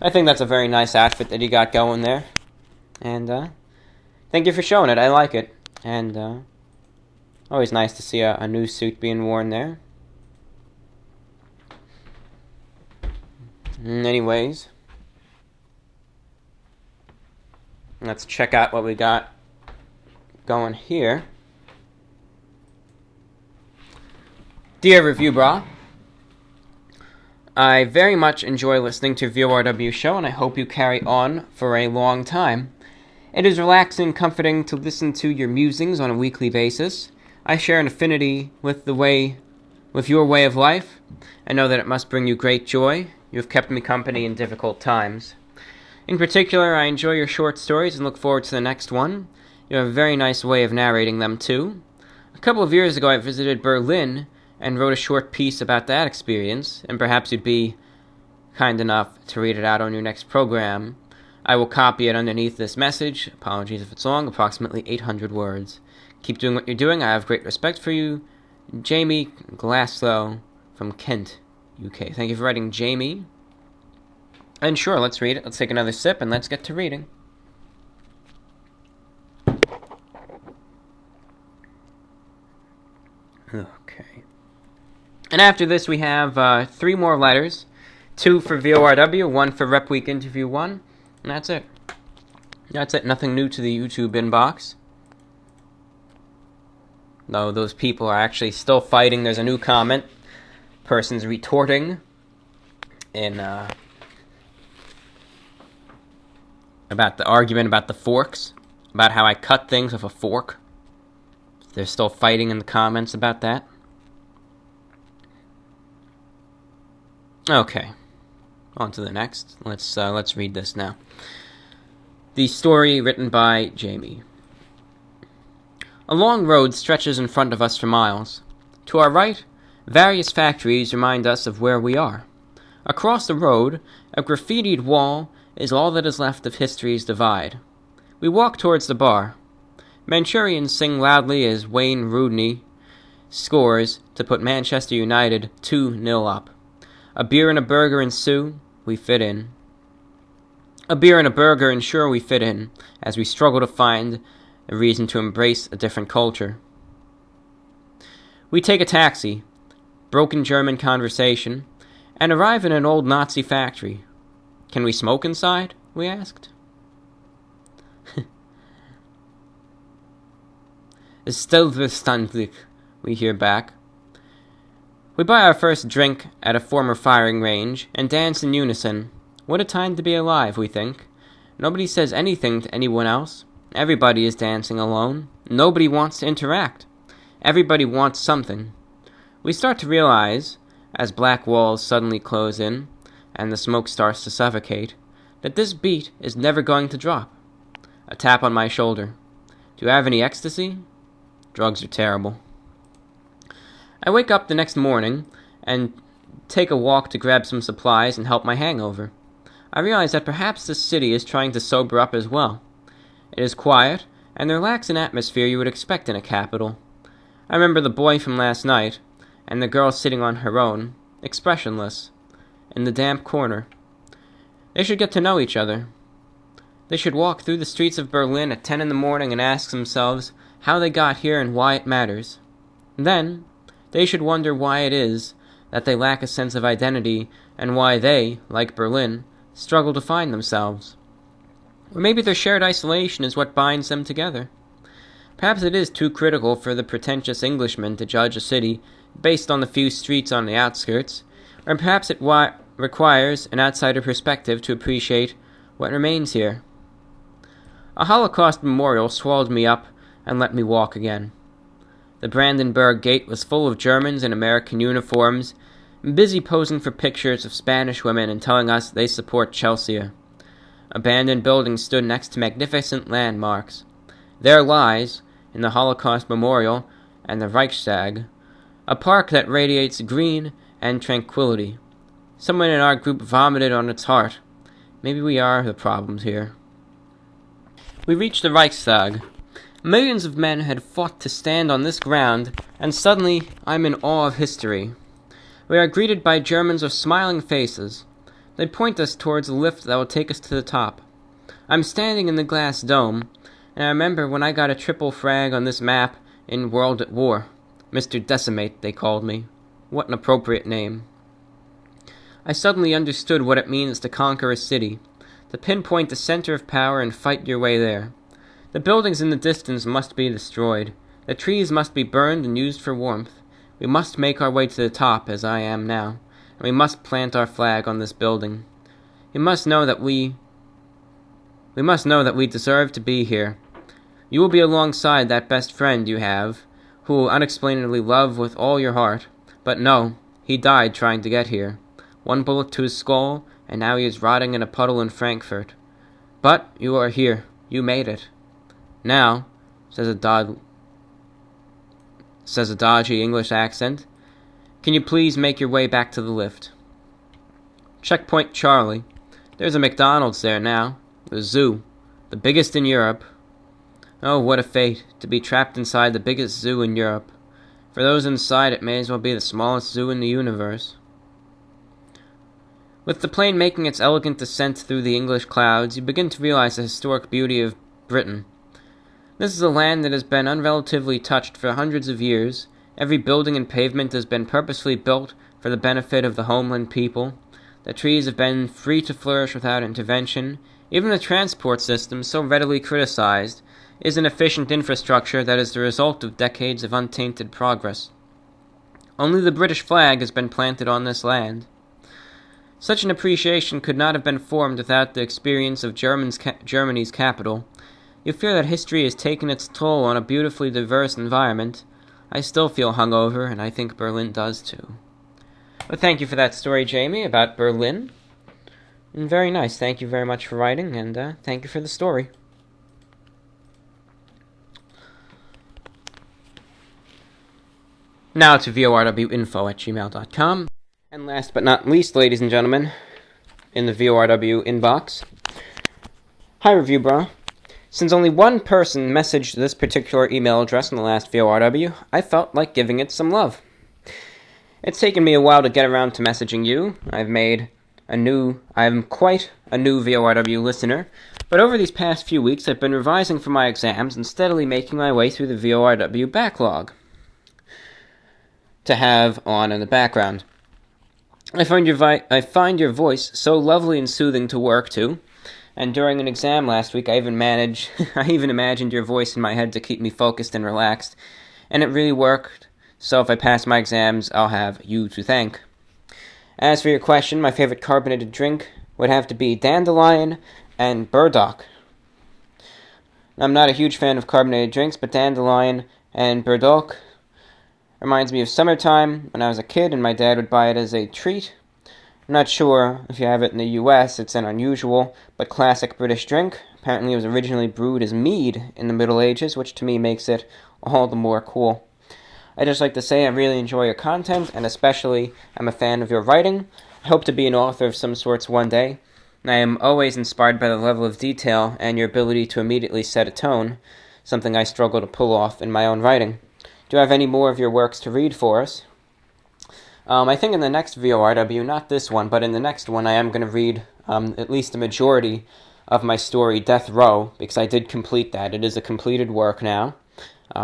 S1: I think that's a very nice outfit that you got going there. And thank you for showing it. I like it. And always nice to see a new suit being worn there. Anyways, let's check out what we got going here. Dear Review Bra, I very much enjoy listening to VORW show, and I hope you carry on for a long time. It is relaxing and comforting to listen to your musings on a weekly basis. I share an affinity with your way of life. I know that it must bring you great joy. You have kept me company in difficult times. In particular, I enjoy your short stories and look forward to the next one. You have a very nice way of narrating them, too. A couple of years ago, I visited Berlin and wrote a short piece about that experience, and perhaps you'd be kind enough to read it out on your next program. I will copy it underneath this message. Apologies if it's long, approximately 800 words. Keep doing what you're doing. I have great respect for you. Jamie Glasslow from Kent, UK. Thank you for writing, Jamie. And sure, let's read it. Let's take another sip and let's get to reading. Okay. And after this, we have 3 more letters. 2 for VORW, 1 for Rep Week Interview 1. And that's it. That's it. Nothing new to the YouTube inbox. No, those people are actually still fighting. There's a new comment. Person's retorting in about the argument about the forks, about how I cut things with a fork. They're still fighting in the comments about that. Okay, on to the next. Let's read this now. The story written by Jamie. A long road stretches in front of us for miles. To our right, various factories remind us of where we are. Across the road, a graffitied wall is all that is left of history's divide. We walk towards the bar. Manchurians sing loudly as Wayne Rooney scores to put Manchester United 2-0 up. A beer and a burger ensue. We fit in. A beer and a burger ensure we fit in, as we struggle to find a reason to embrace a different culture. We take a taxi, broken German conversation, and arrive in an old Nazi factory. Can we smoke inside? We asked. Selbstverständlich, we hear back. We buy our first drink at a former firing range and dance in unison. What a time to be alive, we think. Nobody says anything to anyone else. Everybody is dancing alone. Nobody wants to interact. Everybody wants something. We start to realize, as black walls suddenly close in and the smoke starts to suffocate, that this beat is never going to drop. A tap on my shoulder. Do you have any ecstasy? Drugs are terrible. I wake up the next morning and take a walk to grab some supplies and help my hangover. I realize that perhaps this city is trying to sober up as well. It is quiet, and there lacks an atmosphere you would expect in a capital. I remember the boy from last night, and the girl sitting on her own, expressionless, in the damp corner. They should get to know each other. They should walk through the streets of Berlin at 10 in the morning and ask themselves how they got here and why it matters. Then, they should wonder why it is that they lack a sense of identity and why they, like Berlin, struggle to find themselves. Or maybe their shared isolation is what binds them together. Perhaps it is too critical for the pretentious Englishman to judge a city based on the few streets on the outskirts, or perhaps it requires an outsider perspective to appreciate what remains here. A Holocaust memorial swallowed me up and let me walk again. The Brandenburg Gate was full of Germans in American uniforms, busy posing for pictures of Spanish women and telling us they support Chelsea. Abandoned buildings stood next to magnificent landmarks. There lies, in the Holocaust Memorial and the Reichstag, a park that radiates green and tranquility. Someone in our group vomited on its heart. Maybe we are the problems here. We reached the Reichstag. Millions of men had fought to stand on this ground, and suddenly I'm in awe of history. We are greeted by Germans with smiling faces. They point us towards a lift that will take us to the top. I'm standing in the glass dome, And I remember when I got a triple frag on this map in World at War. Mr. Decimate, they called me. What an appropriate name. I suddenly understood what it means to conquer a city, to pinpoint the center of power and fight your way there. The buildings in the distance must be destroyed. The trees must be burned and used for warmth. We must make our way to the top, as I am now, and we must plant our flag on this building. You must know that we deserve to be here. You will be alongside that best friend you have, who will unexplainably love with all your heart. But no, he died trying to get here. One bullet to his skull, and now he is rotting in a puddle in Frankfurt. But you are here. You made it. Now, says a dodgy English accent, can you please make your way back to the lift? Checkpoint Charlie. There's a McDonald's there now. The zoo. The biggest in Europe. Oh, what a fate, to be trapped inside the biggest zoo in Europe. For those inside, it may as well be the smallest zoo in the universe. With the plane making its elegant descent through the English clouds, you begin to realize the historic beauty of Britain. This is a land that has been unrelatively touched for hundreds of years. Every building and pavement has been purposefully built for the benefit of the homeland people. The trees have been free to flourish without intervention. Even the transport system, so readily criticized, is an efficient infrastructure that is the result of decades of untainted progress. Only the British flag has been planted on this land. Such an appreciation could not have been formed without the experience of Germany's capital. You fear that history has taken its toll on a beautifully diverse environment. I still feel hungover, and I think Berlin does too. But thank you for that story, Jamie, about Berlin. And very nice. Thank you very much for writing, and thank you for the story. Now to vorwinfo@gmail.com. And last but not least, ladies and gentlemen, in the VORW inbox. Hi, Review Bro. Since only one person messaged this particular email address in the last VORW, I felt like giving it some love. It's taken me a while to get around to messaging you. I'm quite a new VORW listener, but over these past few weeks I've been revising for my exams and steadily making my way through the VORW backlog to have on in the background. I find your voice so lovely and soothing to work to, and during an exam last week I even imagined your voice in my head to keep me focused and relaxed, and it really worked, so if I pass my exams, I'll have you to thank. As for your question, my favorite carbonated drink would have to be dandelion and burdock. I'm not a huge fan of carbonated drinks, but dandelion and burdock reminds me of summertime when I was a kid and my dad would buy it as a treat. I'm not sure if you have it in the US, it's an unusual but classic British drink. Apparently it was originally brewed as mead in the Middle Ages, which to me makes it all the more cool. I'd just like to say I really enjoy your content, and especially I'm a fan of your writing. I hope to be an author of some sorts one day. I am always inspired by the level of detail and your ability to immediately set a tone, something I struggle to pull off in my own writing. Do you have any more of your works to read for us? I think in the next VORW, not this one, but in the next one, I am going to read at least a majority of my story, Death Row, because I did complete that. It is a completed work now.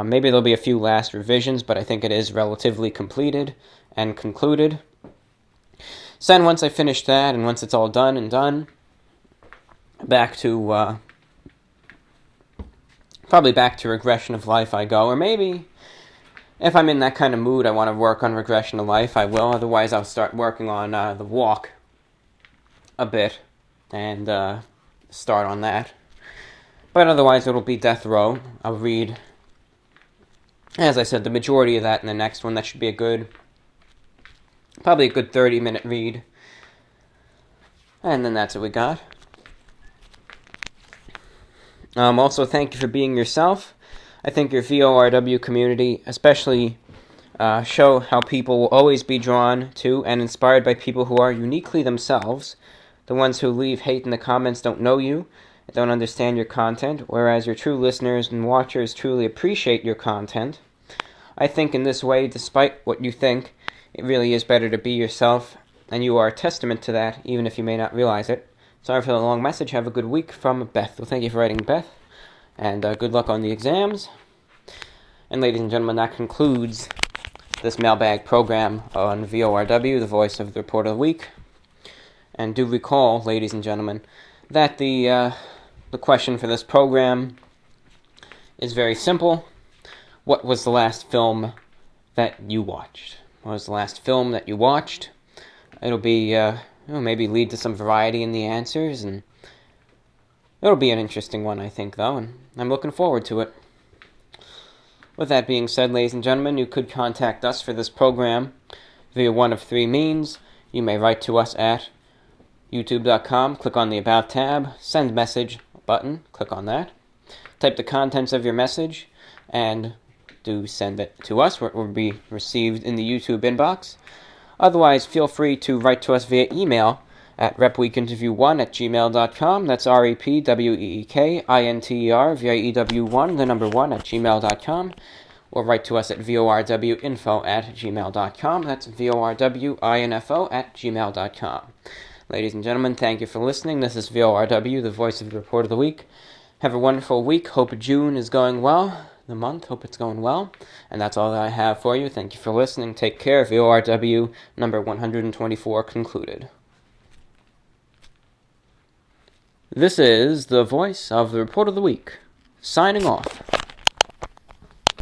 S1: Maybe there'll be a few last revisions, but I think it is relatively completed and concluded. So then once I finish that, and once it's all done, probably back to Regression of Life I go, or maybe if I'm in that kind of mood, I want to work on Regression of Life, I will. Otherwise, I'll start working on The Walk a bit and start on that. But otherwise, it'll be Death Row. I'll read, as I said, the majority of that in the next one. That should be probably a good 30-minute read. And then that's what we got. Also, thank you for being yourself. I think your VORW community especially show how people will always be drawn to and inspired by people who are uniquely themselves. The ones who leave hate in the comments don't know you, don't understand your content, whereas your true listeners and watchers truly appreciate your content. I think in this way, despite what you think, it really is better to be yourself, and you are a testament to that, even if you may not realize it. Sorry for the long message. Have a good week from Beth. Well, thank you for writing, Beth. and good luck on the exams. And ladies and gentlemen, that concludes this mailbag program on VORW, the voice of the Report of the Week. And do recall, ladies and gentlemen, that the question for this program is very simple. What was the last film that you watched? What was the last film that you watched? It'll be, it'll maybe lead to some variety in the answers, and it'll be an interesting one, I think, though, and I'm looking forward to it. With that being said, ladies and gentlemen, you could contact us for this program via one of three means. You may write to us at youtube.com, click on the About tab, Send Message button, click on that. Type the contents of your message, and do send it to us, where it will be received in the YouTube inbox. Otherwise, feel free to write to us via email at repweekinterview1@gmail.com. That's repweekinter, the number 1 at gmail.com. Or write to us at vorwinfo@gmail.com. That's vorwinfo@gmail.com. Ladies and gentlemen, thank you for listening. This is VORW, the voice of the Report of the Week. Have a wonderful week. Hope June is going well. The month. Hope it's going well. And that's all that I have for you. Thank you for listening. Take care. VORW number 124 concluded. This is the voice of the Report of the Week, signing off.